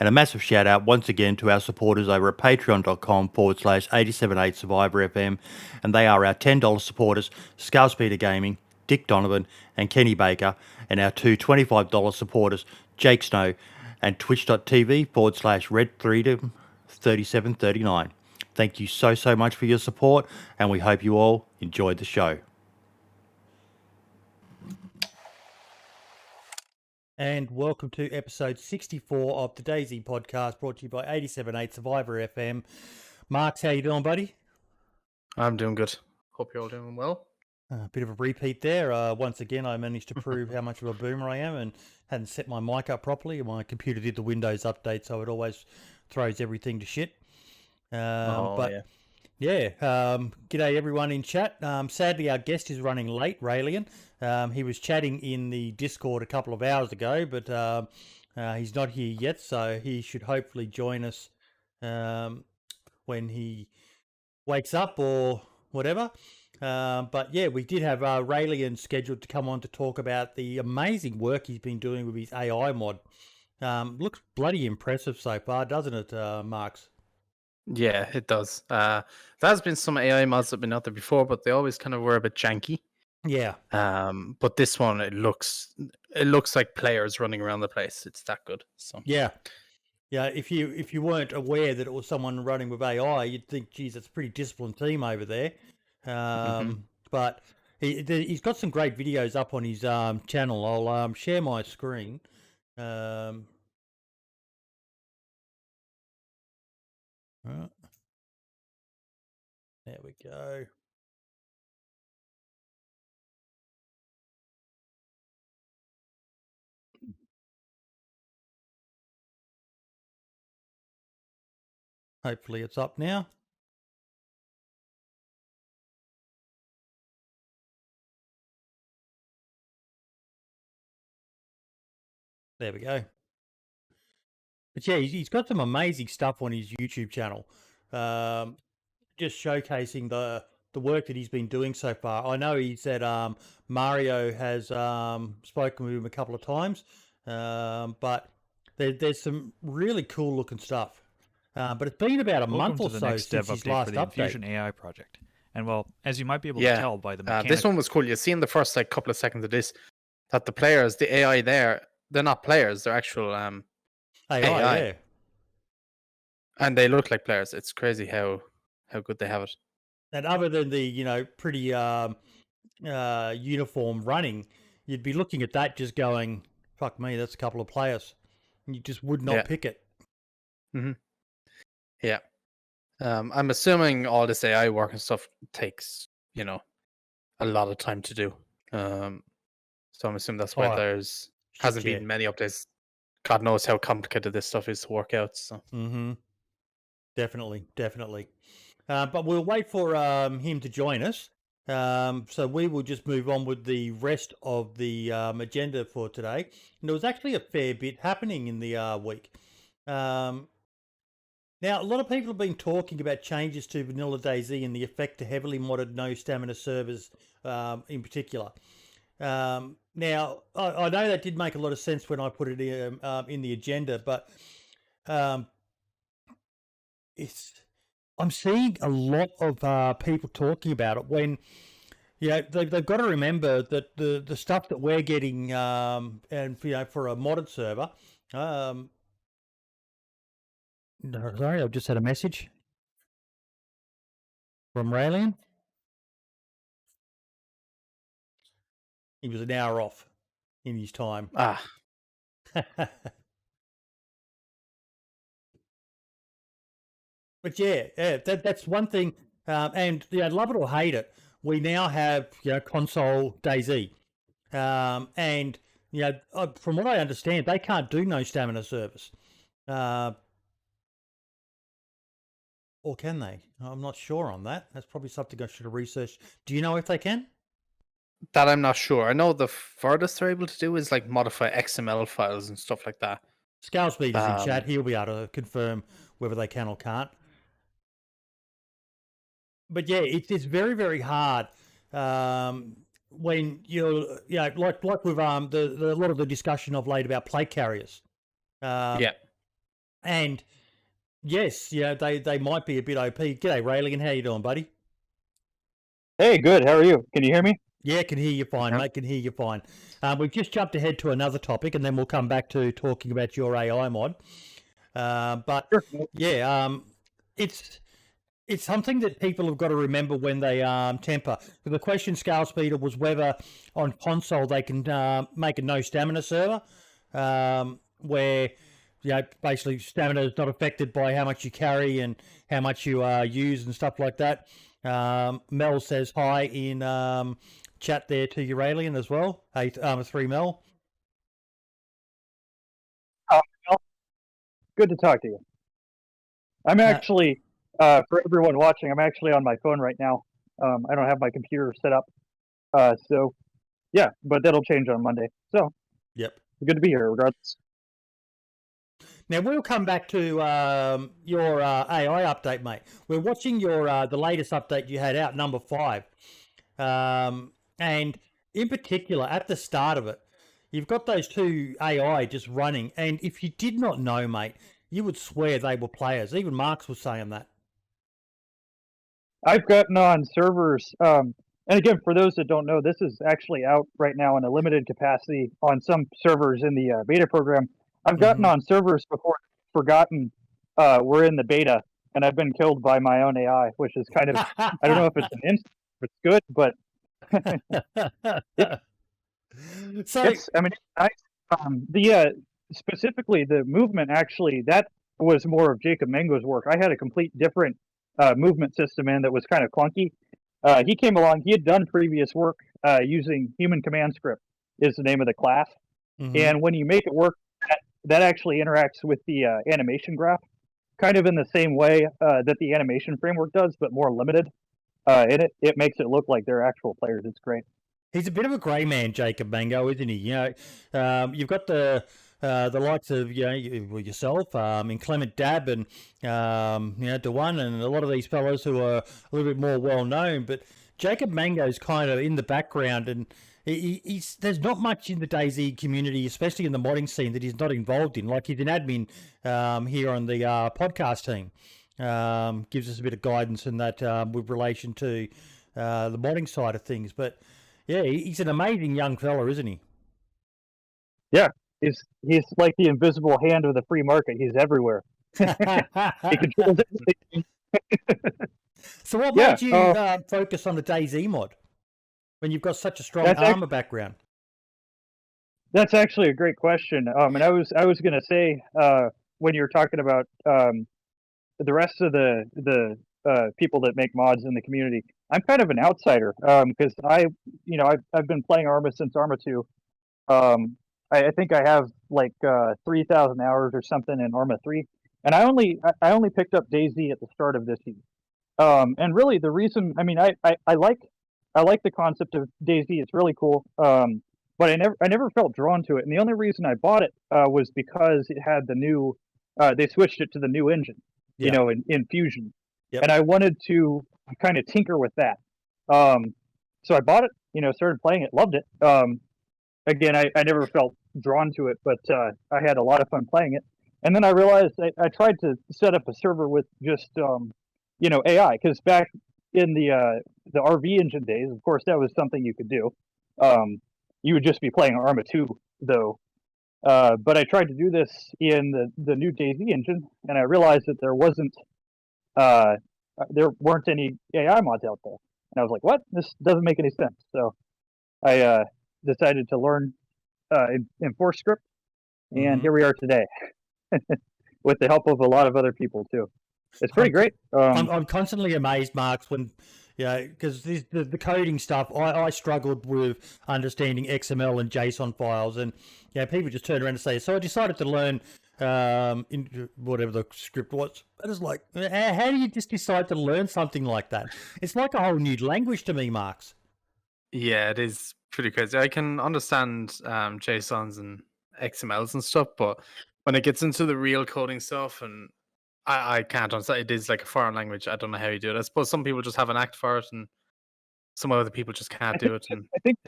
And a massive shout out once again to our supporters over at patreon.com/878survivorfm. And they are our $10 supporters, Speeder Gaming, Dick Donovan, and Kenny Baker, and our two $25 supporters, Jake Snow, and twitch.tv/redfreedom3739. Thank you so much for your support, and we hope you all enjoyed the show. And welcome to episode 64 of the DayZ podcast, brought to you by 878 Survivor FM. Marks, how you doing, buddy? I'm doing good. Hope you're all doing well. A bit of a repeat there. Once again, I managed to prove how much of a boomer I am and hadn't set my mic up properly. My computer did the Windows update, so it always throws everything to shit. G'day everyone in chat. Sadly, our guest is running late, Ralian. He was chatting in the Discord a couple of hours ago, but he's not here yet, so he should hopefully join us when he wakes up or whatever. But yeah, we did have Ralian scheduled to come on to talk about the amazing work he's been doing with his AI mod. Looks bloody impressive so far, doesn't it, Marks? Yeah, it does. There's been some AI mods that have been out there before, but they always kind of were a bit janky. Yeah. But this one, it looks like players running around the place. It's that good. So yeah. If you weren't aware that it was someone running with AI, you'd think, geez, it's a pretty disciplined team over there. But he's got some great videos up on his channel. I'll share my screen. There we go. Hopefully it's up now. There we go. But yeah, he's got some amazing stuff on his YouTube channel. Just showcasing the work that he's been doing so far. I know he said Mario has spoken with him a couple of times, but there's some really cool looking stuff. But it's been about a month or so since his last for the update. Infusion AI project. And well, as you might be able to tell by the mechanics, this one was cool. You see in the first couple of seconds of this that the players, the AI there, they're not players, they're actual AI. Yeah. And they look like players. It's crazy how good they have it. And other than the pretty uniform running, you'd be looking at that just going, fuck me, that's a couple of players. And you just would not pick it. Mm-hmm. Yeah. I'm assuming all this AI work and stuff takes, a lot of time to do. So I'm assuming that's why hasn't been many updates. God knows how complicated this stuff is to work out. So. Mm-hmm. Definitely. But we'll wait for him to join us. So we will just move on with the rest of the agenda for today. And there was actually a fair bit happening in the week. Now, a lot of people have been talking about changes to Vanilla DayZ and the effect to heavily modded no stamina servers in particular. Now, I know that did make a lot of sense when I put it in the agenda, but I'm seeing a lot of people talking about it when, they've got to remember that the stuff that we're getting, and for a modded server, no, sorry, I've just had a message from Ralian. He was an hour off in his time. But that's one thing. And love it or hate it, we now have console DayZ, and from what I understand, they can't do no stamina service. Or can they? I'm not sure on that. That's probably something I should have researched. Do you know if they can? That I'm not sure. I know the furthest they're able to do is modify XML files and stuff like that. Scalespeed is in chat. He'll be able to confirm whether they can or can't. But yeah, it's very, very hard when you're like with a lot of the discussion of late about plate carriers. And yes, they might be a bit OP. G'day, Ralian. How you doing, buddy? Hey, good. How are you? Can you hear me? Yeah, can hear you fine, mate. Can hear you fine. We've just jumped ahead to another topic, and then we'll come back to talking about your AI mod. But Sure. yeah, it's something that people have got to remember when they temper. The question, Scale Speeder, was whether on console they can make a no stamina server, where basically stamina is not affected by how much you carry and how much you use and stuff like that. Mel says hi in chat there to Ralian as well. 3 Mel. Mel. Good to talk to you. I'm actually, for everyone watching, I'm actually on my phone right now. I don't have my computer set up. So, yeah, but that'll change on Monday. So, yep. Good to be here, regardless. Now, we'll come back to your AI update, mate. We're watching your the latest update you had out, number 5. And in particular, at the start of it, you've got those 2 AI just running. And if you did not know, mate, you would swear they were players. Even Marks was saying that. I've gotten on servers, and again, for those that don't know, this is actually out right now in a limited capacity on some servers in the beta program. I've gotten on servers before, forgotten we're in the beta, and I've been killed by my own AI, which is kind of, I don't know if it's an instant, if it's good, but so it's, I mean, specifically the movement, actually, that was more of Jacob Mango's work. I had a complete different movement system in that was kind of clunky. He came along, he had done previous work using Human Command Script is the name of the class. And when you make it work, that actually interacts with the animation graph, kind of in the same way that the animation framework does, but more limited. And it makes it look like they're actual players. It's great. He's a bit of a grey man, Jacob Mango, isn't he? You've got the likes of yourself, InclementDab, and Daone, and a lot of these fellows who are a little bit more well known. But Jacob Mango's kind of in the background, and he's there's not much in the DayZ community, especially in the modding scene, that he's not involved in. Like, he's an admin here on the podcast team. Gives us a bit of guidance in that with relation to the modding side of things. But yeah, he's an amazing young fella, isn't he? Yeah, he's like the invisible hand of the free market. He's everywhere. He controls everything. So what made you focus on the DayZ mod when you've got such a strong Arma background? That's actually a great question. And I was going to say when you were talking about the rest of the people that make mods in the community, I'm kind of an outsider because I've been playing Arma since Arma 2. I think I have like 3,000 hours or something in Arma 3, and I only picked up DayZ at the start of this year. And really the reason, I mean, I like the concept of DayZ. It's really cool. But I never felt drawn to it, and the only reason I bought it was because it had the new. They switched it to the new engine, in Fusion, and I wanted to kind of tinker with that. So I bought it, started playing it, loved it. Again, I never felt drawn to it, but I had a lot of fun playing it. And then I realized I tried to set up a server with just AI, because back in the RV engine days, of course, that was something you could do. You would just be playing Arma 2, though. But I tried to do this in the new DayZ engine, and I realized that there weren't any AI mods out there. And I was like, what? This doesn't make any sense. So I decided to learn Enforce script, and here we are today with the help of a lot of other people, too. It's pretty great. I'm constantly amazed, Marks, when because the coding stuff, I struggled with understanding XML and JSON files, and people just turn around and say, so I decided to learn in whatever the script was. And it's like, how do you just decide to learn something like that? It's like a whole new language to me, Marks. Yeah, it is pretty crazy. I can understand JSONs and XMLs and stuff, but when it gets into the real coding stuff, and I can't understand. It is like a foreign language. I don't know how you do it. I suppose some people just have an knack for it, and some other people just can't do it. And I think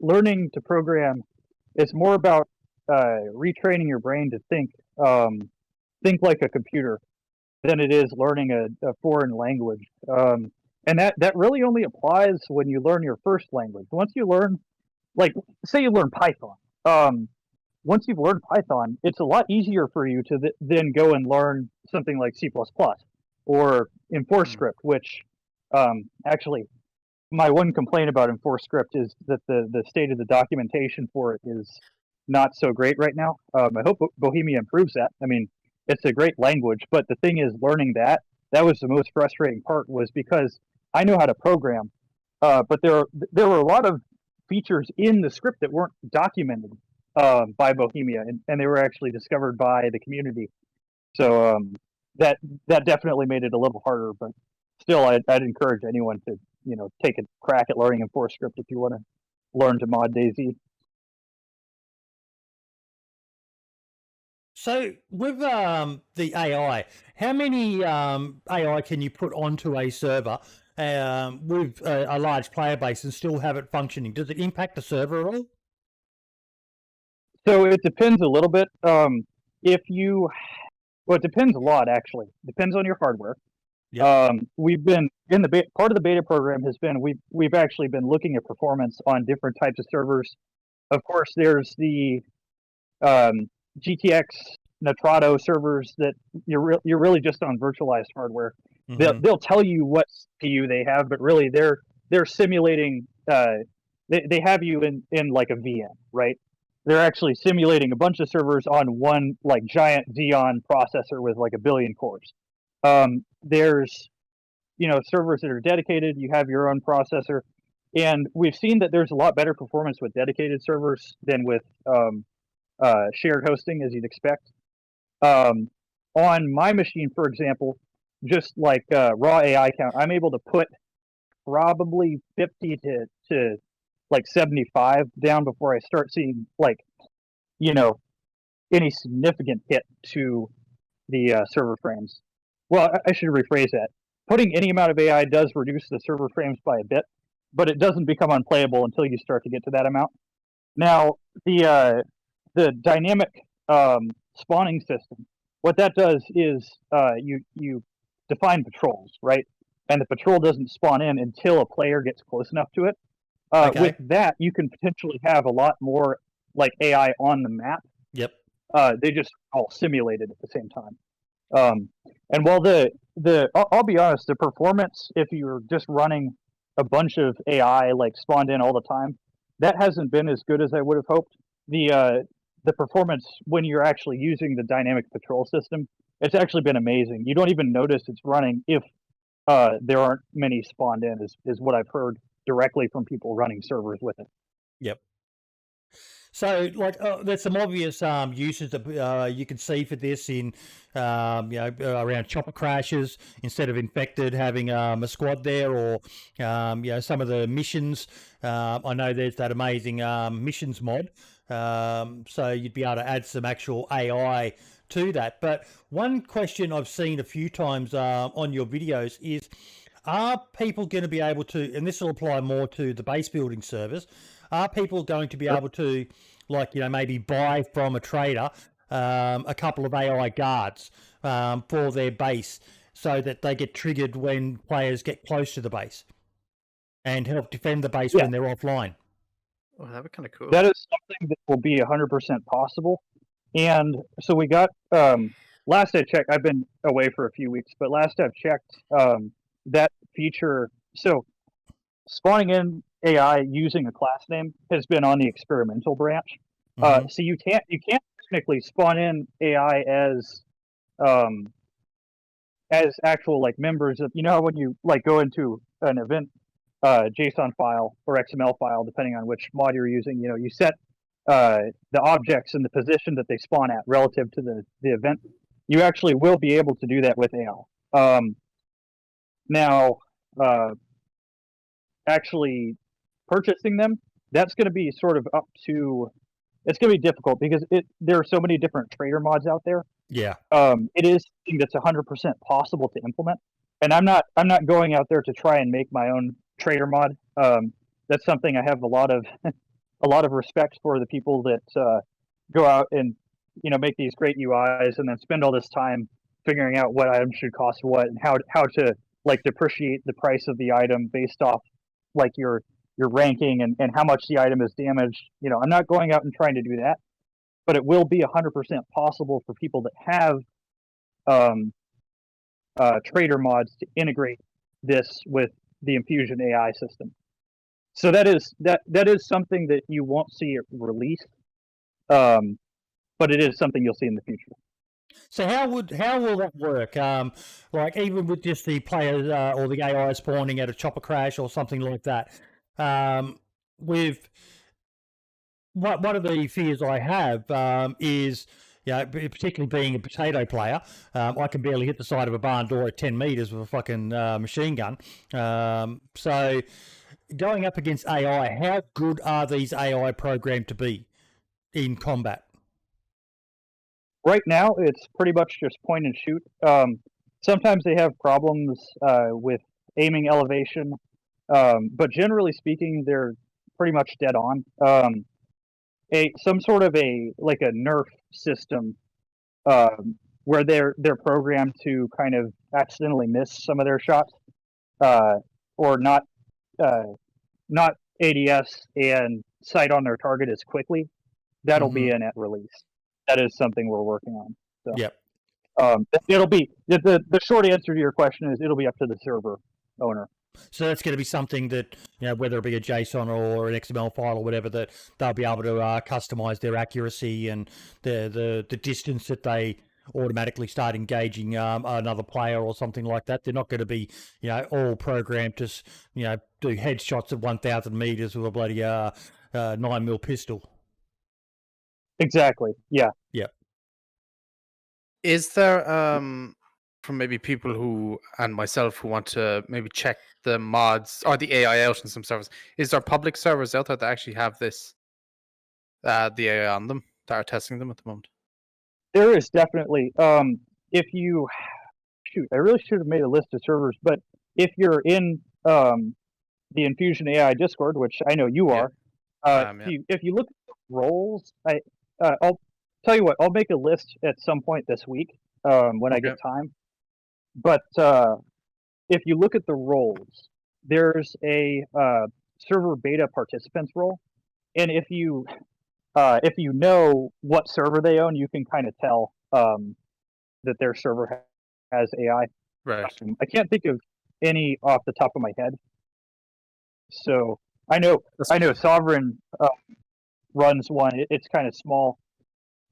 learning to program is more about retraining your brain to think think like a computer than it is learning a foreign language. And that really only applies when you learn your first language. Once you learn, like, say you learn Python. Once you've learned Python, it's a lot easier for you to then go and learn something like C++ or EnforceScript, which actually, my one complaint about EnforceScript is that the state of the documentation for it is not so great right now. I hope Bohemia improves that. I mean, it's a great language, but the thing is, learning that was the most frustrating part, was because I know how to program, but there were a lot of features in the script that weren't documented by Bohemia, and they were actually discovered by the community. So that definitely made it a little harder, but still, I'd encourage anyone to take a crack at learning EnforceScript if you want to learn to mod DayZ. So with the AI, how many AI can you put onto a server with a large player base and still have it functioning? Does it impact the server at all? So it depends a little bit. It depends a lot, actually. Depends on your hardware. Yep. We've been in the part of the beta program has been we've actually been looking at performance on different types of servers. Of course, there's the GTX Nitrado servers that you're really just on virtualized hardware. Mm-hmm. They'll tell you what CPU they have, but really they're simulating. They have you in like a VM, right? They're actually simulating a bunch of servers on one like giant Xeon processor with like 1 billion cores. There's servers that are dedicated. You have your own processor, and we've seen that there's a lot better performance with dedicated servers than with shared hosting, as you'd expect. On my machine, for example, just like raw AI count, I'm able to put probably 50 to like 75 down before I start seeing like any significant hit to the server frames. Well, I should rephrase that. Putting any amount of AI does reduce the server frames by a bit, but it doesn't become unplayable until you start to get to that amount. Now, the dynamic spawning system, what that does is you define patrols, right? And the patrol doesn't spawn in until a player gets close enough to it. Okay. With that, you can potentially have a lot more like AI on the map. Yep. They just all simulated at the same time. And while I'll be honest, the performance, if you're just running a bunch of AI like spawned in all the time, that hasn't been as good as I would have hoped. The performance when you're actually using the dynamic patrol system, it's actually been amazing. You don't even notice it's running if there aren't many spawned in, is what I've heard directly from people running servers with it. Yep. So, like, there's some obvious uses that you can see for this in, around chopper crashes. Instead of infected, having a squad there, or some of the missions. I know there's that amazing missions mod. So you'd be able to add some actual AI to that. But one question I've seen a few times on your videos is, are people going to be able to, and this will apply more to the base building servers, are people going to be able to, like, maybe buy from a trader a couple of AI guards for their base so that they get triggered when players get close to the base and help defend the base when they're offline? Oh, that'd be kind of cool. That is something that will be 100% possible. And so we got, last I checked, I've been away for a few weeks, but last I've checked, that feature, so spawning in AI using a class name has been on the experimental branch. Mm-hmm. So you can't technically spawn in AI as actual like members of, when you like go into an event JSON file or XML file, depending on which mod you're using, you set the objects in the position that they spawn at relative to the event. You actually will be able to do that with AI. Now, actually purchasing them, that's going to be sort of up to, it's going to be difficult because there are so many different trader mods out there. Yeah. It is something that's 100% possible to implement. And I'm not going out there to try and make my own trader mod. That's something I have a lot of respect for, the people that go out and make these great UIs and then spend all this time figuring out what items should cost what and how to like depreciate the price of the item based off like your ranking and how much the item is damaged. I'm not going out and trying to do that, but it will be 100% possible for people that have trader mods to integrate this with the Infusion AI system. So that is something that you won't see it released, but it is something you'll see in the future. So how will that work? Like even with just the players or the AI spawning at a chopper crash or something like that. With one of the fears I have is, particularly being a potato player, I can barely hit the side of a barn door at 10 meters with a fucking machine gun. So going up against AI, how good are these AI programmed to be in combat? Right now, it's pretty much just point and shoot. Sometimes they have problems with aiming elevation, but generally speaking, they're pretty much dead on. Some sort of a nerf system where they're programmed to kind of accidentally miss some of their shots, or not ADS and sight on their target as quickly. That'll be in at release. That is something we're working on. So, yep. It'll be the short answer to your question is it'll be up to the server owner. So that's going to be something that, whether it be a JSON or an XML file or whatever, that they'll be able to customize their accuracy and the distance that they automatically start engaging another player or something like that. They're not going to be, all programmed to, do headshots at 1,000 meters with a bloody 9mm pistol. Exactly. Yeah. Yep. Is there from maybe people who and myself who want to maybe check the mods or the AI out in some servers? Is there public servers out there that actually have this the AI on them that are testing them at the moment? There is definitely. If you I really should have made a list of servers, but if you're in the Infusion AI Discord, which I know you are, if you look at the roles, I'll tell you what, I'll make a list at some point this week when I get time. But if you look at the roles, there's a server beta participants role, and if you know what server they own, you can kind of tell that their server has AI. Right. I can't think of any off the top of my head. So I know Sovereign runs one. It's kind of small,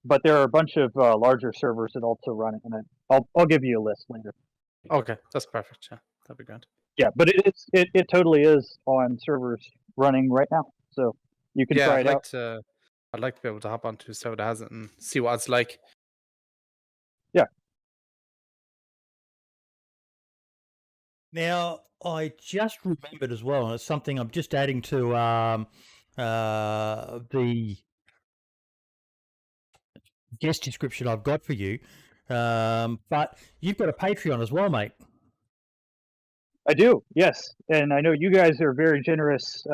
but there are a bunch of larger servers that also run it, and I'll give you a list later. Okay, that's perfect. Yeah, that'd be great. Yeah, but it totally is on servers running right now, so you can try it out. I'd like to be able to hop onto a server that has it and see what it's like. Yeah. Now, I just remembered as well, and it's something I'm just adding to the guest description I've got for you. But you've got a Patreon as well, mate. I do, yes. And I know you guys are very generous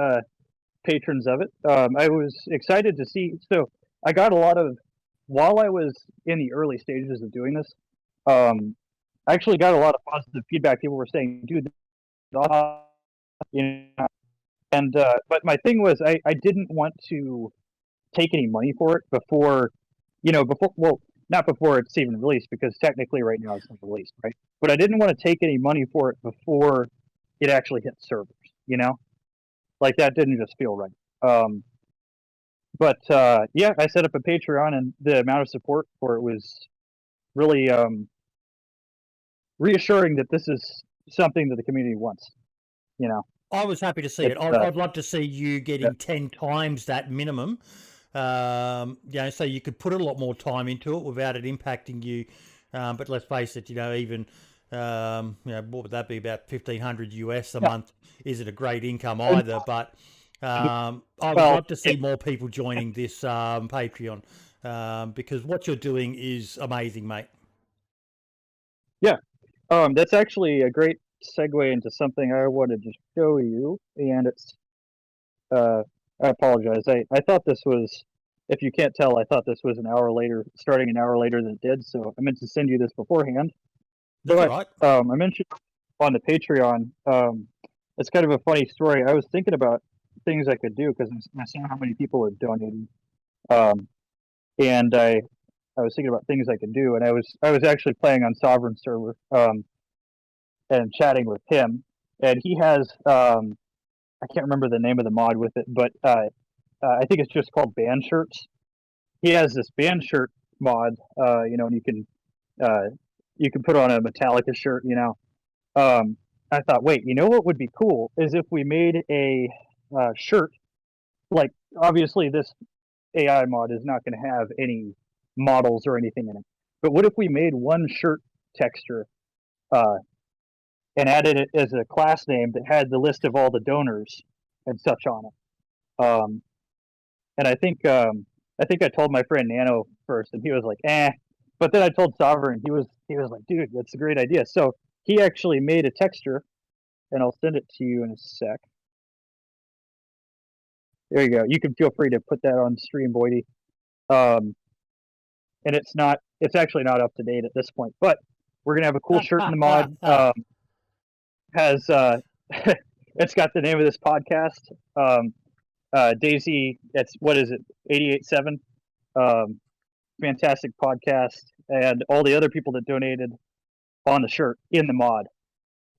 patrons of it. I was excited to see. So I got a lot of, while I was in the early stages of doing this, I actually got a lot of positive feedback. People were saying, dude, and but my thing was I didn't want to take any money for it before not before it's even released, because technically right now it's not released, right? But I didn't want to take any money for it before it actually hit servers, like that didn't just feel right. But I set up a Patreon, and the amount of support for it was really reassuring that this is something that the community wants. I was happy to see it. I'd love to see you getting 10 times that minimum. So you could put a lot more time into it without it impacting you. But let's face it, even what would that be, about $1,500 US a month? Isn't a great income either. But I would love to see more people joining this Patreon because what you're doing is amazing, mate. Yeah, that's actually a great segue into something I wanted to show you, and it's I apologize. I thought this was if you can't tell, I thought this was starting an hour later than it did. So I meant to send you this beforehand. That's but, all right. I mentioned on the Patreon, it's kind of a funny story. I was thinking about things I could do because I saw how many people were donating. And I was thinking about things I could do, and I was actually playing on Sovereign server, and chatting with him, and he has I can't remember the name of the mod with it, but I think it's just called band shirts. He has this band shirt mod, and you can put on a Metallica shirt, I thought, wait, you know what would be cool is if we made a shirt, like obviously this AI mod is not going to have any models or anything in it, but what if we made one shirt texture and added it as a class name that had the list of all the donors and such on it? And I think I told my friend Nano first, and he was like, "Eh," but then I told Sovereign, he was like, "Dude, that's a great idea." So he actually made a texture, and I'll send it to you in a sec. There you go. You can feel free to put that on stream, Boydie. And it's actually not up to date at this point, but we're gonna have a cool shirt in the mod. Has it's got the name of this podcast, DayZ. It's what is it, 88.7. Fantastic podcast, and all the other people that donated on the shirt in the mod.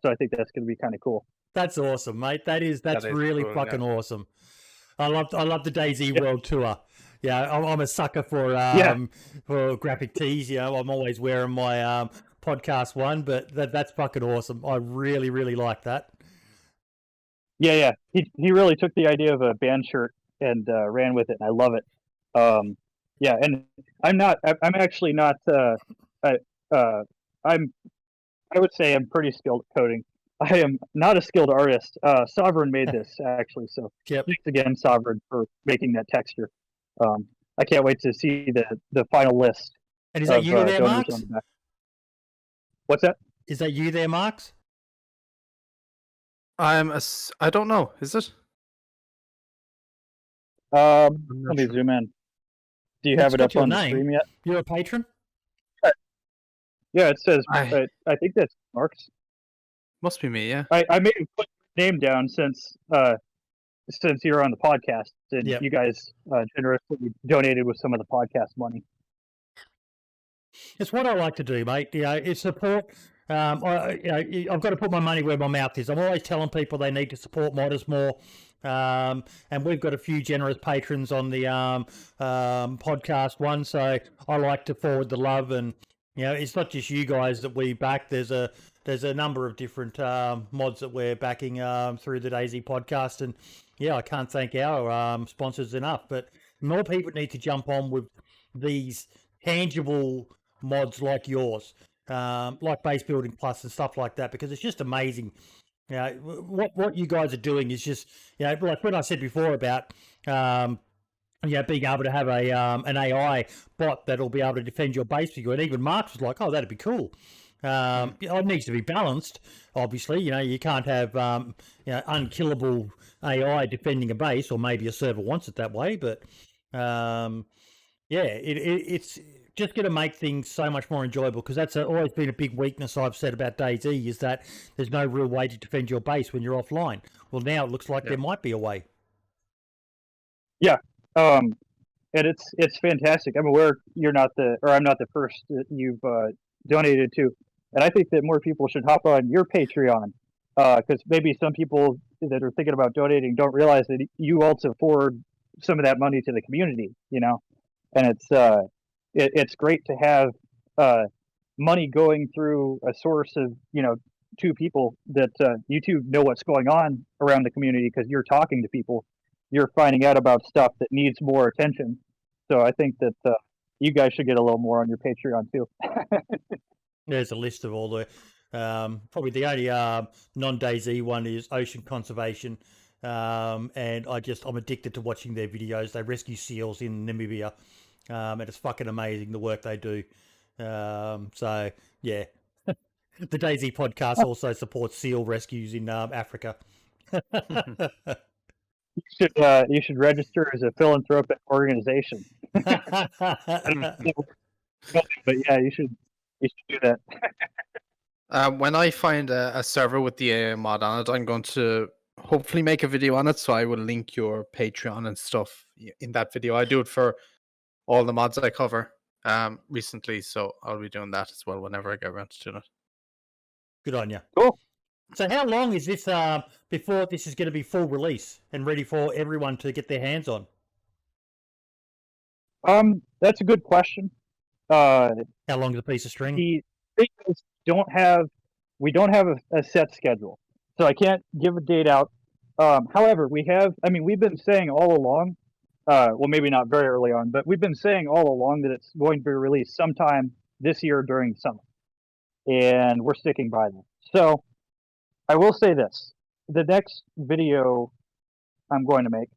So I think that's going to be kind of cool. That's awesome, mate. That's really cool, fucking awesome. I love the DayZ World Tour. Yeah, I'm a sucker for graphic tees. I'm always wearing my podcast one, but that's fucking awesome. I really, really like that. Yeah. He really took the idea of a band shirt and ran with it, and I love it. Yeah, and I'm actually not. I would say I'm pretty skilled at coding. I am not a skilled artist. Sovereign made this actually, so thanks again, Sovereign, for making that texture. I can't wait to see the final list. And is that you there, Marks? The What's that? Is that you there, Marks? I don't know. Is it? Let me zoom in. Do you have it up on the stream yet? You're a patron? Yeah, it says. I think that's Mark's. Must be me. Yeah. I made him put your name down since you're on the podcast, and you guys generously donated with some of the podcast money. It's what I like to do, mate. It's support. I've got to put my money where my mouth is. I'm always telling people they need to support modders more. And we've got a few generous patrons on the podcast one, so I like to forward the love. And it's not just you guys that we back. There's a number of different mods that we're backing through the DayZ podcast, and I can't thank our sponsors enough. But more people need to jump on with these tangible mods like yours, like Base Building Plus and stuff like that, because it's just amazing. What you guys are doing is just, like when I said before about, being able to have an AI bot that'll be able to defend your base for you, and even Mark was like, "Oh, that'd be cool." It needs to be balanced. Obviously, you can't have unkillable AI defending a base, or maybe a server wants it that way. But it's just going to make things so much more enjoyable, because that's always been a big weakness I've said about DayZ, is that there's no real way to defend your base when you're offline. Well, now it looks like there might be a way. Yeah, and it's fantastic. I'm aware I'm not the first that you've donated to, and I think that more people should hop on your Patreon, because maybe some people that are thinking about donating don't realize that you also forward some of that money to the community, and it's great to have money going through a source of two people that you two know what's going on around the community, because you're talking to people, you're finding out about stuff that needs more attention. So I think that you guys should get a little more on your Patreon too. There's a list of all the probably the only non-DayZ one is ocean conservation, and I'm addicted to watching their videos. They rescue seals in Namibia. And it's fucking amazing the work they do. So yeah, the DayZ podcast also supports seal rescues in Africa. You should register as a philanthropic organization. I don't know, but yeah, you should do that. When I find a server with the AI mod on it, I'm going to hopefully make a video on it. So I will link your Patreon and stuff in that video. I do it for all the mods I cover recently, so I'll be doing that as well whenever I get around to doing it. Good on you. Cool. So how long is this before this is going to be full release and ready for everyone to get their hands on? That's a good question. How long is a piece of string? The thing is, we don't have a set schedule, so I can't give a date out. However, we've been saying all along, well, maybe not very early on, but we've been saying all along that it's going to be released sometime this year during the summer, and we're sticking by that. So I will say this: the next video I'm going to make,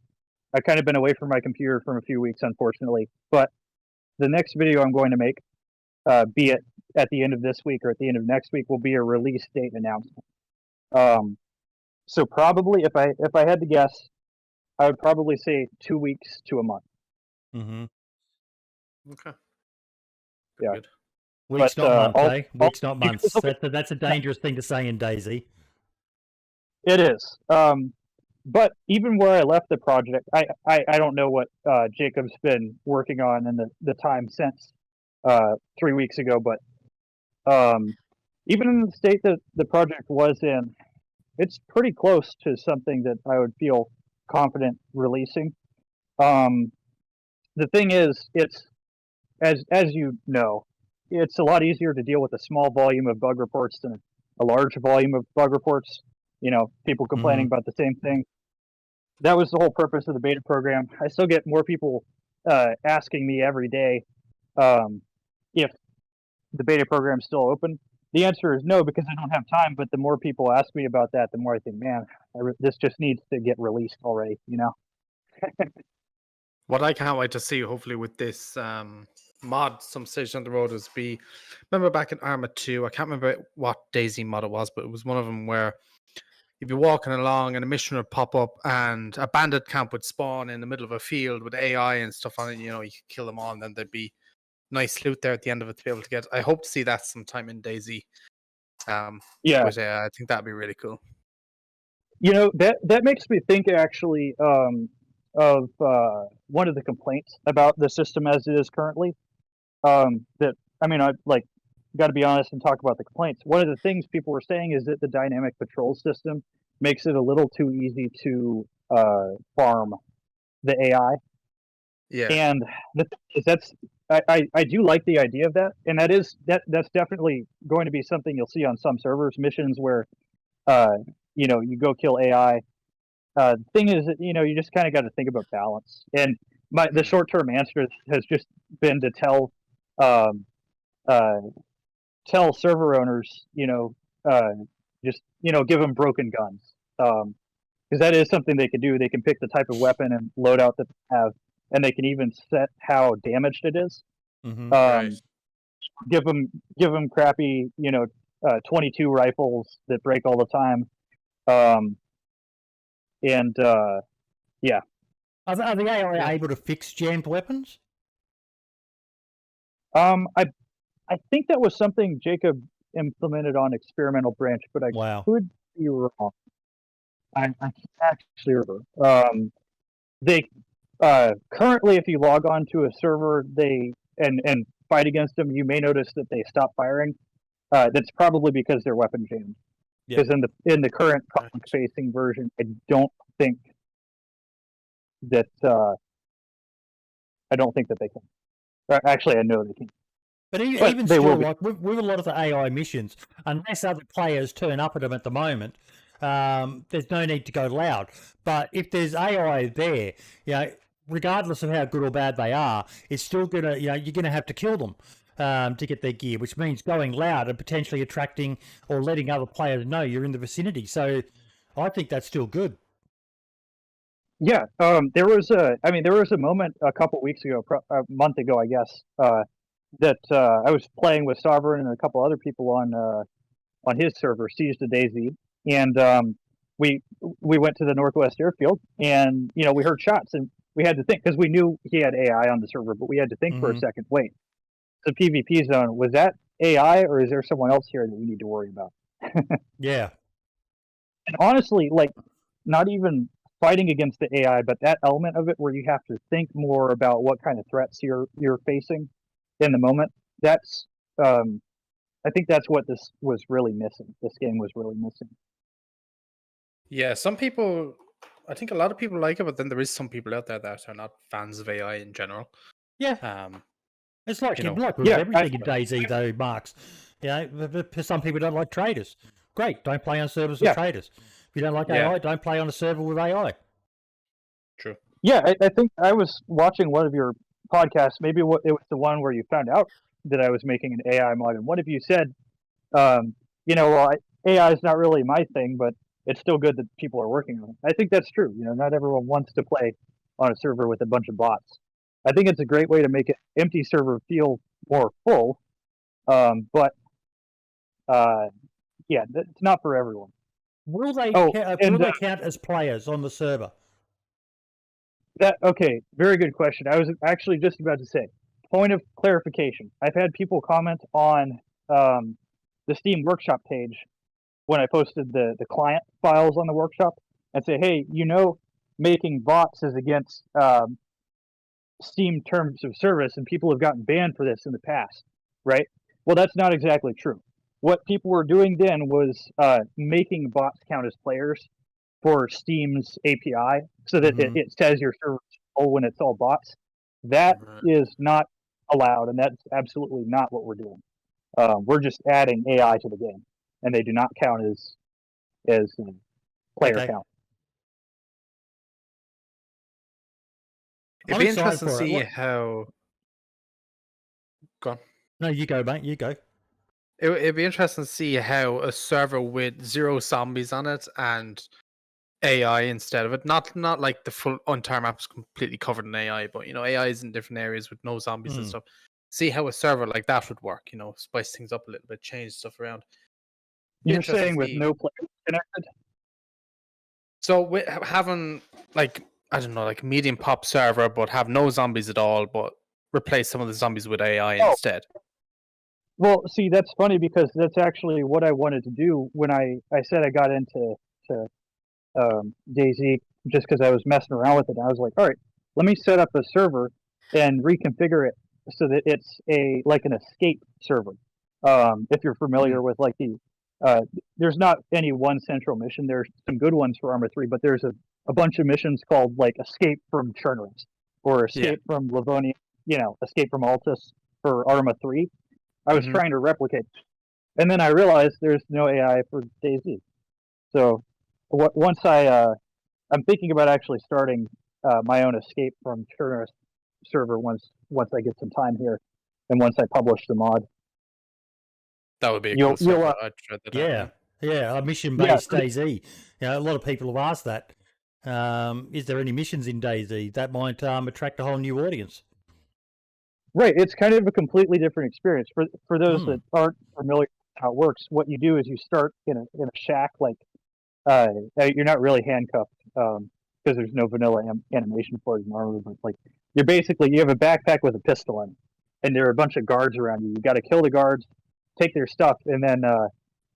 I've kind of been away from my computer for a few weeks, unfortunately, but the next video I'm going to make, be it at the end of this week or at the end of next week, will be a release date announcement. So probably, if I had to guess, I would probably say 2 weeks to a month. Mm-hmm. Okay. Yeah. Good. Weeks, But, not months, eh? all- Weeks, not months. That's a dangerous thing to say in DayZ. It is. But even where I left the project, I don't know what Jacob's been working on in the time since 3 weeks ago, but even in the state that the project was in, it's pretty close to something that I would feel confident releasing. The thing is, it's as you know, it's a lot easier to deal with a small volume of bug reports than a large volume of bug reports. You know, people complaining about the same thing. That was the whole purpose of the beta program. I still get more people asking me every day if the beta program's still open. The answer is no, because I don't have time. But the more people ask me about that, the more I think, man, this just needs to get released already. You know. What I can't wait to see, hopefully, with this mod some stage on the road is remember back in Arma 2, I can't remember what DayZ mod it was, but it was one of them where you'd be walking along and a mission would pop up and a bandit camp would spawn in the middle of a field with AI and stuff on it. You know, you could kill them all and then there'd be nice loot there at the end of it to be able to get. I hope to see that sometime in DayZ. Yeah. But I think that'd be really cool. You know, that makes me think actually of one of the complaints about the system as it is currently. That I mean, I got to be honest and talk about the complaints. One of the things people were saying is that the dynamic patrol system makes it a little too easy to farm the AI. Yeah. And the thing is, I do like the idea of that, and that's definitely going to be something you'll see on some servers, missions where you know, you go kill AI. The thing is that, you know, you just kind of got to think about balance. And the short-term answer has just been to tell server owners, you know, just, you know, give them broken guns. Because that is something they can do. They can pick the type of weapon and loadout that they have, and they can even set how damaged it is. Right. Give them crappy, you know, 22 rifles that break all the time. Yeah. Are the AI able to fix jammed weapons? I think that was something Jacob implemented on Experimental Branch, but I could be wrong. I can't actually remember. They currently, if you log on to a server, and fight against them, you may notice that they stop firing. That's probably because their weapon jammed. Because in the current public-facing version, I don't think that they can. Actually, I know they can. But even still, like with a lot of the AI missions, unless other players turn up at them at the moment, there's no need to go loud. But if there's AI there, you know, regardless of how good or bad they are, it's still gonna, you know, you're gonna have to kill them to get their gear, which means going loud and potentially attracting or letting other players know you're in the vicinity. So I think that's still good. Yeah, there was a moment a couple weeks ago, a month ago, I guess, that I was playing with Sovereign and a couple other people on his server, Siege to DayZ, and we went to the Northwest Airfield, and we heard shots, and we had to think because we knew he had AI on the server, but we had to think for a second. Wait, the PvP zone, was that AI or is there someone else here that we need to worry about? Yeah. And honestly, like, not even fighting against the AI, but that element of it where you have to think more about what kind of threats you're facing in the moment. That's I think that's what this was really missing. This game was really missing. Yeah, I think a lot of people like it, but then there is some people out there that are not fans of AI in general. Yeah. It's like, with Yeah, everything in DayZ, though, Marks. Some people don't like traders. Great, don't play on servers with traders. If you don't like AI, don't play on a server with AI. True. Yeah, I think I was watching one of your podcasts. Maybe it was the one where you found out that I was making an AI mod, and one of you said, well, AI is not really my thing, but it's still good that people are working on it. I think that's true. Not everyone wants to play on a server with a bunch of bots. I think it's a great way to make an empty server feel more full, but it's not for everyone. Will they count as players on the server? Okay, very good question. I was actually just about to say, point of clarification. I've had people comment on the Steam Workshop page when I posted the client files on the workshop and say, hey, making bots is against Steam terms of service, and people have gotten banned for this in the past, right? Well, that's not exactly true. What people were doing then was making bots count as players for Steam's API, so that it says your server is full when it's all bots. That is not allowed, and that's absolutely not what we're doing. We're just adding AI to the game, and they do not count as player count. It'd be interesting to see how. Go on. No, you go, mate. You go. It'd be interesting to see how a server with 0 zombies on it and AI instead of it, not like the full entire map is completely covered in AI, but AI is in different areas with no zombies and stuff. See how a server like that would work. Spice things up a little bit, change stuff around. You're saying with no players connected? So having like medium pop server, but have no zombies at all, but replace some of the zombies with AI instead. Well, see, that's funny because that's actually what I wanted to do when I said I got into DayZ, just because I was messing around with it. I was like, all right, let me set up a server and reconfigure it so that it's like an escape server. If you're familiar with like there's not any one central mission. There's some good ones for Arma 3, but there's a bunch of missions called like Escape from Chernarus or Escape from Livonia, Escape from Altus for Arma 3. I was trying to replicate, and then I realized there's no AI for DayZ. So once I'm thinking about actually starting my own Escape from Chernarus server once I get some time here, and once I publish the mod. That would be a cool server. I'd try that out. A mission-based DayZ. A lot of people have asked that. Is there any missions in DayZ that might attract a whole new audience? Right, it's kind of a completely different experience for those that aren't familiar with how it works. What you do is you start in a shack, like you're not really handcuffed because there's no vanilla animation for it in Arma, but like you have a backpack with a pistol in it, and there are a bunch of guards around you. You got to kill the guards, take their stuff, and then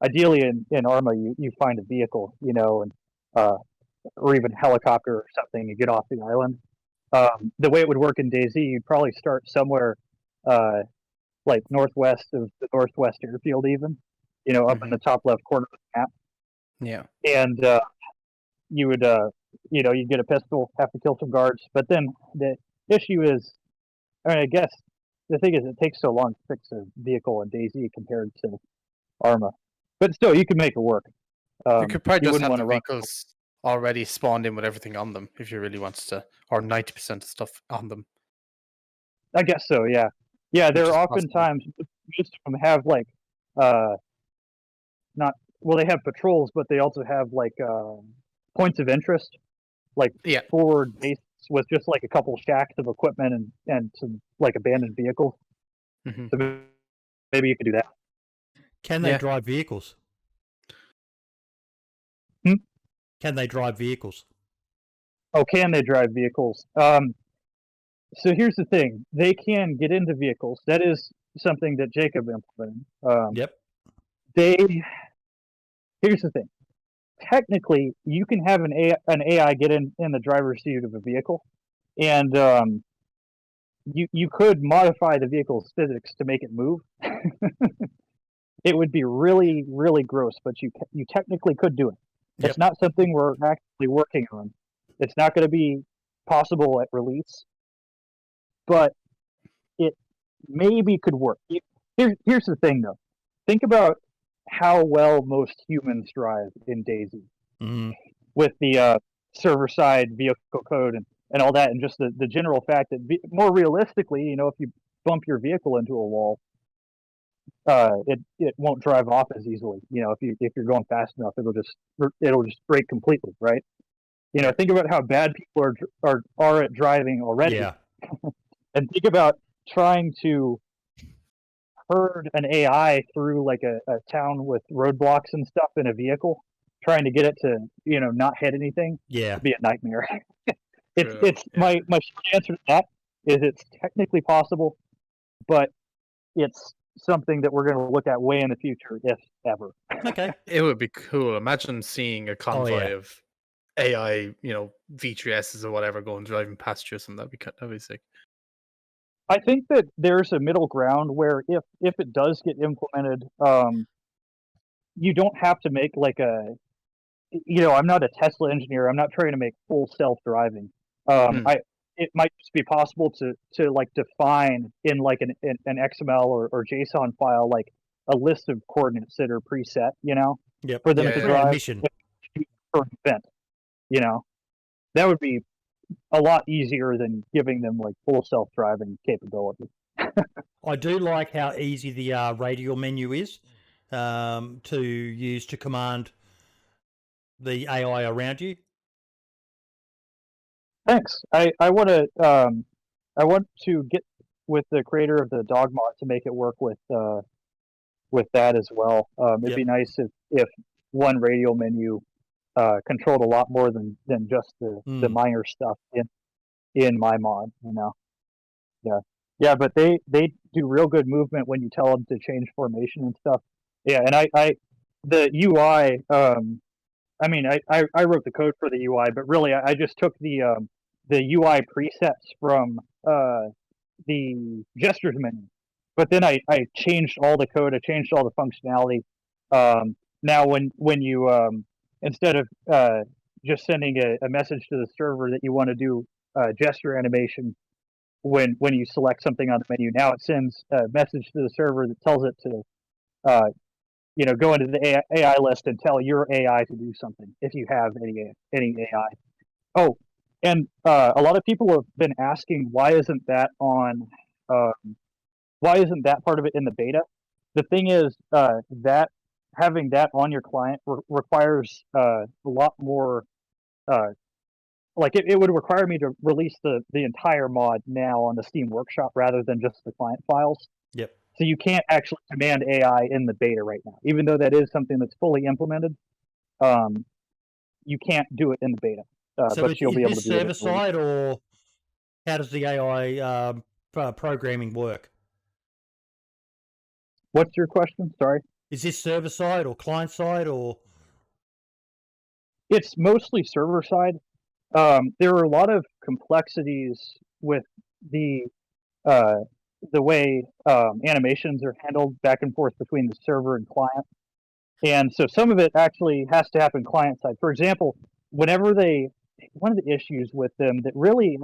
ideally in Arma you find a vehicle, and or even helicopter or something, and get off the island. The way it would work in DayZ, you'd probably start somewhere like northwest of the Northwest Airfield, even, up in the top left corner of the map. Yeah. And you would, you'd get a pistol, have to kill some guards. But then the issue is, I guess the thing is, it takes so long to fix a vehicle in DayZ compared to Arma. But still, you can make it work. You could probably just have the vehicles already spawned in with everything on them if you really wanted to, or 90% of stuff on them. I guess so, yeah. Yeah, there are oftentimes most of them have like they have patrols, but they also have like points of interest, like forward base with just like a couple shacks of equipment and some like abandoned vehicles. So maybe you could do that. Can they drive vehicles? Can they drive vehicles? Oh, can they drive vehicles? So here's the thing: they can get into vehicles. That is something that Jacob implemented. Yep. Here's the thing: technically, you can have an AI get in the driver's seat of a vehicle, and you could modify the vehicle's physics to make it move. It would be really, really gross, but you technically could do it. Yep. It's not something we're actually working on. It's not going to be possible at release, but it maybe could work. Here's the thing, though. Think about how well most humans drive in DayZ with the server-side vehicle code and all that, and just the general fact that more realistically, if you bump your vehicle into a wall, it won't drive off as easily. If you're going fast enough, it'll just break completely, right? Think about how bad people are at driving already. Yeah. And think about trying to herd an AI through like a town with roadblocks and stuff in a vehicle, trying to get it to not hit anything. Yeah. It'd be a nightmare. My short answer to that is it's technically possible, but it's something that we're going to look at way in the future, if ever. Okay. It would be cool. Imagine seeing a convoy of AI, V3Ss or whatever going driving past you or something. That'd be sick. I think that there's a middle ground where if it does get implemented, you don't have to make like I'm not a Tesla engineer. I'm not trying to make full self-driving. It might just be possible to like define in like an XML or JSON file like a list of coordinates that are preset, Yep. for them to drive mission. for an event. That would be a lot easier than giving them like full self-driving capability. I do like how easy the radial menu is to use to command the AI around you. Thanks. I want to get with the creator of the dog mod to make it work with that as well. It'd be nice if one radial menu controlled a lot more than just the minor stuff in my mod. But they do real good movement when you tell them to change formation and stuff. Yeah, and the UI. I wrote the code for the UI, but really I just took the UI presets from the gestures menu. But then I changed all the code. I changed all the functionality. Now when you instead of just sending a message to the server that you want to do gesture animation when you select something on the menu, now it sends a message to the server that tells it to go into the AI list and tell your AI to do something if you have any AI. Oh, and a lot of people have been asking why isn't that part of it in the beta? The thing is that having that on your client requires a lot more. It would require me to release the entire mod now on the Steam Workshop rather than just the client files. Yep. So you can't actually command AI in the beta right now, even though that is something that's fully implemented. You can't do it in the beta, but you'll be able to do it. Is this server side, or how does the AI programming work? What's your question? Sorry. Is this server side or client side, or? It's mostly server side. There are a lot of complexities with the way animations are handled back and forth between the server and client, and so some of it actually has to happen client side. For example, one of the issues with them that really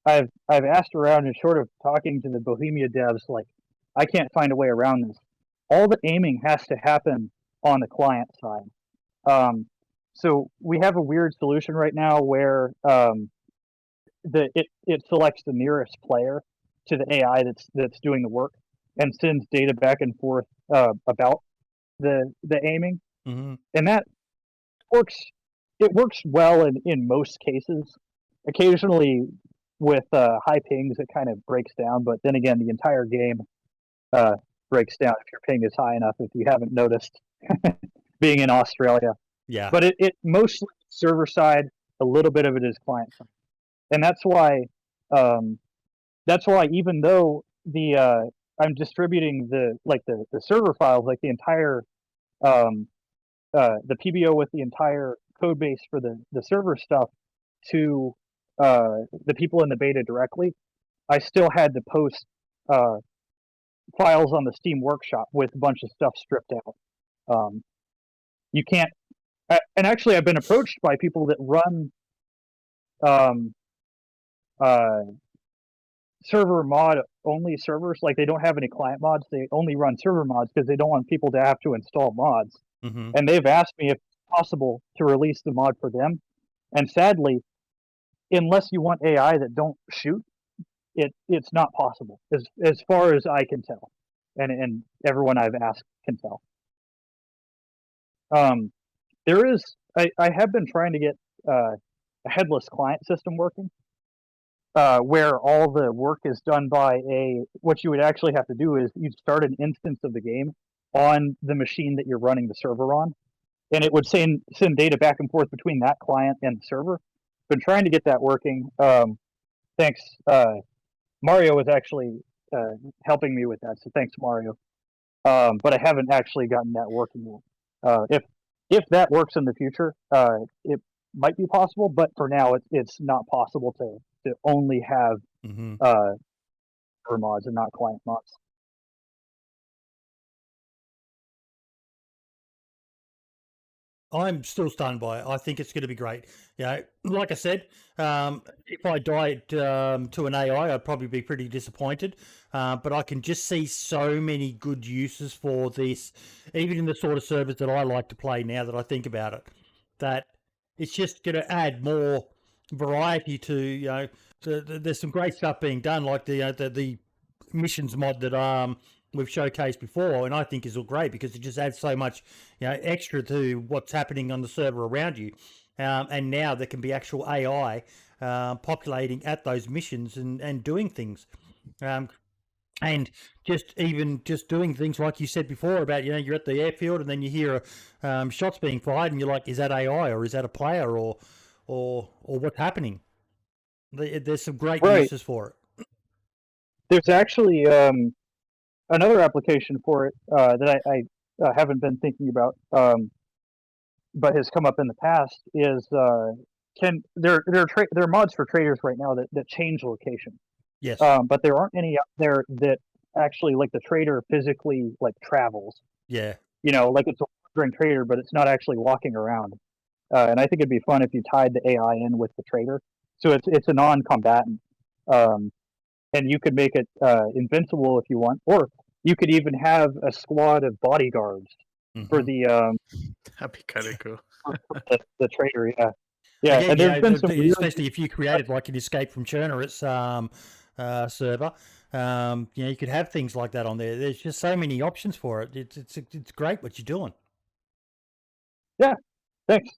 I've asked around and sort of talking to the Bohemia devs, like I can't find a way around this. All the aiming has to happen on the client side. So we have a weird solution right now where it selects the nearest player to the AI that's doing the work and sends data back and forth about the aiming, and that works. It works well in most cases. Occasionally, with high pings, it kind of breaks down. But then again, the entire game breaks down if your ping is high enough. If you haven't noticed, being in Australia. Yeah. But it mostly server side, a little bit of it is client side, and that's why even though I'm distributing the server files, like the entire the PBO with the entire code base for the server stuff to the people in the beta directly, I still had to post files on the Steam Workshop with a bunch of stuff stripped out. You can't, and actually I've been approached by people that run server mod only servers, like they don't have any client mods, they only run server mods because they don't want people to have to install mods. Mm-hmm. And they've asked me if it's possible to release the mod for them, and sadly, unless you want AI that don't shoot, it's not possible as far as I can tell, and everyone I've asked can tell. There is I have been trying to get a headless client system working, where all the work is done by what you would actually have to do is you'd start an instance of the game on the machine that you're running the server on, and it would send data back and forth between that client and the server. Been trying to get that working. Thanks. Mario was actually helping me with that, so thanks, Mario. But I haven't actually gotten that working yet. If that works in the future, it might be possible, but for now, it's not possible to only have server mods and not client mods. I'm still stunned by it. I think it's going to be great. Like I said, if I died to an AI, I'd probably be pretty disappointed. But I can just see so many good uses for this, even in the sort of servers that I like to play now that I think about it, that it's just going to add more variety to, there's some great stuff being done, like the missions mod that we've showcased before, and I think is all great because it just adds so much extra to what's happening on the server around you, and now there can be actual AI populating at those missions and doing things, and just doing things like you said before about you're at the airfield and then you hear shots being fired and you're like, is that AI or is that a player or what's happening? There's some great uses for it. There's actually another application for it that I haven't been thinking about, but has come up in the past. Is there are mods for traders right now that change location. Yes. But there aren't any out there that actually, like, the trader physically travels. Yeah. Like it's a wandering trader, but it's not actually walking around. And I think it'd be fun if you tied the AI in with the trader, so it's a non-combatant. And you could make it invincible if you want, or you could even have a squad of bodyguards for the that'd be kind of cool. the trader, yeah. Again, and there's been some especially if you created like an Escape from Chernobyl server, you could have things like that on there. There's just so many options for it. It's great what you're doing. Yeah, thanks.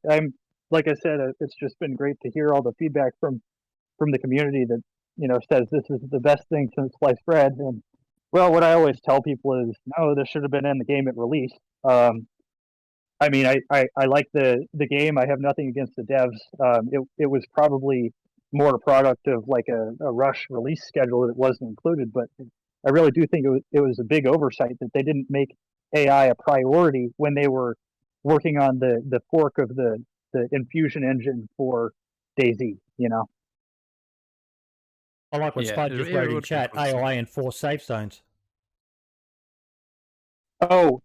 I'm like I said, it's just been great to hear all the feedback from the community that says this is the best thing since sliced bread. And well, what I always tell people is, no, this should have been in the game at release. I mean, I like the game. I have nothing against the devs. It was probably more a product of like a rush release schedule that wasn't included. But I really do think it was a big oversight that they didn't make AI a priority when they were working on the fork of the infusion engine for DayZ. I like what Spud just wrote in chat, AI and 4 safe zones. Oh,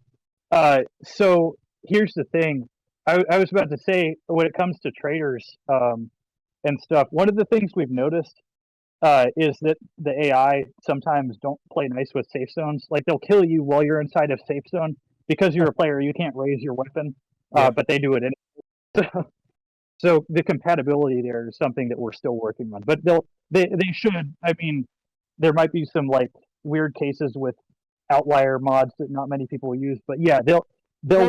so here's the thing. I was about to say, when it comes to traders and stuff, one of the things we've noticed is that the AI sometimes don't play nice with safe zones. Like, they'll kill you while you're inside a safe zone. Because you're a player, you can't raise your weapon, but they do it anyway. So the compatibility there is something that we're still working on. But they should. I mean, there might be some weird cases with outlier mods that not many people use, but yeah, they'll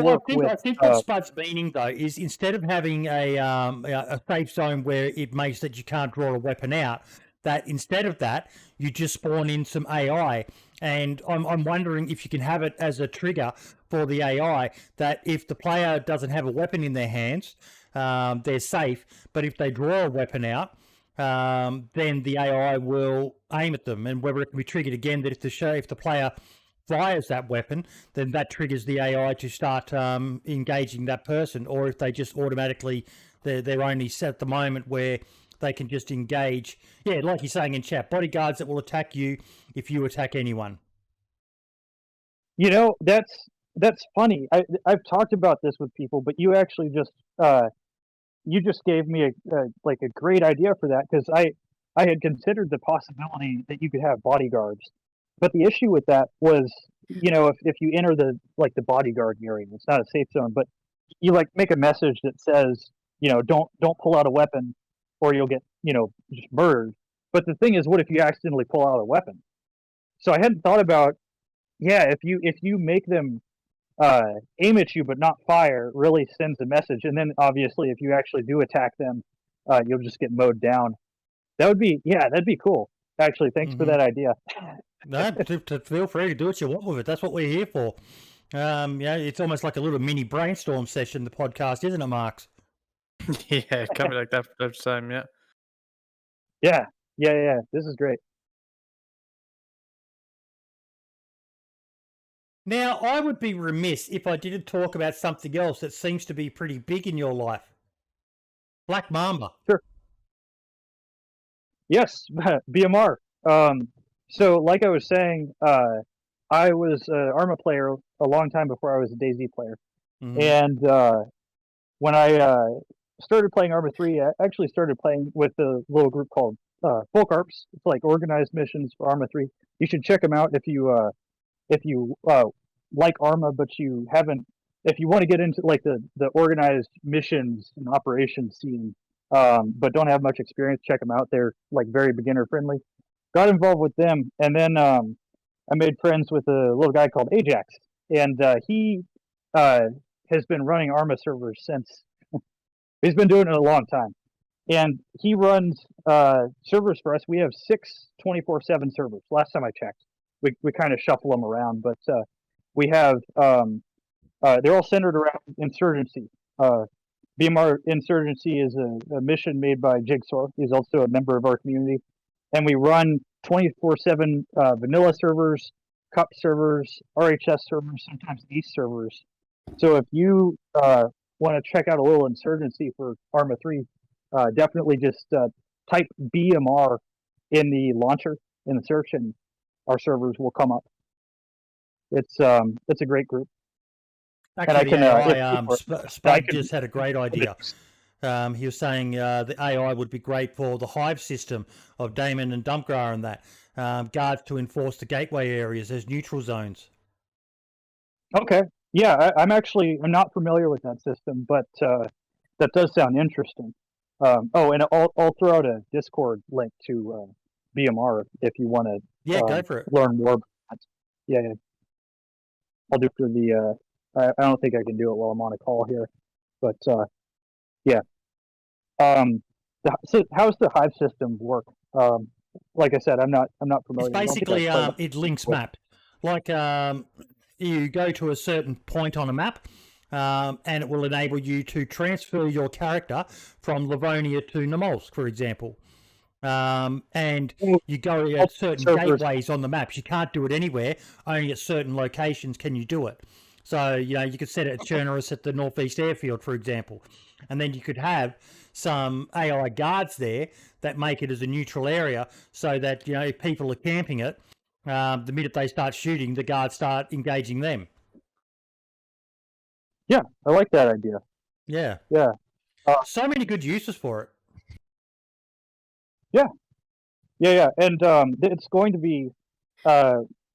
work with. I think what Spud's meaning though is, instead of having a safe zone where it makes that you can't draw a weapon out, that instead of that you just spawn in some AI. And I'm wondering if you can have it as a trigger for the AI that if the player doesn't have a weapon in their hands, they're safe. But if they draw a weapon out, then the AI will aim at them, and whether it can be triggered again that if the player fires that weapon, then that triggers the AI to start engaging that person, or if they just automatically they're only set at the moment where they can just engage. Yeah, like you're saying in chat, bodyguards that will attack you if you attack anyone. You know, that's funny. I've talked about this with people, but you actually just gave me a great idea for that, because I had considered the possibility that you could have bodyguards, but the issue with that was, you know, if you enter the bodyguard area, it's not a safe zone, but you make a message that says, you know, don't pull out a weapon or you'll get, you know, just murdered. But the thing is, what if you accidentally pull out a weapon? So I hadn't thought about, yeah, if you make them aim at you but not fire, really sends a message. And then obviously if you actually do attack them, you'll just get mowed down. That'd be cool. Actually, thanks for that idea. No, to feel free to do what you want with it. That's what we're here for. Yeah, it's almost like a little mini brainstorm session, the podcast, isn't it, Marks? Yeah, it can be like that for time, yeah. Yeah. This is great. Now, I would be remiss if I didn't talk about something else that seems to be pretty big in your life. Black Mamba. Sure. Yes, BMR. So, like I was saying, I was an Arma player a long time before I was a DayZ player. Mm-hmm. And when I started playing Arma 3, I actually started playing with a little group called Folk Arps. It's like organized missions for Arma 3. You should check them out if you like Arma, but you haven't. If you want to get into like the organized missions and operations scene, but don't have much experience, check them out. They're like very beginner friendly. Got involved with them, and then I made friends with a little guy called Ajax, and he has been running Arma servers since. He's been doing it a long time, and he runs servers for us. We have 6 24/7 servers. Last time I checked, we kind of shuffle them around, but we have they're all centered around insurgency. BMR Insurgency is a mission made by Jigsaw. He's also a member of our community, and we run 24/7 vanilla servers, cup servers, RHS servers, sometimes ACE servers. So if you want to check out a little Insurgency for Arma 3, definitely just type BMR in the launcher in the search, and our servers will come up. It's a great group. Actually, Spud just had a great idea. He was saying the AI would be great for the hive system of Daemon and Dumpgar and that. Guards to enforce the gateway areas as neutral zones. Okay. Yeah, I'm not familiar with that system, but that does sound interesting. And I'll throw out a Discord link to BMR if you want to go for it. Learn more about that. Yeah. I'll do for the I don't think I can do it while I'm on a call here, but yeah. So how's the hive system work? Like I said, I'm not familiar. It's basically it links map. Like you go to a certain point on a map, and it will enable you to transfer your character from Livonia to Namolsk, for example. And you go at certain gateways on the maps. You can't do it anywhere. Only at certain locations can you do it. So, you know, you could set it at Chernobyl at the Northeast Airfield, for example. And then you could have some AI guards there that make it as a neutral area so that, you know, if people are camping it, the minute they start shooting, the guards start engaging them. Yeah, I like that idea. Yeah. Yeah. So many good uses for it. Yeah. And it's going to be...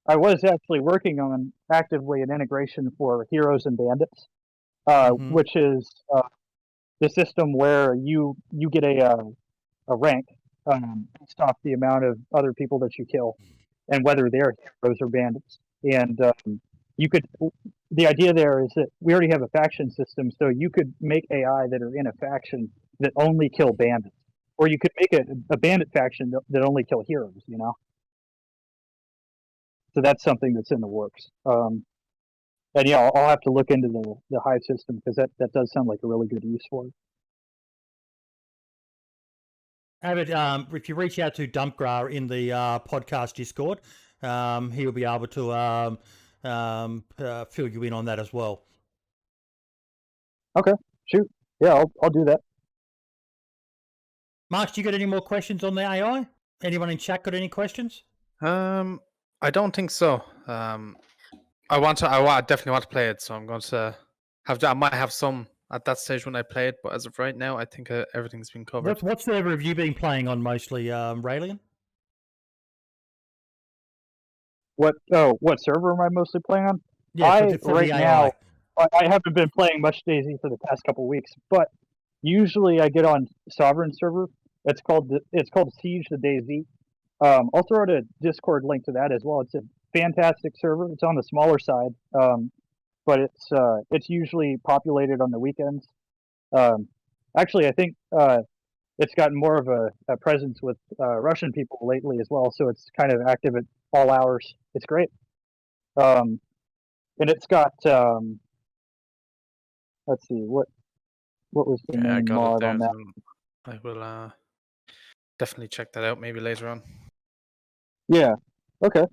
I was actually working on actively an integration for Heroes and Bandits, which is the system where you get a rank based off the amount of other people that you kill, and whether they're heroes or bandits. And you could. The idea there is that we already have a faction system, so you could make AI that are in a faction that only kill bandits, or you could make a bandit faction that only kill heroes. You know. So that's something that's in the works. And yeah, I'll have to look into the hive system because that does sound like a really good use for it. If you reach out to Dumpgra in the podcast Discord, he'll be able to fill you in on that as well. Okay, shoot. Yeah, I'll do that. Mark, do you got any more questions on the AI? Anyone in chat got any questions? I don't think so. I definitely want to play it, so I'm going to I might have some at that stage when I play it, but as of right now, I think everything's been covered. What server have you been playing on mostly, Ralian? What server am I mostly playing on? Yeah, for right the AI. now, I haven't been playing much DayZ for the past couple of weeks, but usually I get on Sovereign server. It's called Siege the DayZ. I'll throw out a Discord link to that as well. It's a fantastic server. It's on the smaller side, but it's usually populated on the weekends. Actually, I think it's gotten more of a presence with Russian people lately as well, so it's kind of active at all hours. It's great. And it's got let's see, what was the main mod on that? I will definitely check that out maybe later on. Yeah. Okay.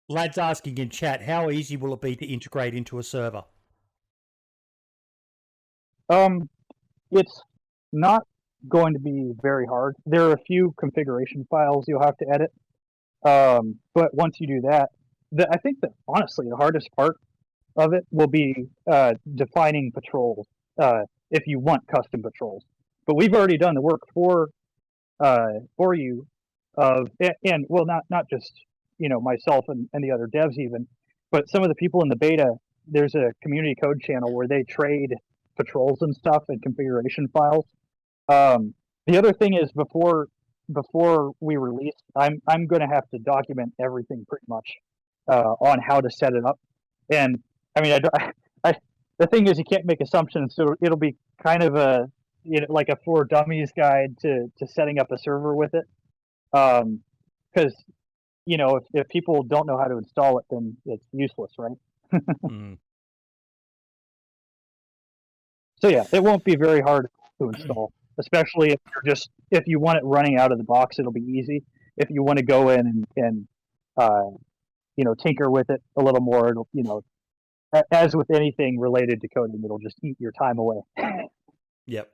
Lad's asking in chat, how easy will it be to integrate into a server? It's not going to be very hard. There are a few configuration files you'll have to edit. But once you do that, I think that honestly the hardest part of it will be defining patrols, if you want custom patrols. But we've already done the work for you, and well, not just myself and the other devs even, but some of the people in the beta. There's a community code channel where they trade patrols and stuff and configuration files. The other thing is before we release, I'm going to have to document everything pretty much on how to set it up. And I mean, the thing is, you can't make assumptions, so it'll be kind of a like a for dummies guide to setting up a server with it. Because if people don't know how to install it, then it's useless, right? So yeah, it won't be very hard to install, especially if you want it running out of the box, it'll be easy. If you want to go in and tinker with it a little more, it'll, as with anything related to coding, it'll just eat your time away. Yep.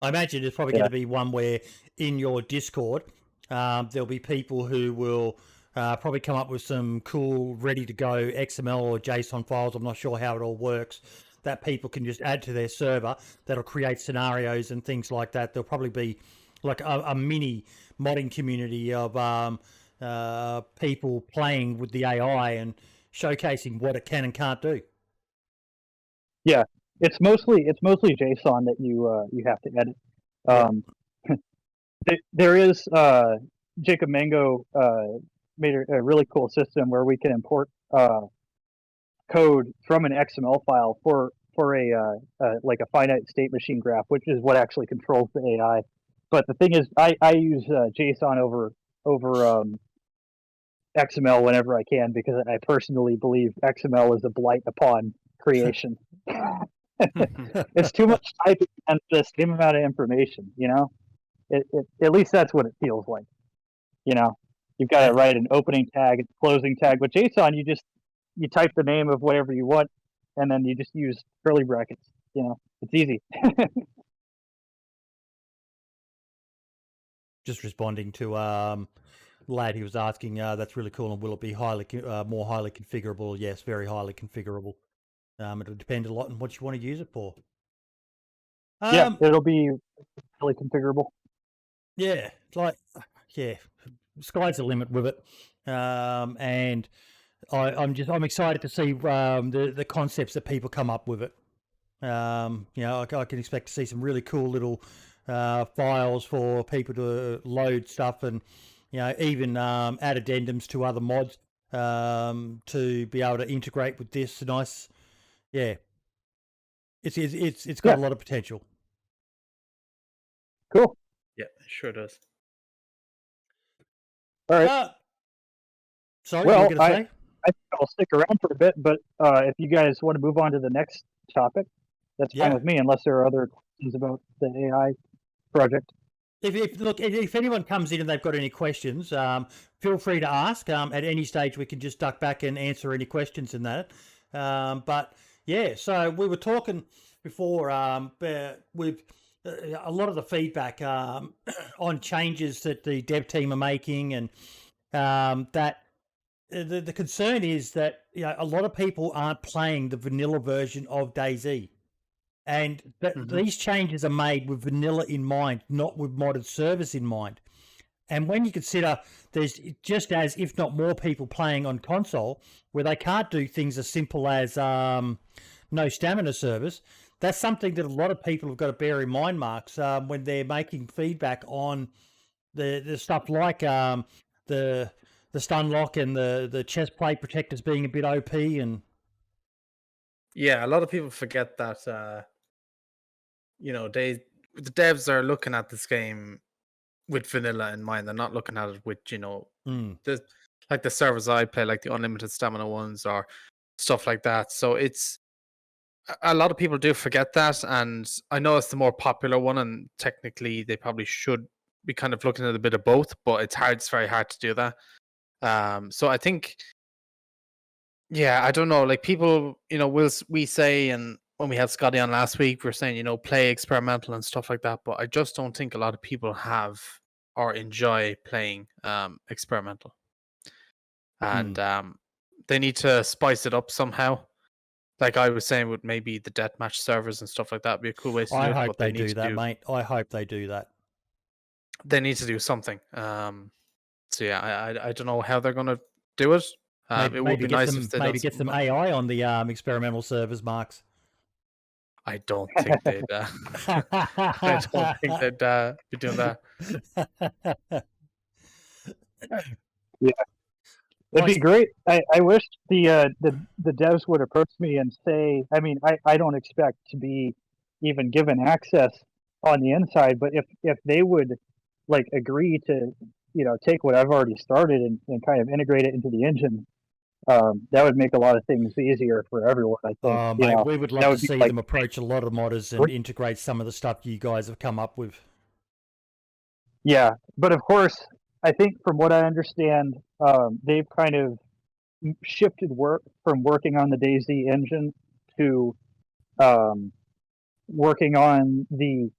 I imagine it's probably going to be one where in your Discord, there'll be people who will probably come up with some cool, ready-to-go XML or JSON files. I'm not sure how it all works, that people can just add to their server that'll create scenarios and things like that. There'll probably be like a mini modding community of people playing with the AI and showcasing what it can and can't do. Yeah, it's mostly JSON that you have to edit. There is Jacob Mango made a really cool system where we can import code from an XML file for a like a finite state machine graph, which is what actually controls the AI. But the thing is, I use JSON over XML whenever I can, because I personally believe XML is a blight upon creation. It's too much typing and the same amount of information. At least that's what it feels like. You've got to write an opening tag and closing tag. With JSON, you type the name of whatever you want, and then you just use curly brackets. It's easy. Just responding to Lad, he was asking, that's really cool, and will it be more highly configurable? Yes, very highly configurable. It'll depend a lot on what you want to use it for. Yeah, it'll be really configurable. Yeah, sky's the limit with it, and I'm excited to see the concepts that people come up with it. I can expect to see some really cool little files for people to load stuff, and even add addendums to other mods to be able to integrate with this. Nice, yeah. It's got a lot of potential. Cool. Yeah, it sure does. All right. Sorry, what were you going to say? I think I'll stick around for a bit, but if you guys want to move on to the next topic, that's fine with me, unless there are other questions about the AI project. if anyone comes in and they've got any questions, feel free to ask. At any stage, we can just duck back and answer any questions in that. But yeah, so we were talking before with a lot of the feedback on changes that the dev team are making, and that the concern is that a lot of people aren't playing the vanilla version of DayZ. And these changes are made with vanilla in mind, not with modded servers in mind. And when you consider there's just as, if not more, people playing on console where they can't do things as simple as no stamina servers, that's something that a lot of people have got to bear in mind, Marks, when they're making feedback on the stuff like the stun lock and the chest plate protectors being a bit OP. And yeah, a lot of people forget that the devs are looking at this game with vanilla in mind. They're not looking at it with the servers I play, like the unlimited stamina ones or stuff like that. So it's a lot of people do forget that, and I know it's the more popular one, and technically they probably should be kind of looking at a bit of both, but it's very hard to do that. So I think, yeah, I don't know, like people, we say, and when we had Scotty on last week, we were saying, play experimental and stuff like that, but I just don't think a lot of people have or enjoy playing experimental. And they need to spice it up somehow. Like I was saying, with maybe the deathmatch servers and stuff like that, would be a cool way to do it. I hope they do that, mate. I hope they do that. They need to do something. So yeah, I don't know how they're going to do it. It would be nice if they get some AI on the experimental servers, Marks. I don't think they'd. I don't think they'd be doing that. Yeah, it'd be great. I wish the devs would approach me and say, I mean, I don't expect to be even given access on the inside, but if they would like agree to take what I've already started and kind of integrate it into the engine, that would make a lot of things easier for everyone, I think. Mate, we would love to see them approach a lot of modders and integrate some of the stuff you guys have come up with. Yeah, but of course, I think from what I understand, they've kind of shifted work from working on the DayZ engine to working on the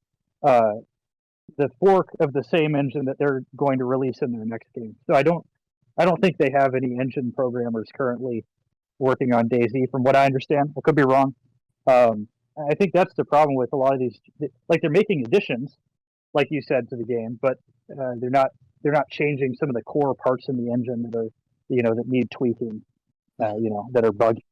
fork of the same engine that they're going to release in their next game. So I don't think they have any engine programmers currently working on DayZ, from what I understand. I could be wrong. I think that's the problem with a lot of these. Like, they're making additions, like you said, to the game, but they're not changing some of the core parts in the engine that are that need tweaking, that are buggy.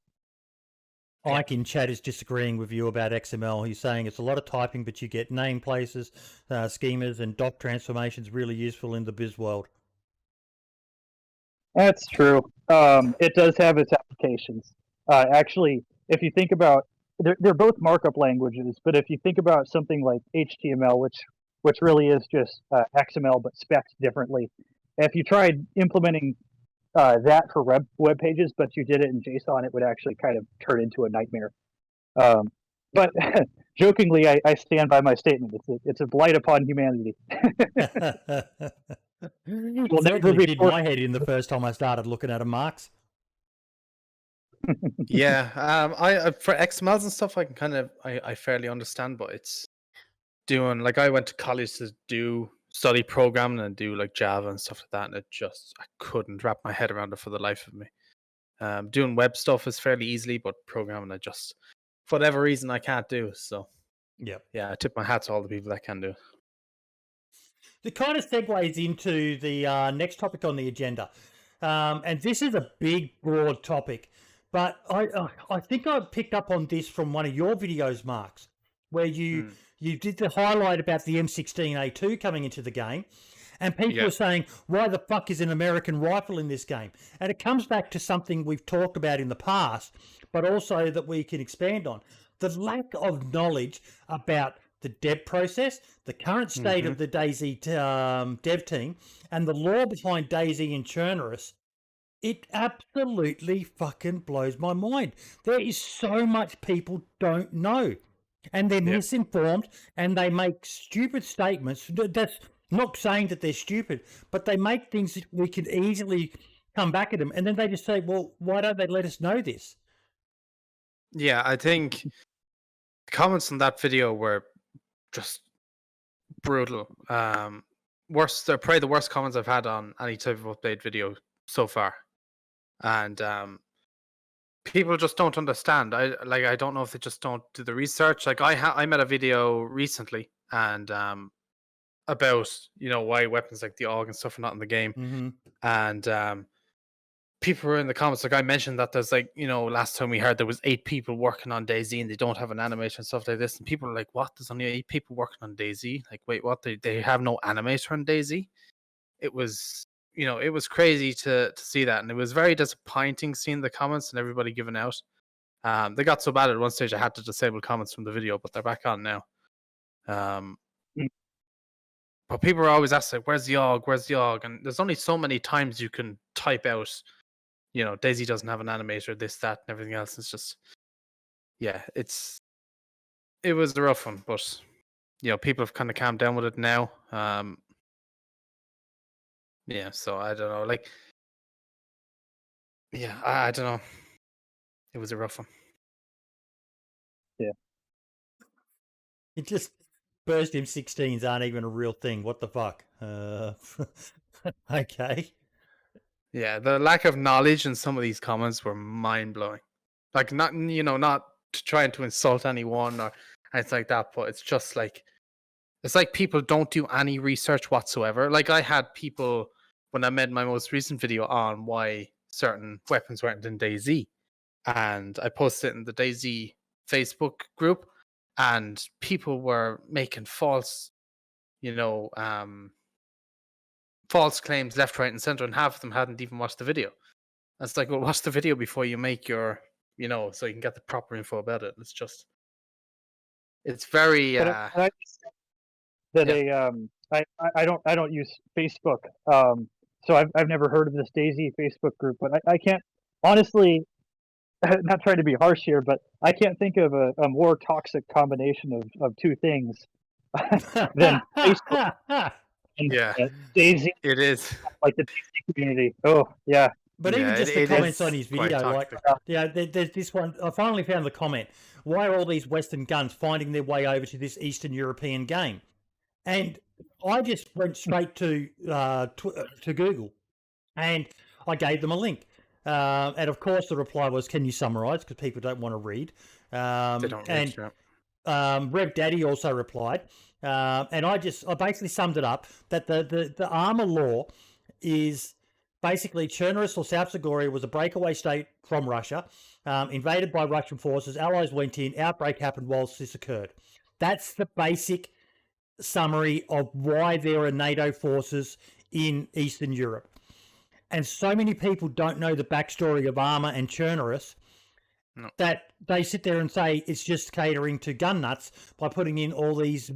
Ike in chat is disagreeing with you about XML. He's saying it's a lot of typing, but you get name places, schemas, and doc transformations really useful in the biz world. That's true. It does have its applications. Actually, if you think about, they're both markup languages, but if you think about something like HTML, which really is just XML but specced differently, if you tried implementing that for web pages, but you did it in JSON, it would actually kind of turn into a nightmare. But jokingly, I stand by my statement. It's a blight upon humanity. Well, never did my head in the first time I started looking at a Marks. Yeah, I for XMLs and stuff, I can kind of I fairly understand, but it's doing, like, I went to college to study programming and do like Java and stuff like that, and I couldn't wrap my head around it for the life of me. Doing web stuff is fairly easily, but programming, I just, for whatever reason, I can't do. So yeah, I tip my hat to all the people that can do. It kind of segues into the next topic on the agenda, and this is a big, broad topic, but I think I picked up on this from one of your videos, Marks, where you did the highlight about the M16A2 coming into the game, and people are saying, why the fuck is an American rifle in this game? And it comes back to something we've talked about in the past, but also that we can expand on. The lack of knowledge about the dev process, the current state of the DayZ dev team, and the lore behind DayZ and Churnerus. It absolutely fucking blows my mind. There is so much people don't know. And they're misinformed, and they make stupid statements. I'm not saying that they're stupid, but they make things that we can easily come back at them, and then they just say, well, why don't they let us know this? Yeah, I think the comments on that video were just brutal. Worst, they're probably the worst comments I've had on any type of update video so far. And people just don't understand. I don't know if they just don't do the research. Like I made a video recently and about, you know, why weapons like the AUG and stuff are not in the game. Mm-hmm. And people were in the comments, like I mentioned that there's like, you know, last time we heard there was 8 people working on DayZ and they don't have an animator and stuff like this, and people are like, what, there's only 8 people working on DayZ? Like, wait, what, they have no animator on DayZ? It was, you know, it was crazy to see that, and it was very disappointing seeing the comments and everybody giving out. They got so bad at one stage I had to disable comments from the video, but they're back on now. But people are always asking, like, where's the AUG, where's the AUG? And there's only so many times you can type out, you know, DayZ doesn't have an animator, this, that, and everything else. It's just, yeah, it was a rough one, but, you know, people have kind of calmed down with it now. Yeah, so I don't know, like, yeah, I don't know. It was a rough one. Yeah. It just, Burst M16s aren't even a real thing. What the fuck? Okay. Yeah, the lack of knowledge in some of these comments were mind-blowing. Like, not, you know, not trying to insult anyone or anything like that, but it's just like, it's like people don't do any research whatsoever. Like, I had people, when I made my most recent video on why certain weapons weren't in DayZ, and I posted it in the DayZ Facebook group, and people were making false, you know, false claims left, right, and center, and half of them hadn't even watched the video. It's like, well, watch the video before you make your, you know, so you can get the proper info about it. It's just, it's very. I don't use Facebook, so I've never heard of this DayZ Facebook group, but I can't honestly. Not trying to be harsh here, but I can't think of a more toxic combination of two things than Facebook and DayZ. It is like the DayZ community. Oh yeah. But yeah, even just the comments on his video, like, toxic. yeah, there's this one. I finally found the comment. Why are all these Western guns finding their way over to this Eastern European game? And I just went straight to Google, and I gave them a link. And of course, the reply was, "Can you summarize?" Because people don't want to read. They don't read. Rev Daddy also replied, and I basically summed it up that the Arma Lore is basically Chernobyl or South Siberia was a breakaway state from Russia, invaded by Russian forces. Allies went in. Outbreak happened whilst this occurred. That's the basic summary of why there are NATO forces in Eastern Europe. And so many people don't know the backstory of Arma and Chernobyl that they sit there and say it's just catering to gun nuts by putting in all these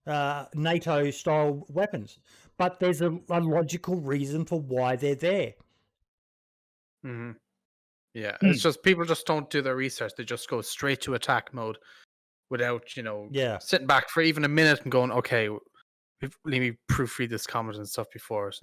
NATO-style weapons. But there's a logical reason for why they're there. Mm-hmm. Yeah, it's just people just don't do their research. They just go straight to attack mode without, you know, sitting back for even a minute and going, okay, let me proofread this comment and stuff before us.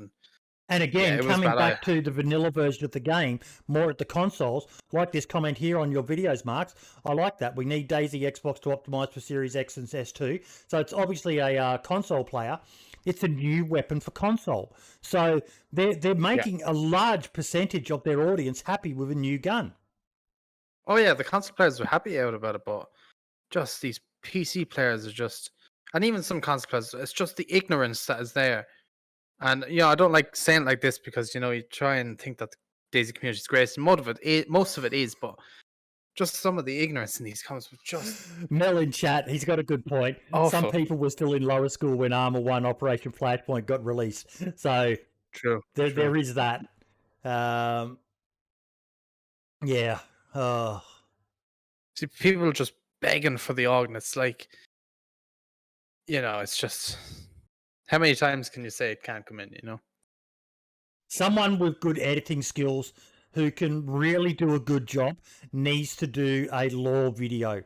And again, coming back to the vanilla version of the game, more at the consoles, like this comment here on your videos, Marks, I like that. We need DayZ Xbox to optimize for Series X and S2. So it's obviously a console player. It's a new weapon for console. So they're making a large percentage of their audience happy with a new gun. Oh, yeah, the console players are happy out about it, but just these PC players are just... And even some console players, it's just the ignorance that is there. And, you know, I don't like saying it like this because, you know, you try and think that the DayZ community is great. And most of it is, but just some of the ignorance in these comments was just... Mel in chat, he's got a good point. Awful. Some people were still in lower school when Arma 1 Operation Flashpoint got released. So True. There is that. Yeah. See, people are just begging for the AUG, and it's like, you know, it's just... How many times can you say it can't come in, you know? Someone with good editing skills who can really do a good job needs to do a lore video.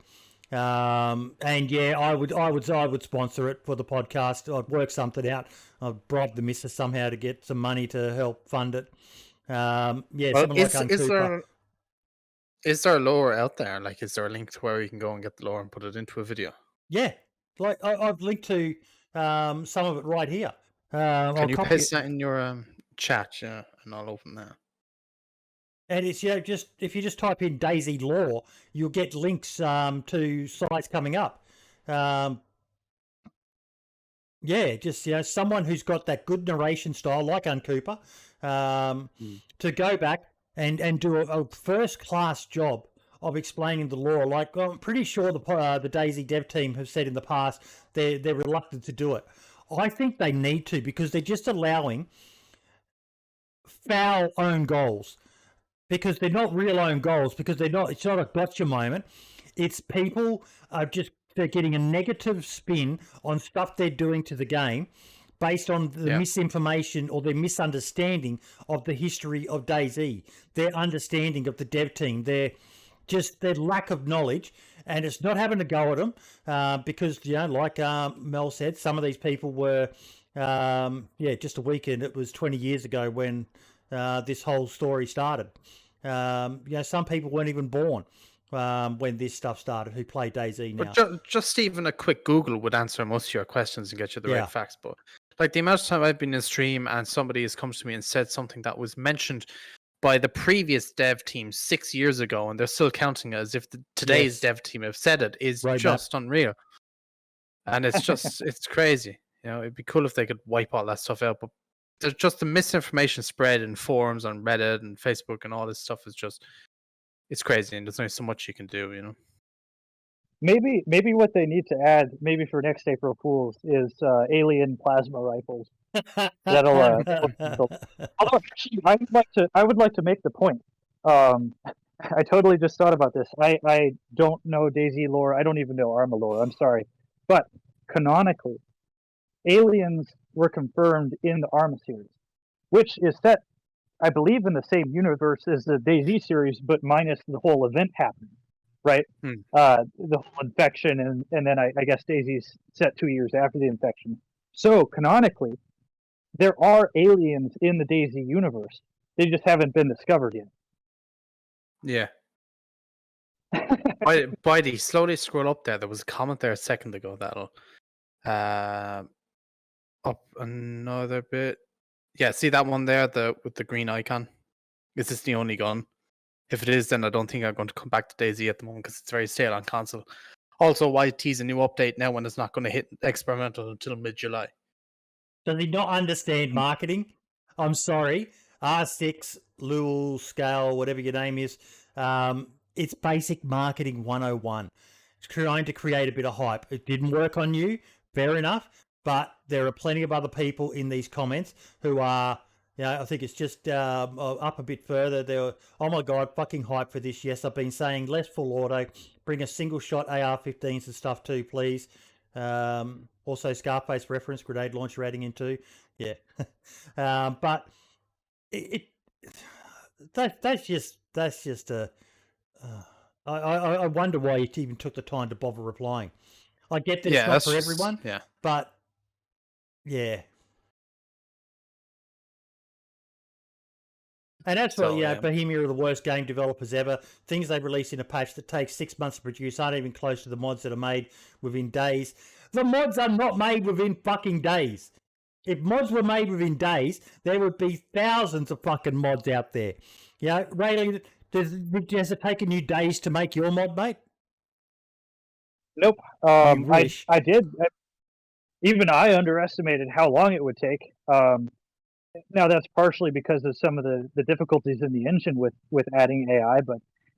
And yeah, I would sponsor it for the podcast. I'd work something out. I'd bribe the missus somehow to get some money to help fund it. Yeah, Well, someone like Uncooper. Is there a lore out there? Like, is there a link to where you can go and get the lore and put it into a video? Yeah, like I've linked to some of it right here. Can you paste that in your chat? Yeah, and I'll open that. And it's just if you just type in DayZ Lore, you'll get links to sites coming up. Yeah, just someone who's got that good narration style like Uncooper to go back and do a first class job of explaining the lore. Like I'm pretty sure the DayZ dev team have said in the past they're reluctant to do it. I think they need to, because they're just allowing foul own goals. Because they're not real own goals, because it's not a gotcha moment. It's people they're getting a negative spin on stuff they're doing to the game based on the misinformation or their misunderstanding of the history of DayZ, their understanding of the dev team, their lack of knowledge. And it's not having to go at them because, like Mel said, some of these people were, just a weekend. It was 20 years ago when this whole story started. Some people weren't even born when this stuff started who play DayZ now. But just even a quick Google would answer most of your questions and get you the right facts. But like the amount of time I've been in stream and somebody has come to me and said something that was mentioned by the previous dev team 6 years ago, and they're still counting it as if today's dev team have said it, is just unreal. And it's just it's crazy. It'd be cool if they could wipe all that stuff out, but there's just the misinformation spread in forums on Reddit and Facebook and all this stuff is just, it's crazy, and there's only so much you can do, Maybe what they need to add, maybe for next April Fools, is alien plasma rifles. That'll. Although I would like to make the point. I totally just thought about this. I don't know DayZ lore. I don't even know Arma lore. I'm sorry, but canonically, aliens were confirmed in the Arma series, which is set, I believe, in the same universe as the DayZ series, but minus the whole event happening, right? The whole infection, and then I guess DayZ's set 2 years after the infection. So canonically, there are aliens in the DayZ universe. They just haven't been discovered yet. Yeah. Bidey, slowly scroll up there. There was a comment there a second ago that'll up another bit. Yeah, see that one there, with the green icon? Is this the only gun? If it is, then I don't think I'm going to come back to DayZ at the moment because it's very stale on console. Also, why tease a new update now when it's not going to hit experimental until mid-July? Does he not understand marketing? I'm sorry. R6, Lul, Scale, whatever your name is, it's basic marketing 101. It's trying to create a bit of hype. It didn't work on you, fair enough, but there are plenty of other people in these comments who are, I think it's just up a bit further. They're, oh my God, fucking hype for this. Yes, I've been saying less full auto, bring a single shot AR-15s and stuff too, please. Also Scarface reference, grenade launcher adding into, yeah. But that's just a. I wonder why you even took the time to bother replying. I get that it's not for everyone, but yeah. And that's why, Bohemia are the worst game developers ever. Things they release in a patch that takes 6 months to produce aren't even close to the mods that are made within days. The mods are not made within fucking days. If mods were made within days, there would be thousands of fucking mods out there. Rayleigh, does it take you days to make your mod, mate? Nope. I did. Even I underestimated how long it would take. Now that's partially because of some of the difficulties in the engine with adding AI,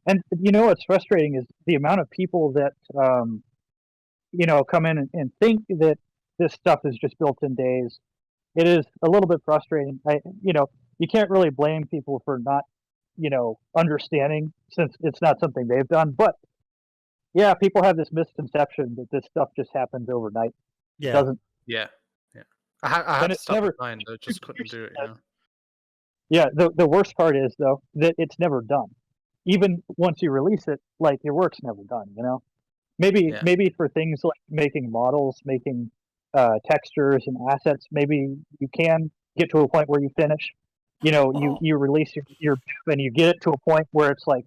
and what's frustrating is the amount of people that come in and think that this stuff is just built in days. It is a little bit frustrating. You can't really blame people for not understanding, since it's not something they've done. But yeah, people have this misconception that this stuff just happens overnight. Yeah. It doesn't. Yeah. I had to stop I just couldn't do it. Yeah, the worst part is, though, that it's never done. Even once you release it, like, your work's never done, Maybe for things like making models, making textures and assets, maybe you can get to a point where you finish. You release your and you get it to a point where it's like,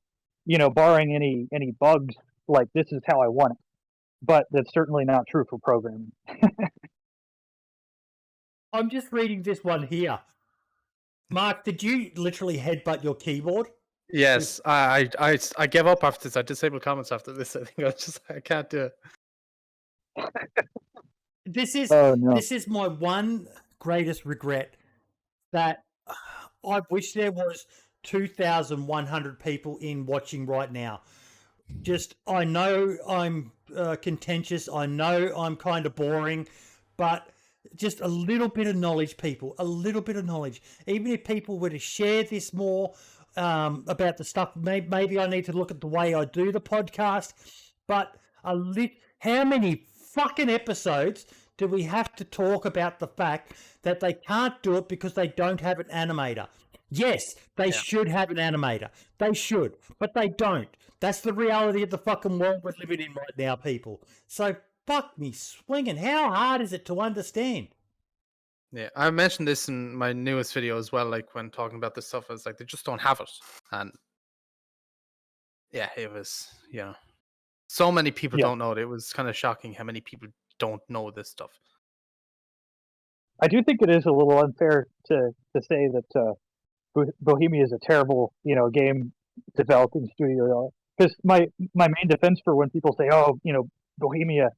barring any bugs, like this is how I want it. But that's certainly not true for programming. I'm just reading this one here. Mark, did you literally headbutt your keyboard? Yes, I gave up after this. I disabled comments after this. I think I can't do it. This is my one greatest regret, that I wish there was 2,100 people in watching right now. I know I'm contentious. I know I'm kind of boring, but just a little bit of knowledge, people. A little bit of knowledge. Even if people were to share this more about the stuff, maybe I need to look at the way I do the podcast. But how many fucking episodes do we have to talk about the fact that they can't do it because they don't have an animator? Yes, they should have an animator. They should, but they don't. That's the reality of the fucking world we're living in right now, people. So fuck me swinging. How hard is it to understand? Yeah, I mentioned this in my newest video as well, like when talking about this stuff. I was like, they just don't have it. And yeah, it was, so many people don't know it. It was kind of shocking how many people don't know this stuff. I do think it is a little unfair to say that Bohemia is a terrible, game developing studio. Because my main defense for when people say, "Oh, Bohemia,"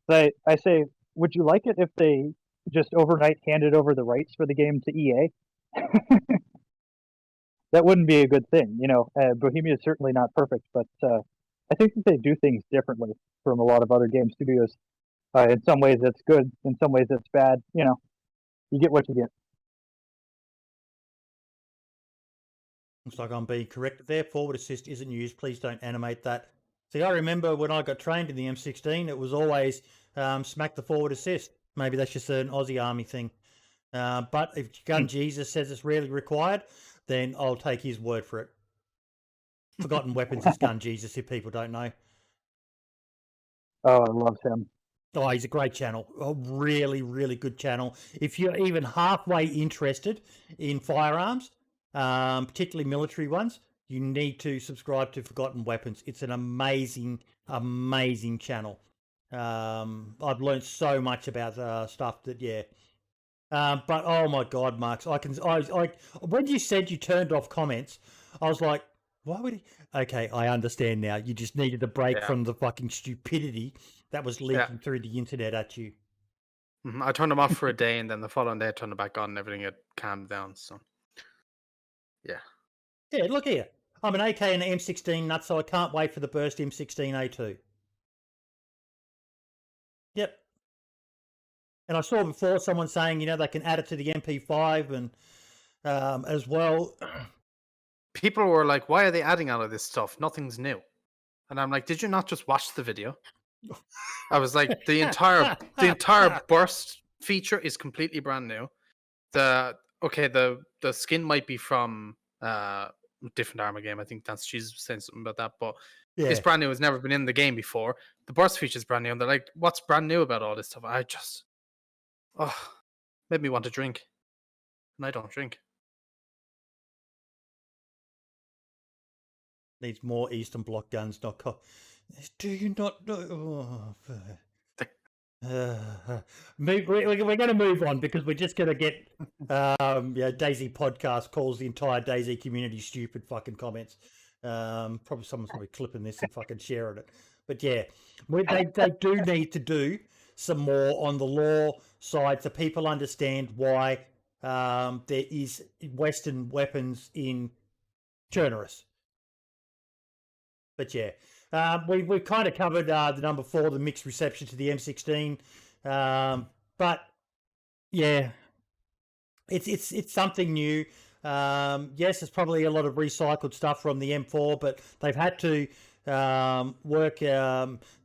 I say, would you like it if they just overnight handed over the rights for the game to EA? That wouldn't be a good thing, Bohemia is certainly not perfect, but I think that they do things differently from a lot of other game studios. In some ways, that's good. In some ways, that's bad. You get what you get. Looks like I'm being corrected there. Forward assist isn't used. Please don't animate that. See, I remember when I got trained in the M16, it was always smack the forward assist. Maybe that's just an Aussie Army thing. But if Gun Jesus says it's rarely required, then I'll take his word for it. Forgotten Weapons is Gun Jesus, if people don't know. Oh, I love him. Oh, he's a great channel. A really, really good channel. If you're even halfway interested in firearms, particularly military ones, you need to subscribe to Forgotten Weapons. It's an amazing, amazing channel. I've learned so much about stuff that, but oh my God, Marks, when you said you turned off comments, I was like, why would he? Okay, I understand now. You just needed a break from the fucking stupidity that was leaking through the internet at you. I turned them off for a day, and then the following day I turned them back on, and everything had calmed down. So, yeah, look here. I'm an AK and an M16 nut, so I can't wait for the burst M16A2. Yep. And I saw before someone saying, they can add it to the MP5 and as well. People were like, why are they adding all of this stuff? Nothing's new. And I'm like, did you not just watch the video? I was like, the entire burst feature is completely brand new. The skin might be from different Arma game. I think that's she's saying something about that, but it's brand new. It's never been in the game before. The burst feature is brand new, and they're like, what's brand new about all this stuff? I just made me want to drink, and I don't drink. Needs more Eastern Bloc guns. Do you not know? We're going to move on because we're just going to get DayZ podcast calls the entire DayZ community stupid fucking comments. Probably someone's going to be clipping this and fucking sharing it. But yeah, they do need to do some more on the lore side so people understand why there is Western weapons in Chernoris. But yeah, we've kind of covered the number 4, the mixed reception to the M16. But yeah, it's something new. Yes, it's probably a lot of recycled stuff from the M4, but they've had to work.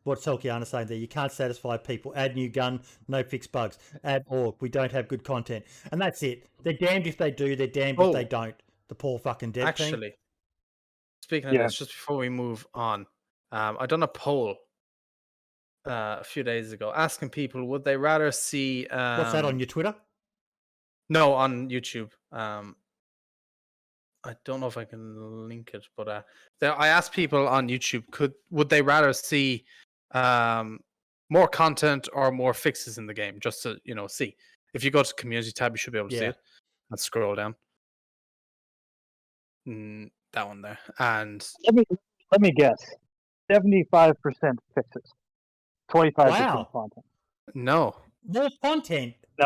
What's Helkiana saying there? You can't satisfy people. Add new gun, no fixed bugs. Add org. We don't have good content, and that's it. They're damned if they do. They're damned if they don't. The poor fucking dev team. Actually, speaking of this, just before we move on, I done a poll a few days ago, asking people would they rather see. What's that on your Twitter? No, on YouTube. I don't know if I can link it, but I asked people on YouTube, would they rather see more content or more fixes in the game, just to see. If you go to community tab, you should be able to see it and scroll down. That one there, and let me guess, 75% fixes, 25% content. No, more content. No.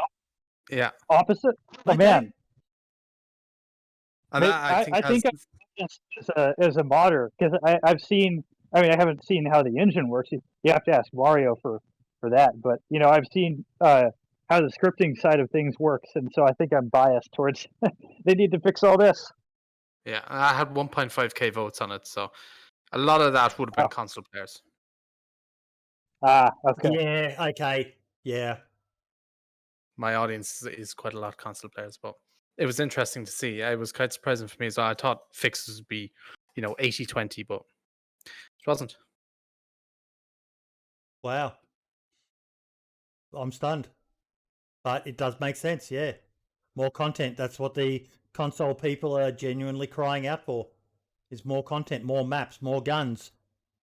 Yeah. Opposite. Oh man. And I think as a modder, because I've seen. I mean, I haven't seen how the engine works. You have to ask Mario for that. But I've seen how the scripting side of things works, and so I think I'm biased towards. They need to fix all this. Yeah, I had 1.5k votes on it, so a lot of that would have been console players. Ah, okay. Yeah, okay. Yeah. My audience is quite a lot of console players, but it was interesting to see. It was quite surprising for me as well. I thought fixes would be, 80-20, but it wasn't. Wow. I'm stunned. But it does make sense, yeah. More content. That's what the console people are genuinely crying out for. Is more content, more maps, more guns,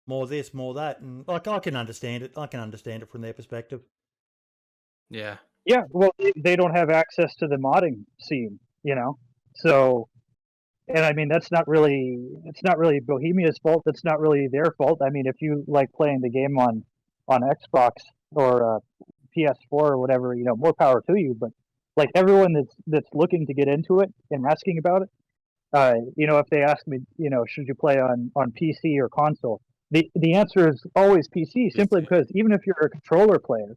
more this, more that. And I can understand it. I can understand it from their perspective. Yeah. Yeah, well, they don't have access to the modding scene, So, and I mean, it's not really Bohemia's fault. That's not really their fault. I mean, if you like playing the game on Xbox or PS4 or whatever, more power to you. But like everyone that's looking to get into it and asking about it, if they ask me, should you play on PC or console? The answer is always PC, simply because even if you're a controller player,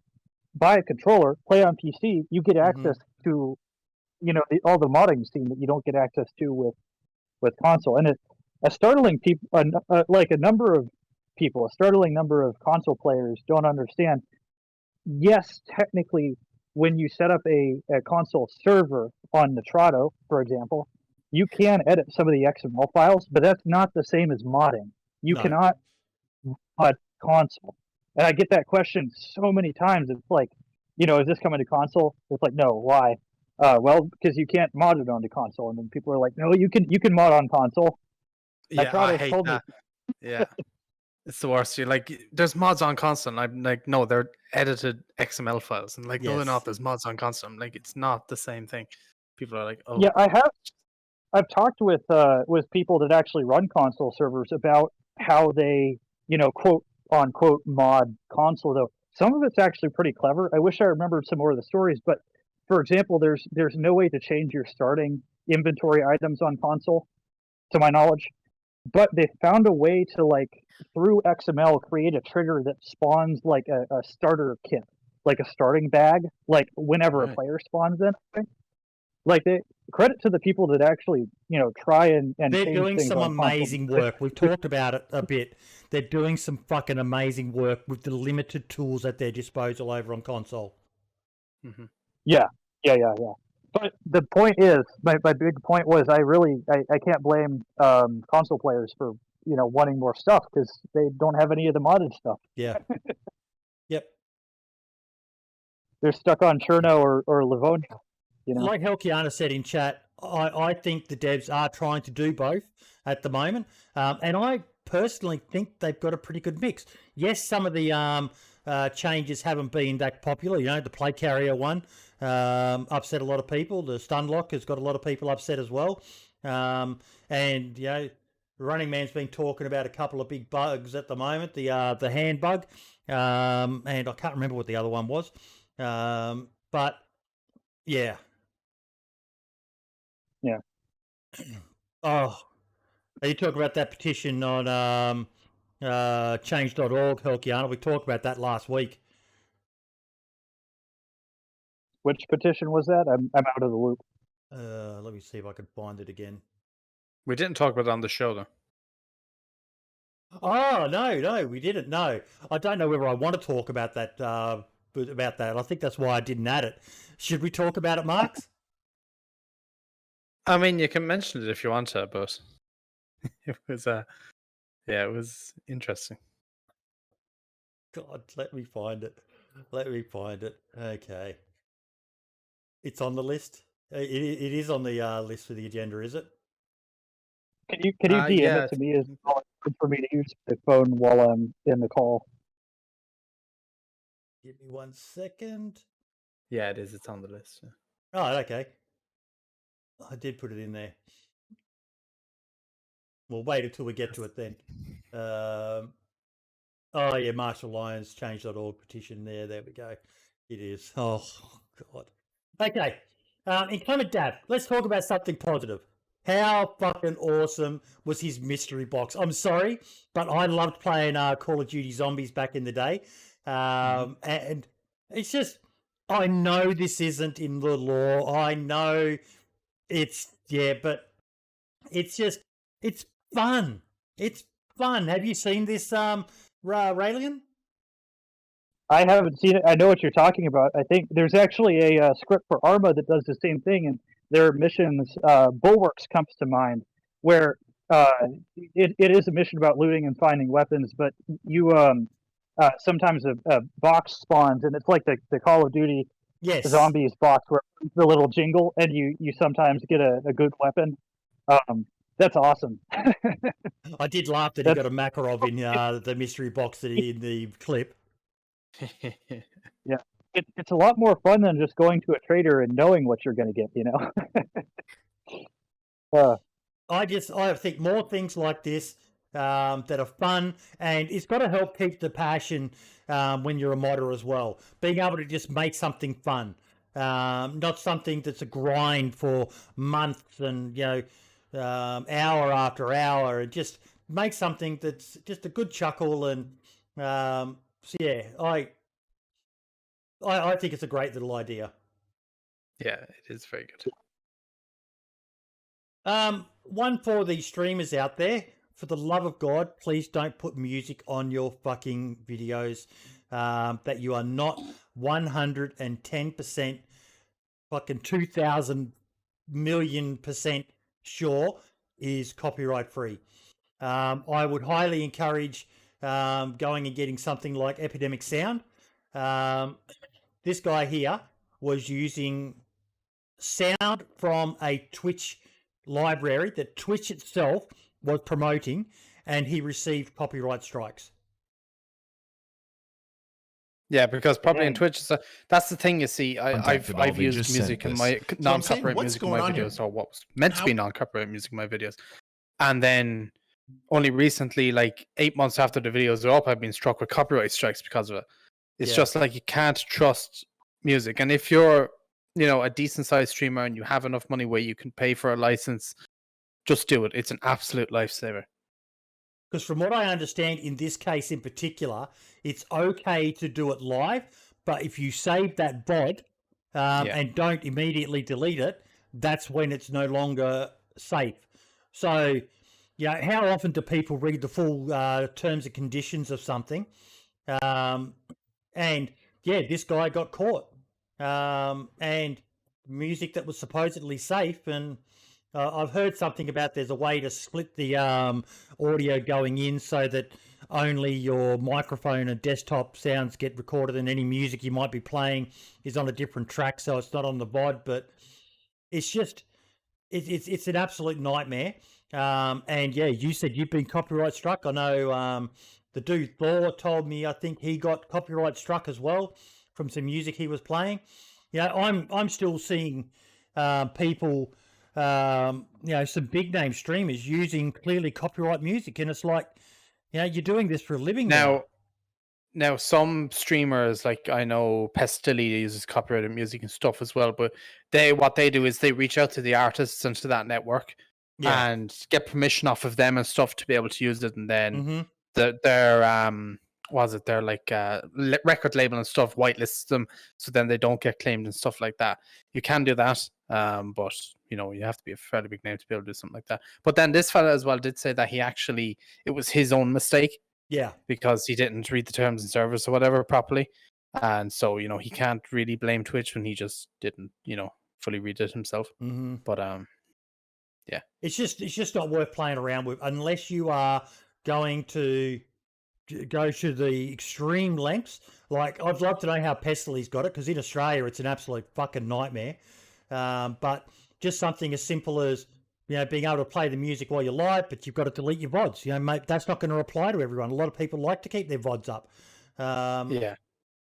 buy a controller, play on PC, you get access to, all the modding scene that you don't get access to with console. And a startling like a number of people, a startling number of console players don't understand. Yes, technically, when you set up a console server on Nitrado, for example, you can edit some of the XML files, but that's not the same as modding. You cannot mod console. And I get that question so many times. It's like, is this coming to console? It's like, no, why? Well, because you can't mod it onto console. And then people are like, no, you can mod on console. Yeah, I hate that. Yeah. It's the worst. You're like, there's mods on console. And I'm like, no, they're edited XML files. And like, no, they're not. There's mods on console. I'm like, it's not the same thing. People are like, oh. Yeah, I've talked with people that actually run console servers about how they, quote unquote mod console. Though some of it's actually pretty clever. I wish I remembered some more of the stories. But for example, there's no way to change your starting inventory items on console, to my knowledge. But they found a way to, like, through XML, create a trigger that spawns like a starter kit, like a starting bag, like whenever a player spawns in. Like, credit to the people that actually, try and they're change doing things some on amazing work. We've talked about it a bit. They're doing some fucking amazing work with the limited tools at their disposal over on console. Mm-hmm. Yeah. But the point is, my big point was, I can't blame console players for wanting more stuff, because they don't have any of the modded stuff. Yeah. Yep. They're stuck on Cherno or Livonia. Like Helkiana said in chat, I think the devs are trying to do both at the moment, and I personally think they've got a pretty good mix. Yes, some of the changes haven't been that popular. The play carrier one upset a lot of people. The stun lock has got a lot of people upset as well. And Running Man's been talking about a couple of big bugs at the moment. The hand bug, and I can't remember what the other one was. But yeah. Yeah. Oh, are you talking about that petition on change.org, Helkiana? We talked about that last week. Which petition was that? I'm out of the loop. Let me see if I can find it again. We didn't talk about it on the show, though. Oh, no, we didn't. No, I don't know whether I want to talk about that. I think that's why I didn't add it. Should we talk about it, Marks? I mean, you can mention it if you want to, but it was it was interesting. God, let me find it. Let me find it. Okay. It's on the list. It is on the list for the agenda, is it? Can you DM yeah, it to me as well for me to use my phone while I'm in the call? Give me 1 second. Yeah, it is. It's on the list. Yeah. Oh, okay. I did put it in there. We'll wait until we get to it then. Oh, yeah, Marshall Lyons, change.org petition there. There we go. It is. Oh, God. Okay. InclementDab, let's talk about something positive. How fucking awesome was his mystery box? I'm sorry, but I loved playing Call of Duty Zombies back in the day. And it's just, I know this isn't in the lore. I know it's, but it's just, it's fun. It's fun. Have you seen this, Ralian? I haven't seen it. I know what you're talking about. I think there's actually a script for Arma that does the same thing, and their missions, Bulwarks comes to mind, where it is a mission about looting and finding weapons, but you sometimes a box spawns, and it's like the Call of Duty Zombies box where the little jingle, and you sometimes get a good weapon. That's awesome. I did laugh that he got a Makarov in the mystery box in the clip. Yeah, it's a lot more fun than just going to a trader and knowing what you're going to get, you know. I think more things like this that are fun, and it's got to help keep the passion when you're a modder as well. Being able to just make something fun, not something that's a grind for months and hour after hour, and just make something that's just a good chuckle. And so yeah, I think it's a great little idea. Yeah, it is very good. One for the streamers out there, for the love of God, please don't put music on your fucking videos that you are not 110% fucking 2,000 million% sure is copyright free. I would highly encourage going and getting something like Epidemic Sound. This guy here was using sound from a Twitch library that Twitch itself was promoting, and he received copyright strikes. Yeah, because probably in Twitch, that's the thing. You see, I've used music in my non-copyright music in my videos, or what was meant to be non-copyright music in my videos, and then only recently, like 8 months after the videos are up, I've been struck with copyright strikes because of it. It's just like you can't trust music, and if you're a decent sized streamer and you have enough money where you can pay for a license, just do it. It's an absolute lifesaver. Because from what I understand, in this case in particular, it's okay to do it live, but if you save that VOD and don't immediately delete it, that's when it's no longer safe. So, how often do people read the full terms and conditions of something? And this guy got caught. And music that was supposedly safe, and I've heard something about there's a way to split the audio going in so that only your microphone and desktop sounds get recorded, and any music you might be playing is on a different track, so it's not on the VOD. But it's just it's an absolute nightmare. And you said you've been copyright struck. I know the dude Thor told me I think he got copyright struck as well from some music he was playing. I'm still seeing people, some big name streamers using clearly copyright music, and it's like, you're doing this for a living now. Some streamers, like I know Pestilli uses copyrighted music and stuff as well, but what they do is they reach out to the artists and to that network and get permission off of them and stuff to be able to use it, and then their like record label and stuff whitelists them, so then they don't get claimed and stuff like that. You can do that, but you have to be a fairly big name to be able to do something like that. But then this fella as well did say that it was his own mistake, because he didn't read the terms and service or whatever properly, and so he can't really blame Twitch when he just didn't fully read it himself. But it's just not worth playing around with unless you are going to go to the extreme lengths. Like, I'd love to know how Pestily's got it, because in Australia it's an absolute fucking nightmare. But just something as simple as, being able to play the music while you're live, but you've got to delete your VODs. Mate, that's not going to apply to everyone. A lot of people like to keep their VODs up. Yeah.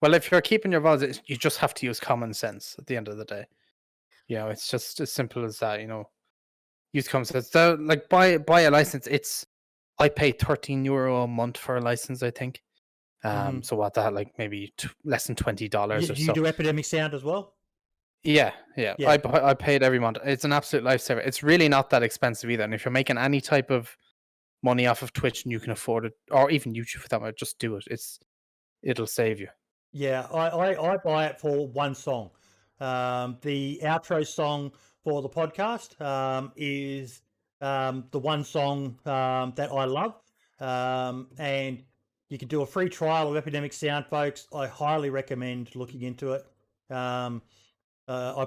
Well, if you're keeping your VODs, you just have to use common sense at the end of the day. It's just as simple as that, Use common sense. So, like, buy a license. I pay €13 a month for a license, I think. So what that, like, maybe less than $20 or so. You do Epidemic Sound as well? Yeah. I pay it every month. It's an absolute lifesaver. It's really not that expensive either. And if you're making any type of money off of Twitch and you can afford it, or even YouTube for that matter, just do it. It'll save you. Yeah, I buy it for one song. The outro song for the podcast is the one song that I love. And you can do a free trial of Epidemic Sound, folks. I highly recommend looking into it. I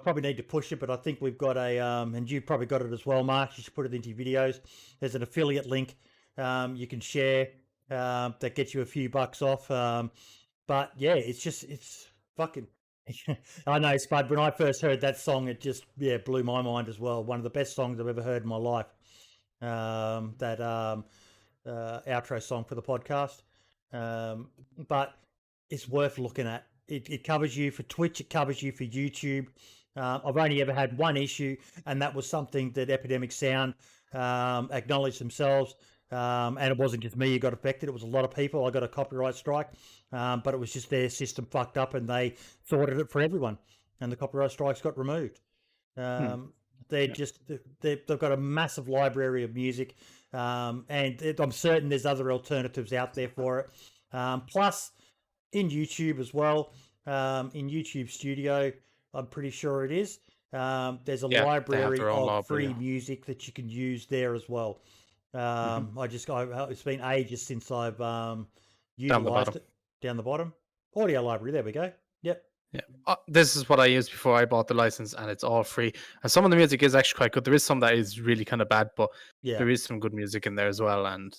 probably need to push it, but I think we've got and you probably got it as well, Mark. You should put it into your videos. There's an affiliate link you can share that gets you a few bucks off. But yeah, it's fucking. I know, Spud. When I first heard that song, it just blew my mind as well. One of the best songs I've ever heard in my life. That outro song for the podcast. But it's worth looking at. It covers you for Twitch. It covers you for YouTube. I've only ever had one issue, and that was something that Epidemic Sound acknowledged themselves. And it wasn't just me who got affected. It was a lot of people. I got a copyright strike, but it was just their system fucked up, and they sorted it for everyone, and the copyright strikes got removed. They've got a massive library of music, and I'm certain there's other alternatives out there for it. Plus, in YouTube as well, in YouTube Studio, I'm pretty sure it is. There's a library of free music that you can use there as well. It's been ages since I've utilized it. Down the bottom, audio library. There we go. Yep. Yeah. This is what I used before I bought the license, and it's all free. And some of the music is actually quite good. There is some that is really kind of bad, but there is some good music in there as well. And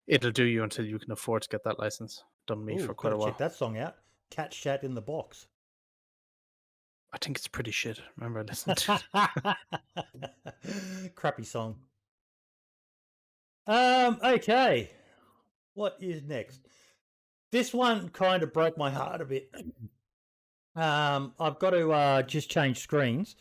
it'll do you until you can afford to get that license. Done me for quite a while. Check that song out. Cat Chat in the Box. I think it's pretty shit. Remember listening to it. Crappy song. Okay. What is next? This one kind of broke my heart a bit. I've got to just change screens.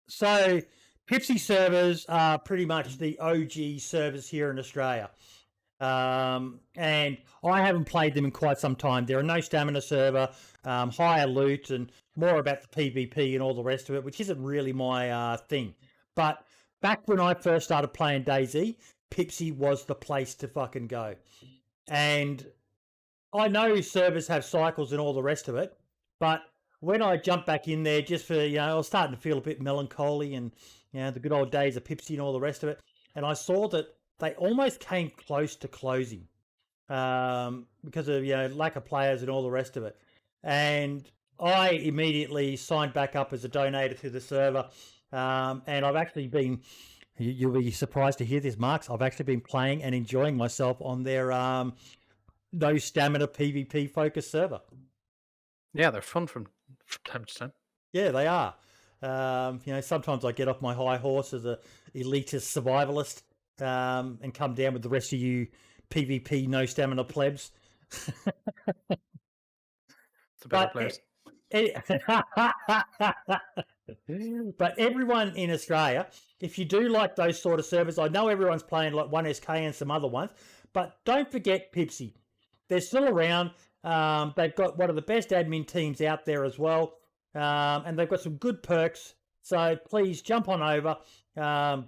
So, Pipsi servers are pretty much the OG servers here in Australia. And I haven't played them in quite some time. They're a no stamina server, higher loot, and more about the PvP and all the rest of it, which isn't really my thing. But back when I first started playing DayZ, Pipsi was the place to fucking go. And I know servers have cycles and all the rest of it, but when I jumped back in there, just for, I was starting to feel a bit melancholy and, the good old days of Pipsi and all the rest of it. And I saw that they almost came close to closing because of, lack of players and all the rest of it. And I immediately signed back up as a donator to the server. And I've actually been, you'll be surprised to hear this, Marks, I've actually been playing and enjoying myself on their no stamina PvP focused server. Yeah, they're fun from time to time. Yeah, they are. Sometimes I get off my high horse as a elitist survivalist and come down with the rest of you PvP no stamina plebs. It's a better place. But everyone in Australia, if you do like those sort of servers, I know everyone's playing like 1SK and some other ones, but don't forget Pipsi. They're still around. They've got one of the best admin teams out there as well. And they've got some good perks. So please jump on over and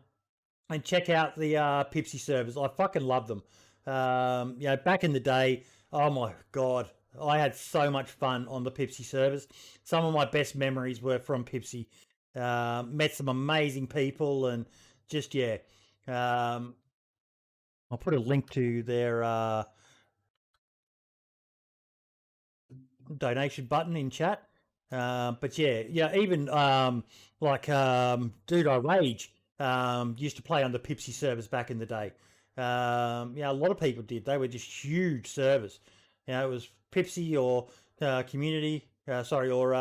check out the Pipsi servers. I fucking love them. Back in the day, oh my God, I had so much fun on the Pipsi servers. Some of my best memories were from Pipsi. Met some amazing people and just, I'll put a link to their donation button in chat. But yeah, even Dude I Rage used to play on the Pipsi servers back in the day. Yeah, a lot of people did. They were just huge servers. It was Pipsi or community, or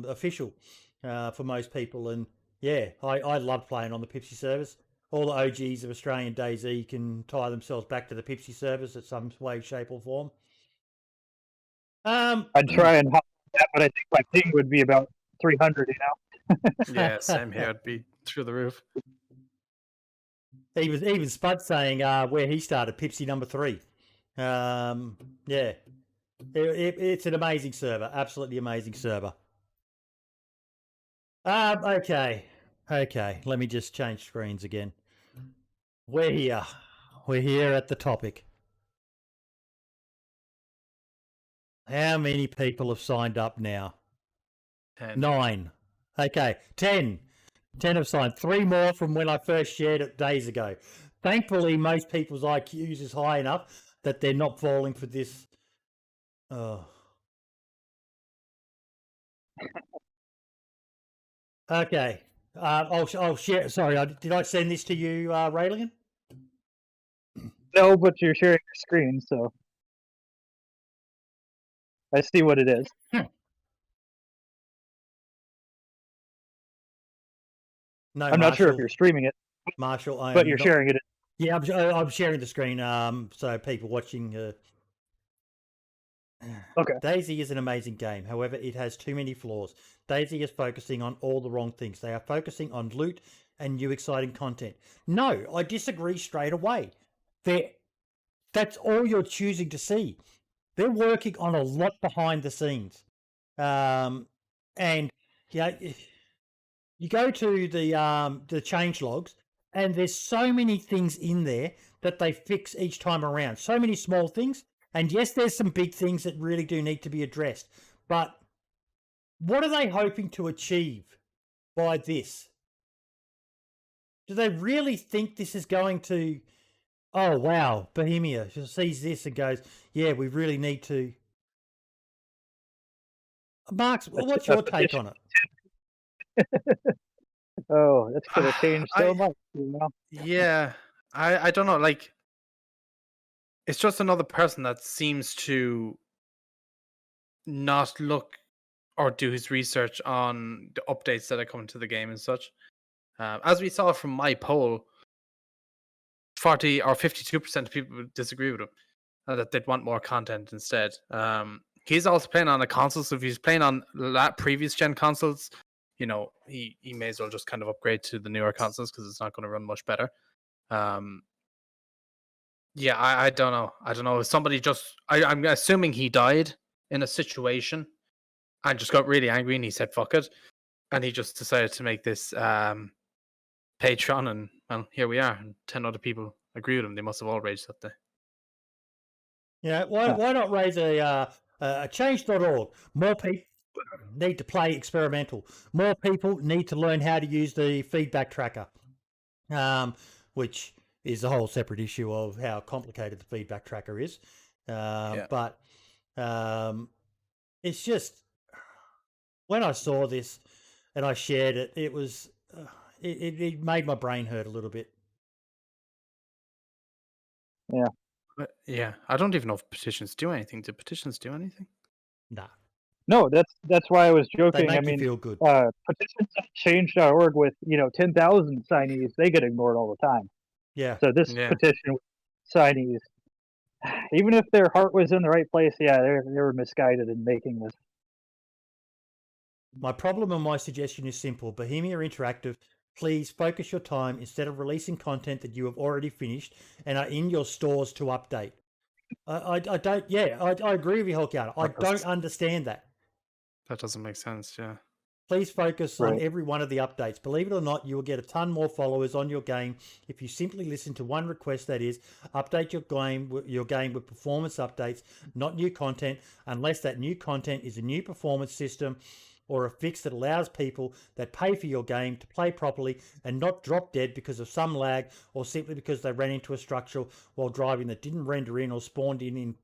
official for most people. And yeah, I loved playing on the Pipsi servers. All the OGs of Australian DayZ can tie themselves back to the Pipsi servers in some way, shape, or form. I'd try and hop that, but I think my ping would be about 300. Yeah, same here. It'd be through the roof. Even Spud saying where he started, Pipsi number 3. Yeah, it's an amazing server, absolutely amazing server. Okay. Let me just change screens again. We're here at the topic. How many people have signed up now? 10. 9. Okay, 10. 10 have signed. 3 more from when I first shared it days ago. Thankfully, most people's IQs is high enough that they're not falling for this. Oh. Okay. I'll share. Sorry, did I send this to you, Ralian? No, but you're sharing your screen, so I see what it is. No, I'm not sure if you're streaming it, Marshall, but you're sharing it. Yeah, I'm sharing the screen. So people watching. Okay. DayZ is an amazing game. However, it has too many flaws. DayZ is focusing on all the wrong things. They are focusing on loot and new exciting content. No, I disagree straight away. That's all you're choosing to see. They're working on a lot behind the scenes. And yeah, you go to the change logs, and there's so many things in there that they fix each time around. So many small things. And yes, there's some big things that really do need to be addressed. But what are they hoping to achieve by this? Do they really think this is going to... Oh, wow, Bohemia sees this and goes, yeah, we really need to... Marks, what's your take on it? Oh, that's going to change so much. Yeah, I don't know. Like, it's just another person that seems to not look or do his research on the updates that are coming to the game and such. As we saw from my poll, 40 or 52% of people disagree with him, that they'd want more content instead. He's also playing on a console, so if he's playing on previous gen consoles, you know, he may as well just kind of upgrade to the newer consoles because it's not going to run much better. Yeah, I don't know. I don't know. Somebody just... I'm assuming he died in a situation and just got really angry and he said, fuck it. And he just decided to make this Patreon, and, well, here we are. And 10 other people agree with him. They must have all raged that day. Yeah, why not raise a change.org? More people need to play experimental. More people need to learn how to use the feedback tracker, which is a whole separate issue of how complicated the feedback tracker is. But it's just, when I saw this and I shared it, it was it made my brain hurt a little bit. Yeah. But yeah, I don't even know if petitions do anything. Do petitions do anything? Nah. No, that's why I was joking. They make I mean, you feel good. Petitions at change.org with 10,000 signees, they get ignored all the time. Yeah. So this petition with signees, even if their heart was in the right place, yeah, they were misguided in making this. My problem and my suggestion is simple. Bohemia Interactive, please focus your time instead of releasing content that you have already finished and are in your stores to update. I don't. Yeah, I agree with you, Hellcat. I don't understand that. That doesn't make sense. Yeah. Please focus on every one of the updates. Believe it or not, you will get a ton more followers on your game if you simply listen to one request, that is, update your game with performance updates, not new content, unless that new content is a new performance system or a fix that allows people that pay for your game to play properly and not drop dead because of some lag or simply because they ran into a structure while driving that didn't render in or spawned in.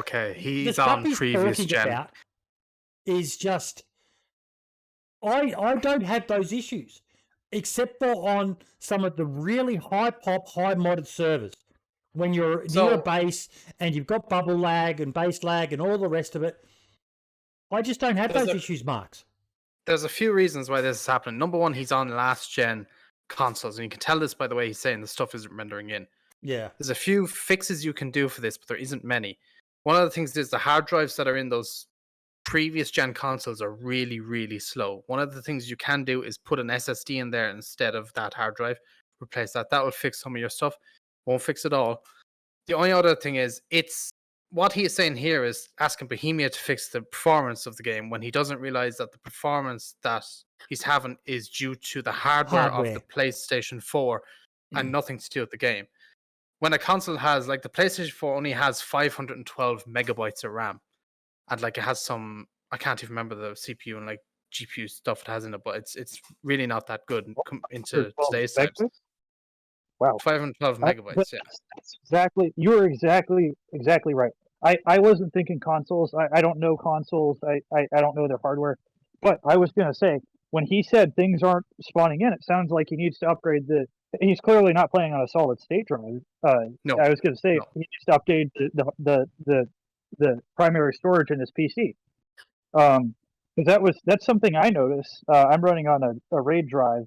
Okay, he's on previous gen. is just I don't have those issues, except for on some of the really high pop, high modded servers. When you're near a base and you've got bubble lag and base lag and all the rest of it, I just don't have those issues, Marks. There's a few reasons why this is happening. Number one, he's on last gen consoles, and you can tell this by the way he's saying the stuff isn't rendering in. Yeah. There's a few fixes you can do for this, but there isn't many. One of the things is the hard drives that are in those previous gen consoles are really, really slow. One of the things you can do is put an SSD in there instead of that hard drive. Replace that. That will fix some of your stuff. Won't fix it all. The only other thing is, it's what he is saying here is asking Bohemia to fix the performance of the game when he doesn't realize that the performance that he's having is due to the hardware. Of the PlayStation 4 and nothing to do with the game. When a console has, like the PlayStation 4 only has 512 megabytes of RAM. And like it has some, I can't even remember the CPU and like GPU stuff it has in it, but it's really not that good into today's times. Wow, 512 megabytes. Yeah, that's exactly. You were exactly right. I wasn't thinking consoles. I don't know consoles. I don't know their hardware. But I was gonna say, when he said things aren't spawning in, it sounds like he needs to upgrade the. He's clearly not playing on a solid state drive. No, I was gonna say he needs to update the primary storage in his PC. Because that's something I noticed. I'm running on a RAID drive,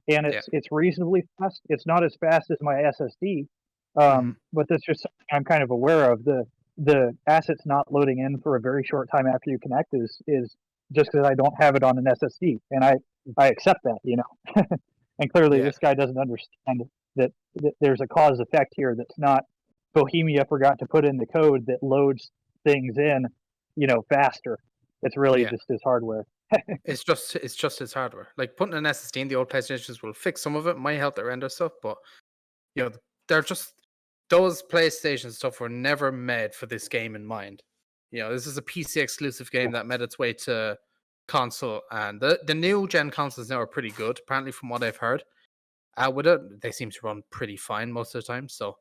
and it's reasonably fast. It's not as fast as my SSD, but that's just something I'm kind of aware of. The assets not loading in for a very short time after you connect is just because I don't have it on an SSD, and I accept that, you know. And clearly, this guy doesn't understand that there's a cause effect here. That's not Bohemia forgot to put in the code that loads things in, you know, faster. It's really just his hardware. it's just his hardware. Like putting an SSD in the old PlayStations will fix some of it, might help the render stuff, but you know, they're just those PlayStation stuff were never made for this game in mind. You know, this is a PC exclusive game that made its way to console, and the new gen consoles now are pretty good, apparently, from what I've heard. With it, they seem to run pretty fine most of the time, so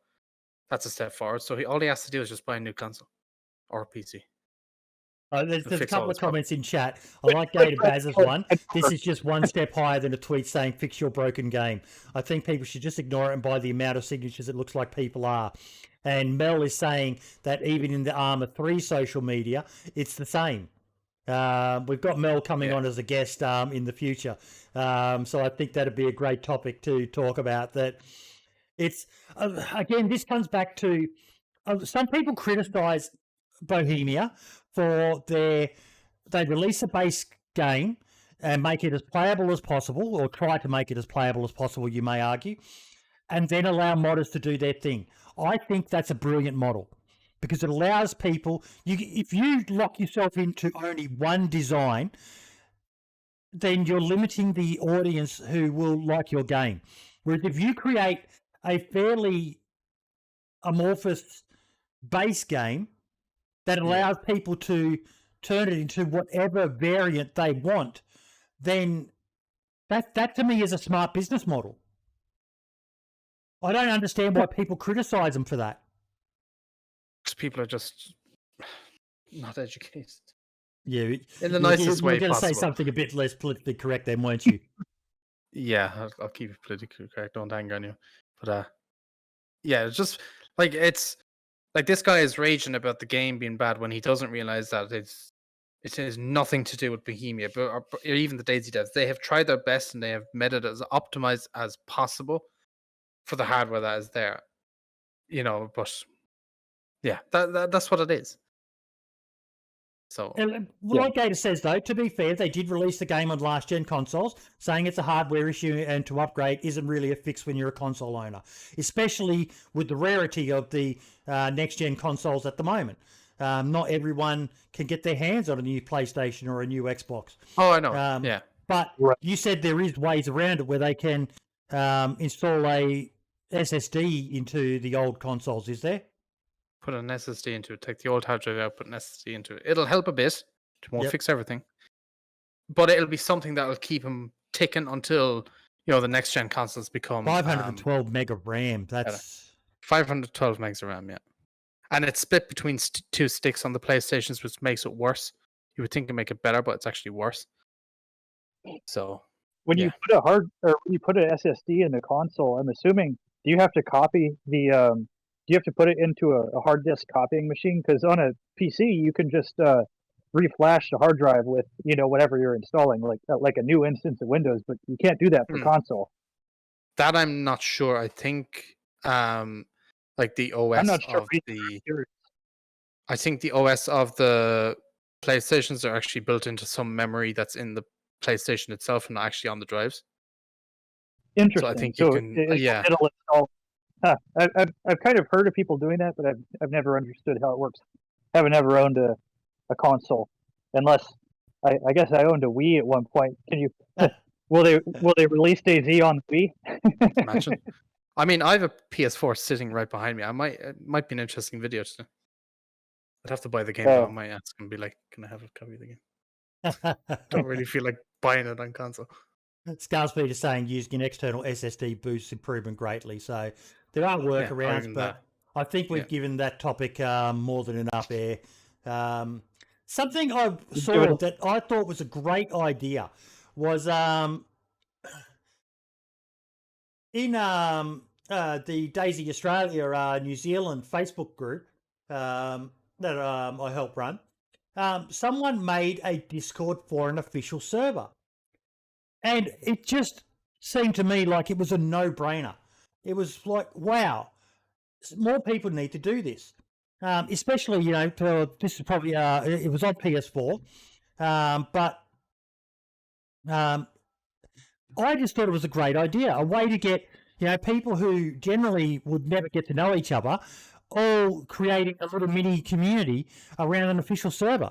that's a step forward. So all he has to do is just buy a new console or PC. There's a couple of comments in chat. I like Gator Baz's one. This is just one step higher than a tweet saying fix your broken game. I think people should just ignore it and by the amount of signatures it looks like people are. And Mel is saying that even in the Arma 3 social media, it's the same. We've got Mel coming on as a guest in the future. So I think that'd be a great topic to talk about. That it's, again, this comes back to some people criticize Bohemia for they release a base game and make it as playable as possible, or try to make it as playable as possible, you may argue, and then allow modders to do their thing. I think that's a brilliant model because it allows people, if you lock yourself into only one design, then you're limiting the audience who will like your game. Whereas if you create a fairly amorphous base game that allows people to turn it into whatever variant they want, then that to me is a smart business model. I don't understand why people criticize them for that. Because people are just not educated. Yeah, in the nicest way possible. You're going to say something a bit less politically correct then, weren't you? Yeah, I'll keep it politically correct. Don't anger on you. But yeah, it's just like it's like this guy is raging about the game being bad when he doesn't realize that it has nothing to do with Bohemia, or even the DayZ devs. They have tried their best and they have made it as optimized as possible for the hardware that is there. You know, but yeah, that's what it is. So, like Gator says, though, to be fair, they did release the game on last-gen consoles, saying it's a hardware issue and to upgrade isn't really a fix when you're a console owner, especially with the rarity of the next-gen consoles at the moment. Not everyone can get their hands on a new PlayStation or a new Xbox. Oh, I know. Yeah. But you said there is ways around it where they can install a SSD into the old consoles, is there? Put an SSD into it, take the old hard drive out, put an SSD into it. It'll help a bit. It won't fix everything. But it'll be something that'll keep them ticking until, you know, the next gen consoles become 512 meg of RAM. That's 512 megs of RAM, yeah. And it's split between two sticks on the PlayStations, which makes it worse. you would think it'd make it better, but it's actually worse. So when you put an SSD in the console, I'm assuming, do you have to copy the do you have to put it into a hard disk copying machine? Because on a PC you can just reflash the hard drive with whatever you're installing, like a new instance of Windows, but you can't do that for console. That I'm not sure. I think like the OS I'm not sure of the I think the OS of the PlayStations are actually built into some memory that's in the PlayStation itself and not actually on the drives. Interesting. So I think you can it'll install. I've kind of heard of people doing that, but I've never understood how it works. I haven't ever owned a console, unless I guess I owned a Wii at one point. Can you? Will they release DayZ on the Wii? Imagine. I mean, I have a PS4 sitting right behind me. It might be an interesting video to. I'd have to buy the game, but I might ask and be like, "Can I have a copy of the game?" Don't really feel like buying it on console. Scarspeed is saying using an external SSD boosts improvement greatly. So there are workarounds, but I think we've given that topic more than enough air. Something I saw that I thought was a great idea was in the DayZ Australia New Zealand Facebook group that I help run. Someone made a Discord for an official server. And it just seemed to me like it was a no-brainer. It was like, wow, more people need to do this. Especially, this is probably, it was on PS4. But I just thought it was a great idea. A way to get, people who generally would never get to know each other, all creating a little mini community around an official server.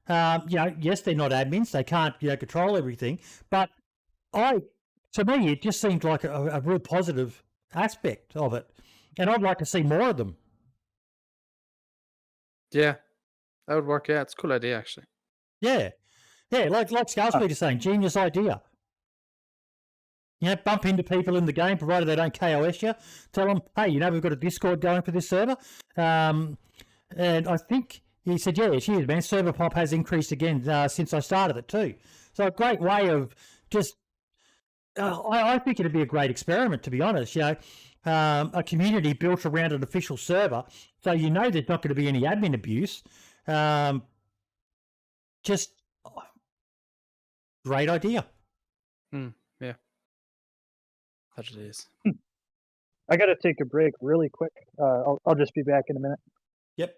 Yes, they're not admins. They can't, control everything. But to me, it just seemed like a real positive aspect of it. And I'd like to see more of them. Yeah, that would work. Yeah, it's a cool idea, actually. Yeah. Yeah, like Scarspeed is saying, genius idea. Bump into people in the game, provided they don't KOS you. Tell them, hey, we've got a Discord going for this server. And I think he said, yeah, cheers, man. Server pop has increased again since I started it too. So a great way of just, I think it'd be a great experiment, to be honest. A community built around an official server, so there's not going to be any admin abuse. Just great idea. Yeah, that it is. I got to take a break really quick. I'll just be back in a minute. Yep.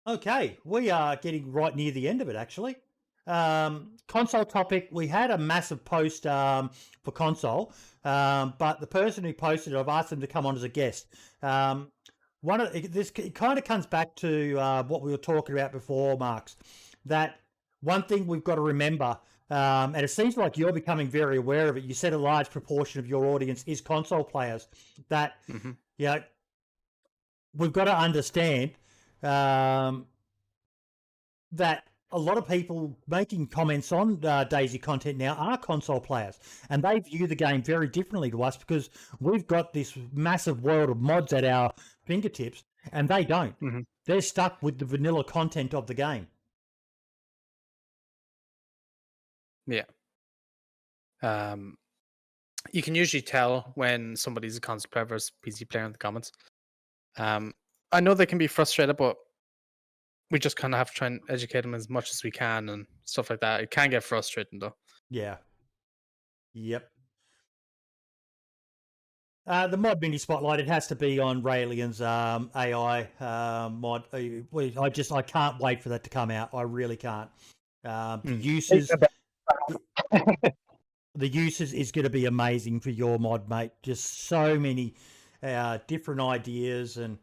Okay, we are getting right near the end of it, actually. Console topic, we had a massive post for console, but the person who posted it, I've asked them to come on as a guest. It kind of comes back to what we were talking about before, Marks, that one thing we've got to remember, and it seems like you're becoming very aware of it. You said a large proportion of your audience is console players. That we've got to understand that a lot of people making comments on DayZ content now are console players, and they view the game very differently to us because we've got this massive world of mods at our fingertips, and they don't. They're stuck with the vanilla content of the game. Yeah. You can usually tell when somebody's a console player versus PC player in the comments. I know they can be frustrated, but we just kind of have to try and educate them as much as we can and stuff like that. It can get frustrating, though. Yeah. Yep. The mod mini spotlight, it has to be on Ralian's AI mod. I can't wait for that to come out. I really can't. The uses is going to be amazing for your mod, mate. Just so many different ideas, and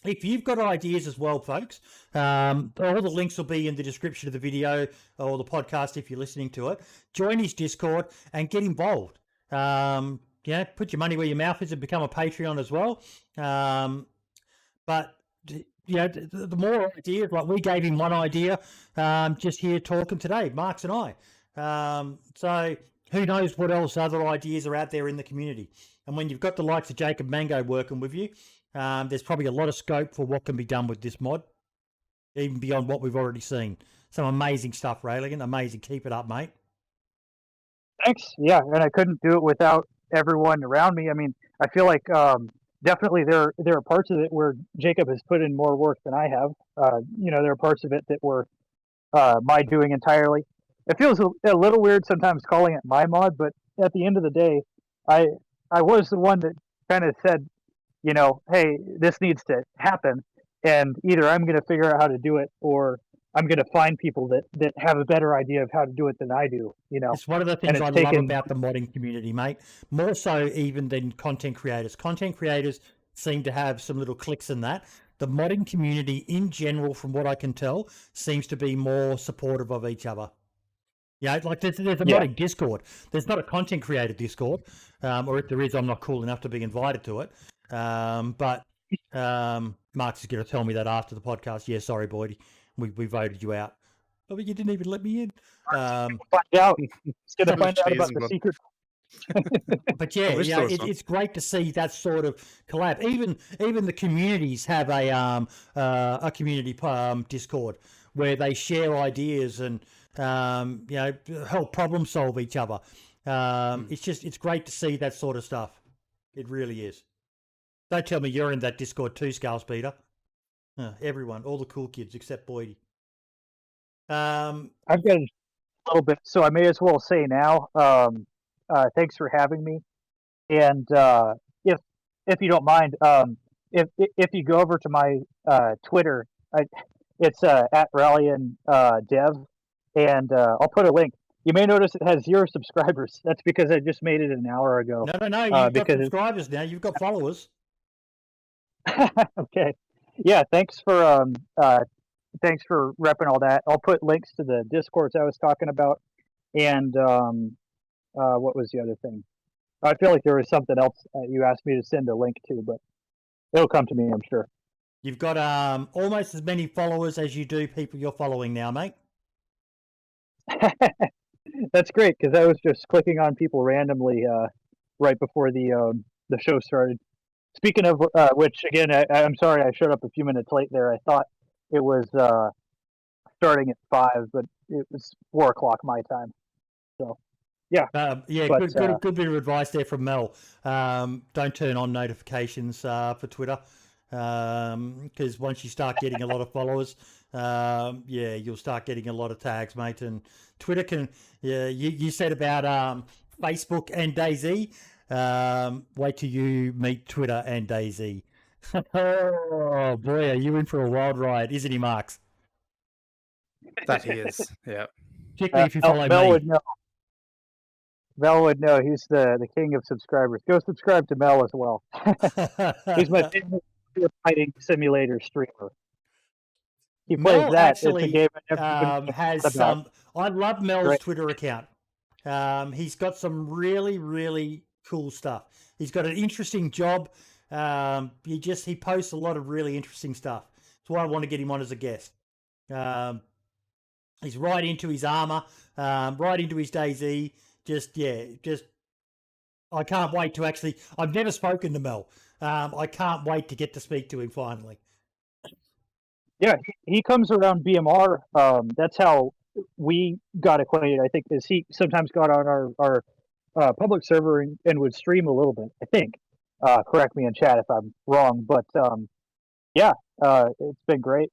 if you've got ideas as well, folks, all the links will be in the description of the video or the podcast if you're listening to it. Join his Discord and get involved. Put your money where your mouth is and become a Patreon as well. But the more ideas, like we gave him one idea just here talking today, Marks and I. So who knows what else other ideas are out there in the community. And when you've got the likes of Jacob Mango working with you, there's probably a lot of scope for what can be done with this mod, even beyond what we've already seen. Some amazing stuff, Ralian. Amazing. Keep it up, mate. Thanks. Yeah, and I couldn't do it without everyone around me. I mean, I feel like definitely there are parts of it where Jacob has put in more work than I have. There are parts of it that were my doing entirely. It feels a little weird sometimes calling it my mod, but at the end of the day, I was the one that kind of said, hey, this needs to happen, and either I'm going to figure out how to do it, or I'm going to find people that have a better idea of how to do it than I do. It's one of the things I love about the modding community, mate. More so even than content creators. Content creators seem to have some little clicks in that. The modding community in general, from what I can tell, seems to be more supportive of each other. Yeah, like there's a modding Discord. There's not a content creator Discord, or if there is, I'm not cool enough to be invited to it. But Mark's is going to tell me that after the podcast. Yeah, sorry, Boyd, we voted you out. Oh, but you didn't even let me in. Find out. It's going to find out about the secret. But it's great to see that sort of collab. Even the communities have a community Discord where they share ideas and help problem solve each other. It's great to see that sort of stuff. It really is. Don't tell me you're in that Discord too, Skull Speeder. Everyone, all the cool kids except Boydie. I've got a little bit, so I may as well say now. Thanks for having me, and if you don't mind, if you go over to my Twitter, it's at Ralian Dev, and I'll put a link. You may notice it has 0 subscribers. That's because I just made it an hour ago. No, you've got subscribers now. You've got followers. Okay, yeah. Thanks for repping all that. I'll put links to the Discords I was talking about, and what was the other thing? I feel like there was something else you asked me to send a link to, but it'll come to me, I'm sure. You've got almost as many followers as you do people you're following now, mate. That's great, because I was just clicking on people randomly right before the show started. Speaking of which, again, I'm sorry I showed up a few minutes late there. I thought it was starting at 5, but it was 4 o'clock my time. So, yeah. Good bit of advice there from Mel. Don't turn on notifications for Twitter, because once you start getting a lot of followers, you'll start getting a lot of tags, mate. And Twitter can, you said about Facebook and DayZ. Wait till you meet Twitter and DayZ. Oh boy, are you in for a wild ride, isn't he, Marks? That he is, yeah. Particularly if you follow Mel me. Would know. Mel would know. He's the king of subscribers. Go subscribe to Mel as well. He's my favorite fighting simulator streamer. He plays Mel that. Actually, it's a game has some. I love Mel's Twitter account. He's got some really, really cool stuff. He's got an interesting job. He posts a lot of really interesting stuff. That's why I want to get him on as a guest. He's right into his armor, right into his DayZ. I can't wait to actually. I've never spoken to Mel. I can't wait to get to speak to him finally. Yeah, he comes around BMR. That's how we got acquainted. I think is he sometimes got on our public server and would stream a little bit. I think. Correct me in chat if I'm wrong, but it's been great.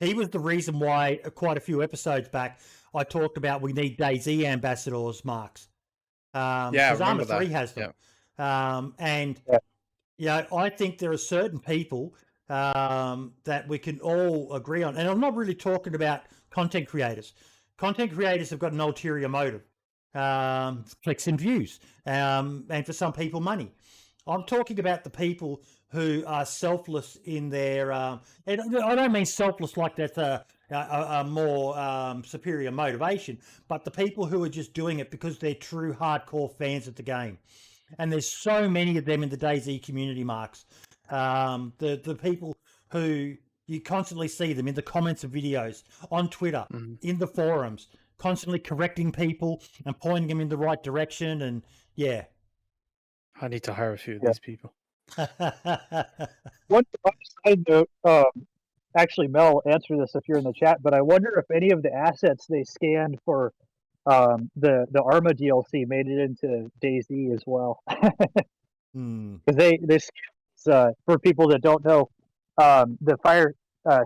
He was the reason why quite a few episodes back I talked about we need DayZ ambassadors, Marks. Because Arma 3 has them. I think there are certain people that we can all agree on. And I'm not really talking about content creators. Content creators have got an ulterior motive. Clicks and views, and for some people money. I'm talking about the people who are selfless in their and I don't mean selfless like that's a more superior motivation, but the people who are just doing it because they're true hardcore fans of the game. And there's so many of them in the DayZ community, Marks. The people who you constantly see them in the comments of videos, on Twitter, in the forums, constantly correcting people and pointing them in the right direction. And I need to hire a few of these people. One side note, actually, Mel, answer this if you're in the chat, but I wonder if any of the assets they scanned for the Arma DLC made it into DayZ as well. Because they for people that don't know, the fire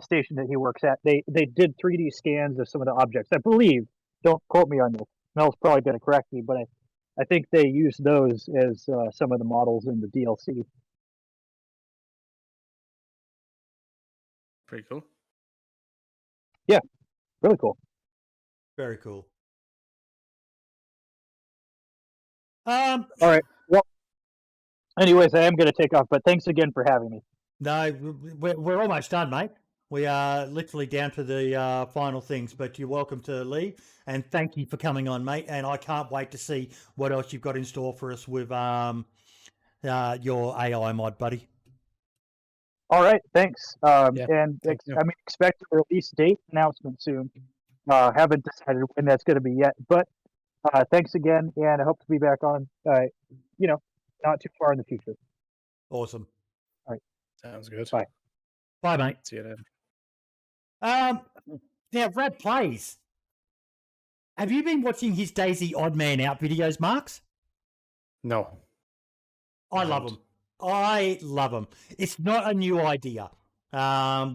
station that he works at, they did 3D scans of some of the objects. I believe, don't quote me on this. Mel's probably going to correct me, but I think they used those as some of the models in the DLC. Pretty cool. Yeah, really cool. Very cool. All right. Well, anyways, I am going to take off, but thanks again for having me. No, we're almost done, mate. We are literally down to the final things, but you're welcome to leave. And thank you for coming on, mate. And I can't wait to see what else you've got in store for us with your AI mod, buddy. All right, thanks. Yeah, and thank you. expect a release date announcement soon. Haven't decided when that's going to be yet, but thanks again, and I hope to be back on. Not too far in the future. Awesome. All right. Sounds good. Bye. Bye, mate. See you later. Now, RavPlays. Have you been watching his DayZ Oddman out videos, Marks? No. I love them. I love them. It's not a new idea,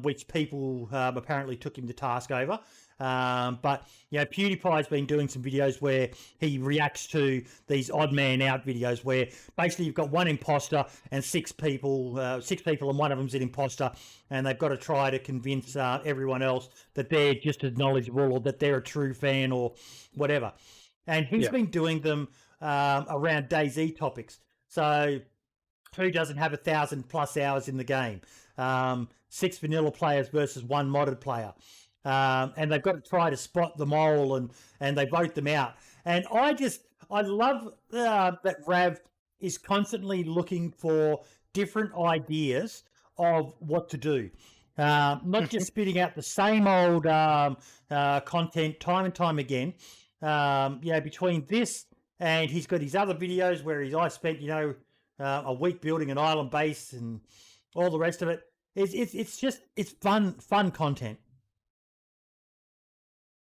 which people apparently took him to task over. But PewDiePie's been doing some videos where he reacts to these odd man out videos where basically you've got one imposter and six people and one of them's an imposter, and they've got to try to convince everyone else that they're just as knowledgeable or that they're a true fan or whatever. And he's been doing them around DayZ topics. So who doesn't have 1,000+ hours in the game? 6 vanilla players versus 1 modded player. And they've got to try to spot them all and they vote them out. And I love that Rav is constantly looking for different ideas of what to do. Not just spitting out the same old content time and time again. Between this and he's got his other videos where I spent, a week building an island base and all the rest of it. It's fun content.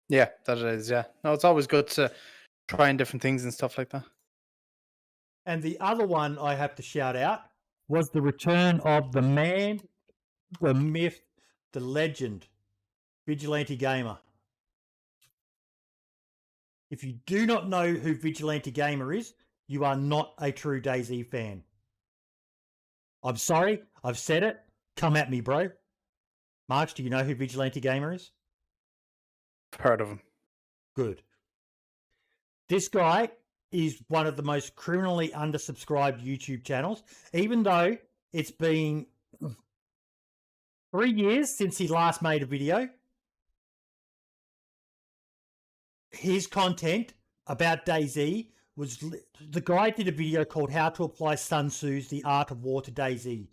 Yeah, that it is. Yeah, no, it's always good to trying different things and stuff like that. And the other one I have to shout out was the return of the man, the myth, the legend, Vigilante Gamer. If you do not know who Vigilante Gamer is, you are not a true DayZ fan. I'm sorry, I've said it. Come at me, bro. Marks, do you know who Vigilante Gamer is? Heard of him. Good. This guy is one of the most criminally undersubscribed YouTube channels, even though it's been 3 years since he last made a video. His content about DayZ was, the guy did a video called How to Apply Sun Tzu's The Art of War to DayZ.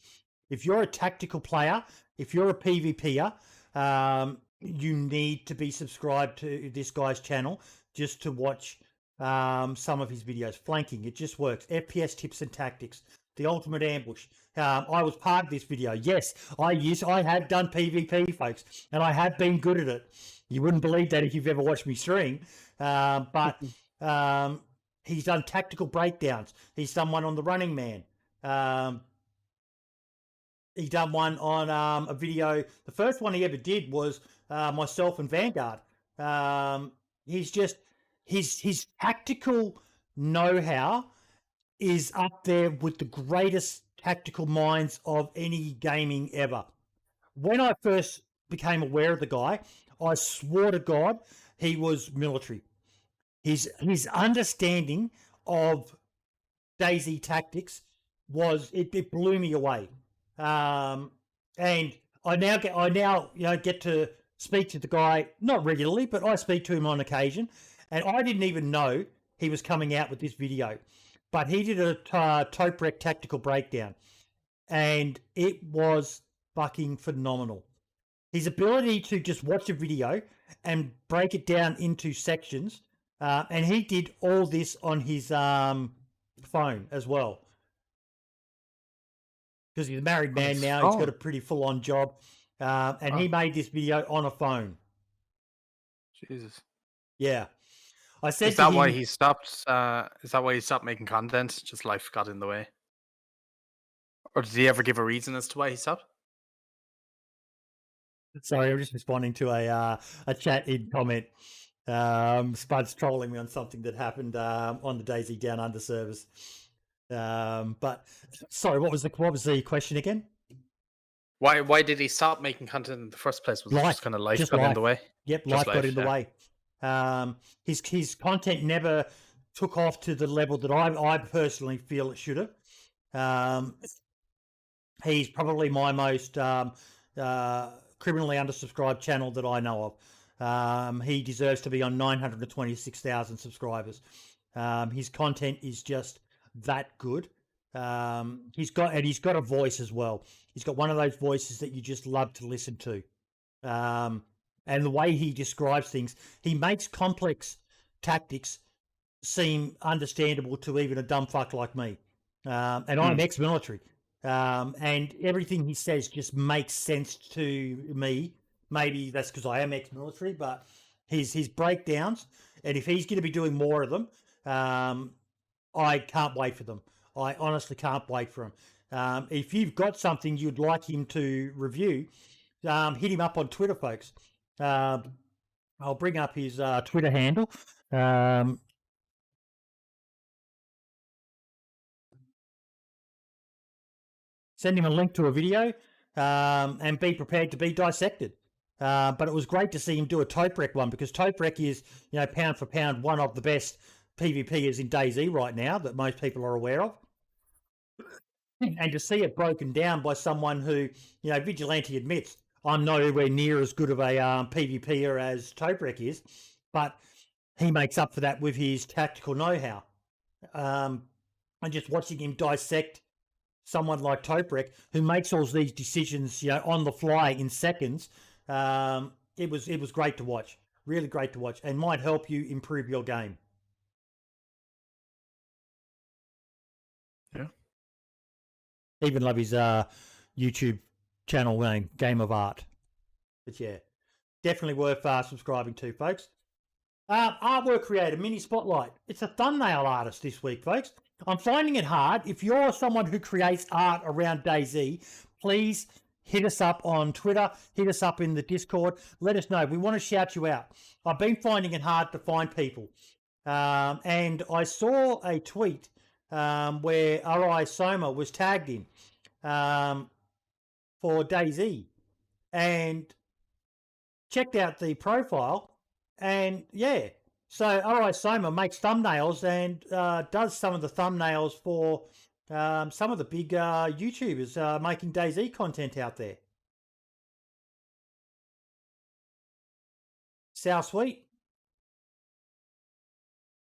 If you're a tactical player, if you're a PvPer, you need to be subscribed to this guy's channel just to watch some of his videos. Flanking, it just works. FPS tips and tactics. The ultimate ambush. I was part of this video. Yes, I have done PvP, folks, and I have been good at it. You wouldn't believe that if you've ever watched me stream. But he's done tactical breakdowns. He's done one on the Running Man. He's done one on a video. The first one he ever did was myself and Vanguard. His tactical know-how is up there with the greatest tactical minds of any gaming ever. When I first became aware of the guy, I swore to God he was military. His understanding of DayZ tactics it blew me away. And I now get to speak to the guy, not regularly, but I speak to him on occasion. And I didn't even know he was coming out with this video. But he did a Toprek tactical breakdown. And it was fucking phenomenal. His ability to just watch a video and break it down into sections. And he did all this on his phone as well. because he's a married man now. He's got a pretty full-on job, and he made this video on a phone. Jesus. Yeah, I said. Is that why he stopped? Is that why he stopped making content? Just life got in the way, or did he ever give a reason as to why he stopped? Sorry, I'm just responding to a chat in comment. Spud's trolling me on something that happened on the DayZ Down Under service. But sorry, what was the question again? Why did he stop making content in the first place? Was it just kind of life got in the way? Yep, life got in the way. His content never took off to the level that I personally feel it should have. He's probably my most criminally undersubscribed channel that I know of. He deserves to be on 926,000 subscribers. His content is just that good. He's got a voice as well. He's got one of those voices that you just love to listen to. And the way he describes things, he makes complex tactics seem understandable to even a dumb fuck like me. And I'm ex-military. And everything he says just makes sense to me. Maybe that's because I am ex-military, but his breakdowns, and if he's going to be doing more of them, I can't wait for them. I honestly can't wait for them. If you've got something you'd like him to review, hit him up on Twitter, folks. I'll bring up his Twitter handle. Send him a link to a video, and be prepared to be dissected. But it was great to see him do a Toprek one, because Toprek is, pound for pound, one of the best PvPers in DayZ right now that most people are aware of. And to see it broken down by someone who, Vigilante admits, I'm nowhere near as good of a PvPer as Toprek is, but he makes up for that with his tactical know-how. And just watching him dissect someone like Toprek, who makes all these decisions, on the fly in seconds, it was great to watch. Really great to watch, and might help you improve your game. Yeah. Even love his YouTube channel name, Game of Art. But yeah, definitely worth subscribing to, folks. Artwork creator, Mini Spotlight. It's a thumbnail artist this week, folks. I'm finding it hard. If you're someone who creates art around DayZ, please hit us up on Twitter, hit us up in the Discord. Let us know. We want to shout you out. I've been finding it hard to find people. And I saw a tweet where Arai Soma was tagged in for DayZ, and checked out the profile, and yeah, so Arai Soma makes thumbnails and does some of the thumbnails for some of the big YouTubers making DayZ content out there. Ciao Sweet.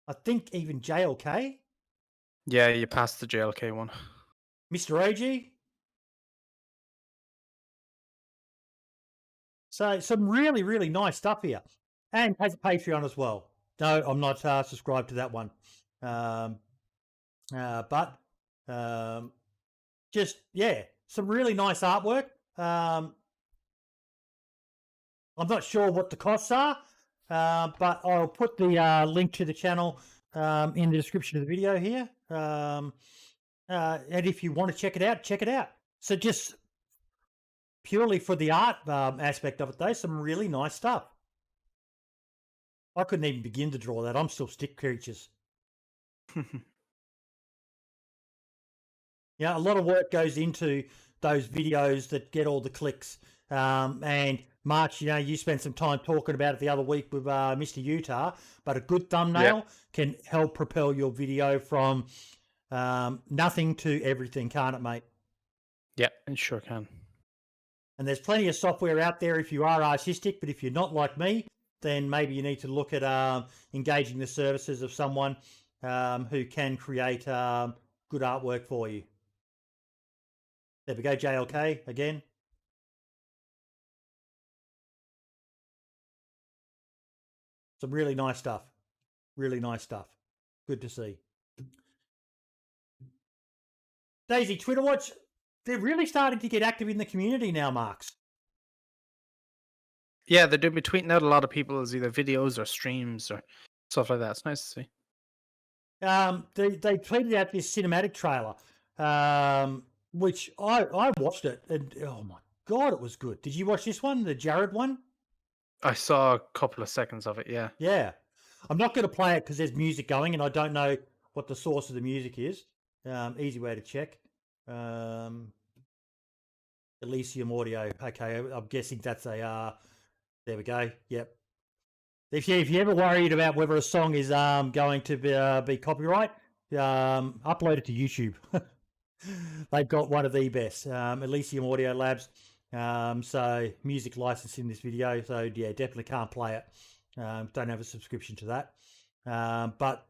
I think even JLK. Yeah, you passed the JLK one. Mr. OG. So some really, really nice stuff here. And has a Patreon as well. No, I'm not subscribed to that one. But just, yeah, some really nice artwork. I'm not sure what the costs are, but I'll put the link to the channel in the description of the video here. And if you want to check it out, check it out. So just purely for the art aspect of it, though, some really nice stuff. I couldn't even begin to draw that. I'm still stick creatures. A lot of work goes into those videos that get all the clicks. And March, you spent some time talking about it the other week with Mr. Utah, but a good thumbnail can help propel your video from nothing to everything, can't it, mate? Yeah, it sure can. And there's plenty of software out there if you are artistic, but if you're not like me, then maybe you need to look at engaging the services of someone who can create good artwork for you. There we go, JLK again. Some really nice stuff. Really nice stuff. Good to see. DayZ Twitter Watch. they're really starting to get active in the community now, Marks. Yeah, they're doing tweeting out a lot of people's either videos or streams or stuff like that. It's nice to see. They tweeted out this cinematic trailer, which I watched it, and oh my god, it was good. Did you watch this one, the Jared one? I saw a couple of seconds of it. Yeah. Yeah. I'm not going to play it because there's music going, and I don't know what the source of the music is. Easy way to check. Elysium Audio. Okay, I'm guessing that's a. There we go. Yep. If you're ever worried about whether a song is going to be copyright, upload it to YouTube. They've got one of the best, Elysium Audio Labs. So music license in this video. So yeah, definitely can't play it. Don't have a subscription to that. But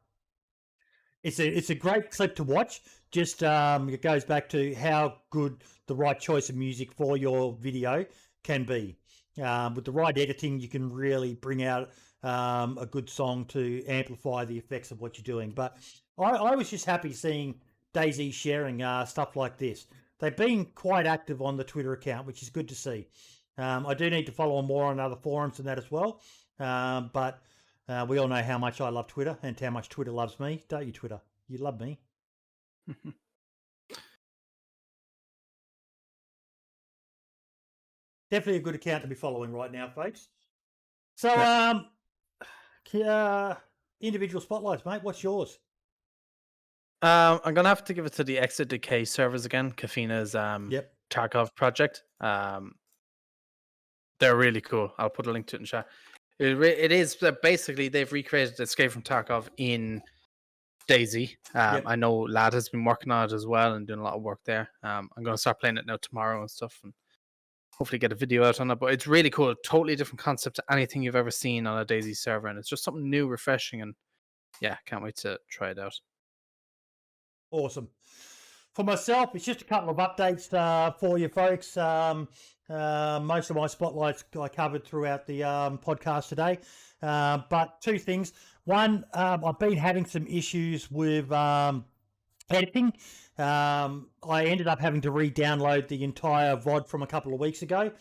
it's a great clip to watch. Just it goes back to how good the right choice of music for your video can be. With the right editing, you can really bring out a good song to amplify the effects of what you're doing. But I was just happy seeing DayZ sharing stuff like this. They've been quite active on the Twitter account, which is good to see. I do need to follow them more on other forums and that as well. But we all know how much I love Twitter and how much Twitter loves me. Don't you, Twitter? You love me. Definitely a good account to be following right now, folks. So, individual spotlights, mate. What's yours? I'm gonna have to give it to the Exit Decay servers again. Kafina's Tarkov project. They're really cool. I'll put a link to it in chat. It is basically they've recreated Escape from Tarkov in DayZ. I know Lad has been working on it as well and doing a lot of work there. I'm gonna start playing it now tomorrow and stuff, and hopefully get a video out on it. But it's really cool. Totally different concept to anything you've ever seen on a DayZ server, and it's just something new, refreshing, and yeah, can't wait to try it out. Awesome. For myself, it's just a couple of updates for you folks. Most of my spotlights I covered throughout the podcast today. But two things. One, I've been having some issues with editing. I ended up having to re-download the entire VOD from a couple of weeks ago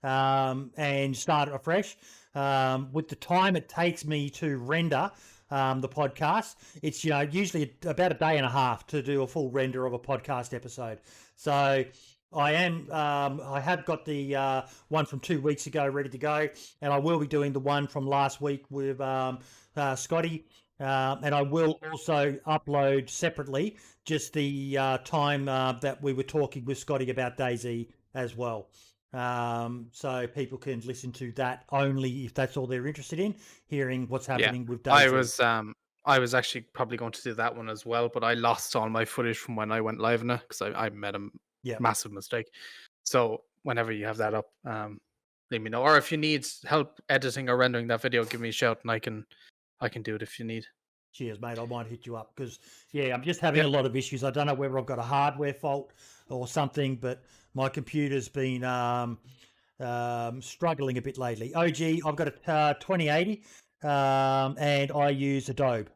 and start it afresh. With the time it takes me to render the podcast, it's usually about a day and a half to do a full render of a podcast episode. So I have got the one from 2 weeks ago ready to go, and I will be doing the one from last week with Scotty, and I will also upload separately just the time that we were talking with Scotty about DayZ as well. So people can listen to that only if that's all they're interested in, hearing what's happening with DayZ. I was actually probably going to do that one as well, but I lost all my footage from when I went live in it because I made a massive mistake. So whenever you have that up, let me know. Or if you need help editing or rendering that video, give me a shout and I can do it if you need. Cheers, mate. I might hit you up because, I'm just having a lot of issues. I don't know whether I've got a hardware fault or something, but my computer's been struggling a bit lately. I've got a 2080 and I use Adobe.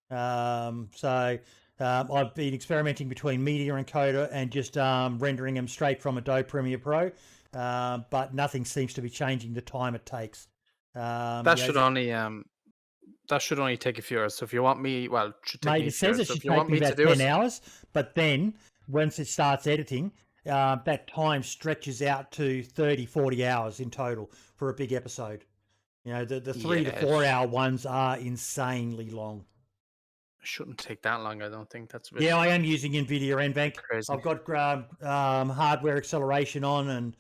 So I've been experimenting between Media Encoder and just rendering them straight from Adobe Premiere Pro, but nothing seems to be changing the time it takes. That should only take a few hours. So if you want me, well, it should take mate, it says it should take me about 10 hours, but then once it starts editing, that time stretches out to 30, 40 hours in total for a big episode. The 3 to 4 hour ones are insanely long. It shouldn't take that long, I don't think. That's a bit... Yeah, I am using NVIDIA NVENC. Crazy. I've got hardware acceleration on,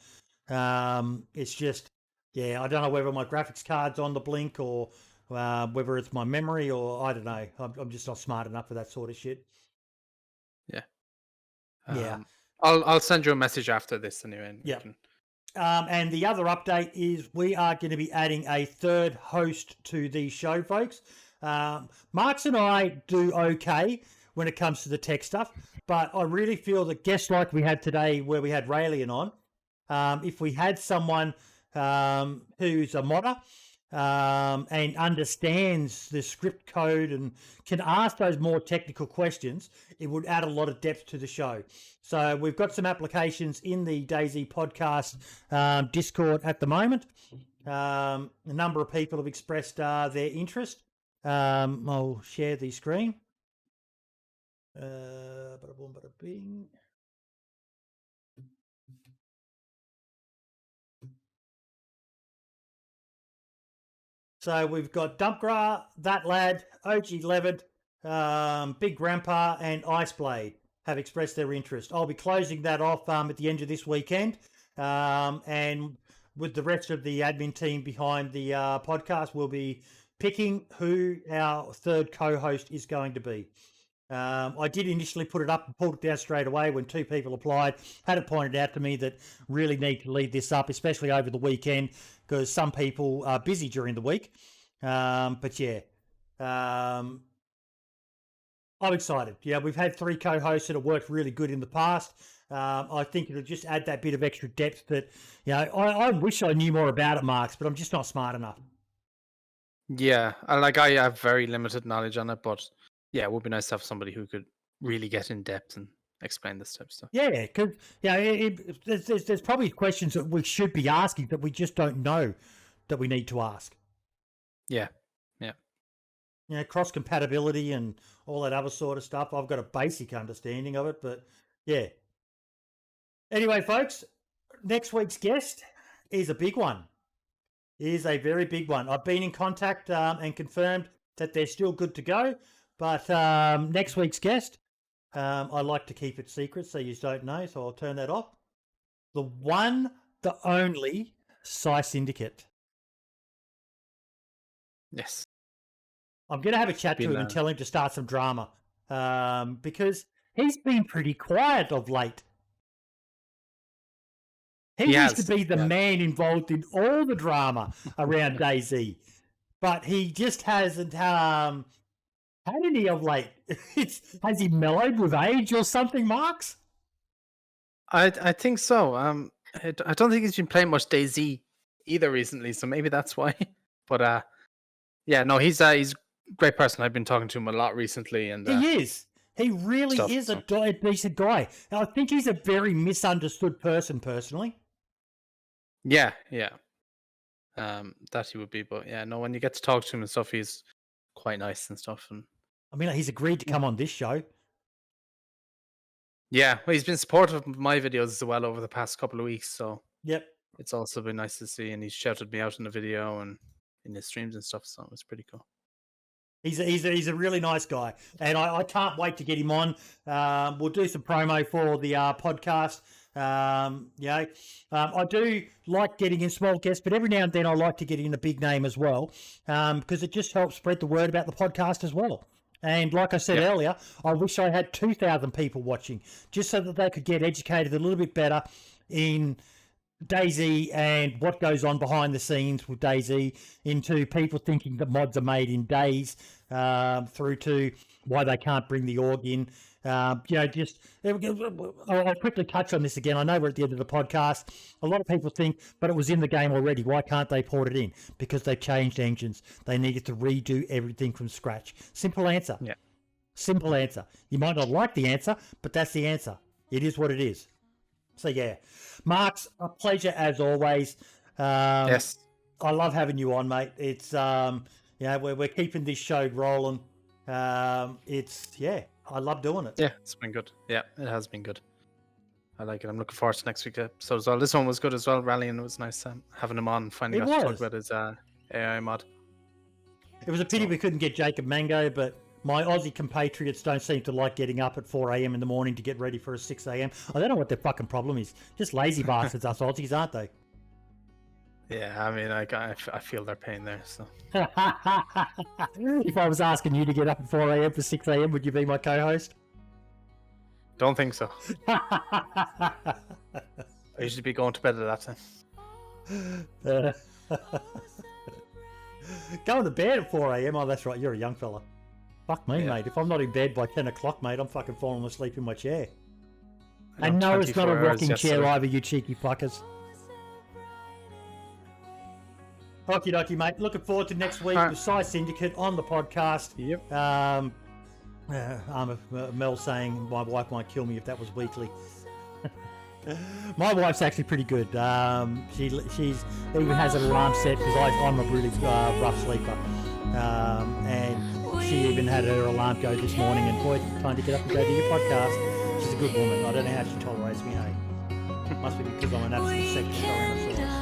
and it's just, I don't know whether my graphics card's on the blink or whether it's my memory or I don't know. I'm just not smart enough for that sort of shit. Yeah. I'll send you a message after this anyway. Yeah. And the other update is we are going to be adding a third host to the show, folks. Marks and I do okay when it comes to the tech stuff, but I really feel that guests like we had today where we had Ralian on, if we had someone who's a modder, and understands the script code and can ask those more technical questions, it would add a lot of depth to the show. So we've got some applications in the DayZ podcast Discord at the moment. A number of people have expressed their interest. I'll share the screen. Bada boom, bada bing. So we've got Dumpgra, That Lad, OG Levitt, Big Grandpa, and Iceblade have expressed their interest. I'll be closing that off at the end of this weekend. And with the rest of the admin team behind the podcast, we'll be picking who our third co-host is going to be. I did initially put it up and pulled it down straight away when 2 people applied. Had it pointed out to me that really need to lead this up, especially over the weekend, because some people are busy during the week. But yeah, I'm excited. Yeah, we've had 3 co-hosts that have worked really good in the past. I think it'll just add that bit of extra depth that, I wish I knew more about it, Marks, but I'm just not smart enough. Yeah, I have very limited knowledge on it, but yeah, it would be nice to have somebody who could really get in depth and explain this type of stuff. Yeah, because there's probably questions that we should be asking that we just don't know that we need to ask. Yeah. Cross compatibility and all that other sort of stuff. I've got a basic understanding of it, but yeah. Anyway, folks, next week's guest is a big one. Is a very big one. I've been in contact and confirmed that they're still good to go. But next week's guest, I like to keep it secret so you don't know, so I'll turn that off. The one, the only Psy Syndicate. Yes. I'm going to have a chat to him and tell him to start some drama because he's been pretty quiet of late. He used to be the man involved in all the drama around DayZ, but he just hasn't had any of late. Has he mellowed with age or something, Marks? I think so. I don't think he's been playing much DayZ either recently, so maybe that's why. But yeah, no, he's a great person. I've been talking to him a lot recently, and he is. He really is a decent guy. I think he's a very misunderstood person, personally. Yeah. That he would be, but yeah, no, when you get to talk to him and stuff, he's quite nice and stuff. And I mean, he's agreed to come on this show. Yeah, well, he's been supportive of my videos as well over the past couple of weeks, so yep, it's also been nice to see, and he's shouted me out in the video and in his streams and stuff, so it's pretty cool. He's a really nice guy, and I can't wait to get him on. We'll do some promo for the podcast. I do like getting in small guests, but every now and then I like to get in a big name as well, because it just helps spread the word about the podcast as well. And like I said earlier, I wish I had 2,000 people watching, just so that they could get educated a little bit better in DayZ and what goes on behind the scenes with DayZ, into people thinking that mods are made in days, through to why they can't bring the org in. I'll quickly touch on this again. I know we're at the end of the podcast. A lot of people think, but it was in the game already. Why can't they port it in? Because they've changed engines. They needed to redo everything from scratch. Simple answer. Yeah. Simple answer. You might not like the answer, but that's the answer. It is what it is. So yeah, Marks, a pleasure as always. Yes. I love having you on, mate. It's we're keeping this show rolling. I love doing it. Yeah, it's been good. Yeah, it has been good. I like it. I'm looking forward to next week's episode as well. This one was good as well. Ralian was nice having him on and finally got to talk about his AI mod. It was a pity we couldn't get Jacob Mango, but my Aussie compatriots don't seem to like getting up at 4 a.m. in the morning to get ready for a 6 a.m. I don't know what their fucking problem is. Just lazy bastards, us Aussies, aren't they? Yeah, I mean, I feel their pain there. So, if I was asking you to get up at 4 a.m. for 6 a.m., would you be my co-host? Don't think so. I usually be going to bed at that time. Going to bed at 4 a.m. Oh, that's right. You're a young fella. Fuck me, mate. If I'm not in bed by 10 o'clock, mate, I'm fucking falling asleep in my chair. And no, it's not a rocking chair either, you cheeky fuckers. Okie dokie, mate. Looking forward to next week. Alright. The Psy Syndicate on the podcast. Yep. Mel saying my wife might kill me if that was weekly. My wife's actually pretty good. She's even has an alarm set because I'm a really rough sleeper. And she even had her alarm go this morning, and boy, time to get up and go to your podcast. She's a good woman. I don't know how she tolerates me, hey? Must be because I'm an absolute sexual tyrannosaurus.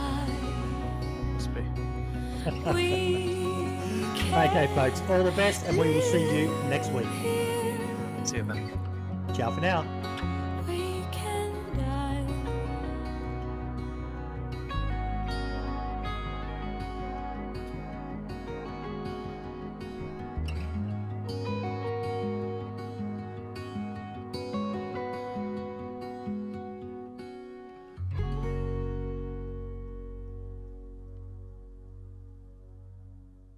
Must be. Okay, folks, all the best, and we will see you next week. See you then. Ciao for now.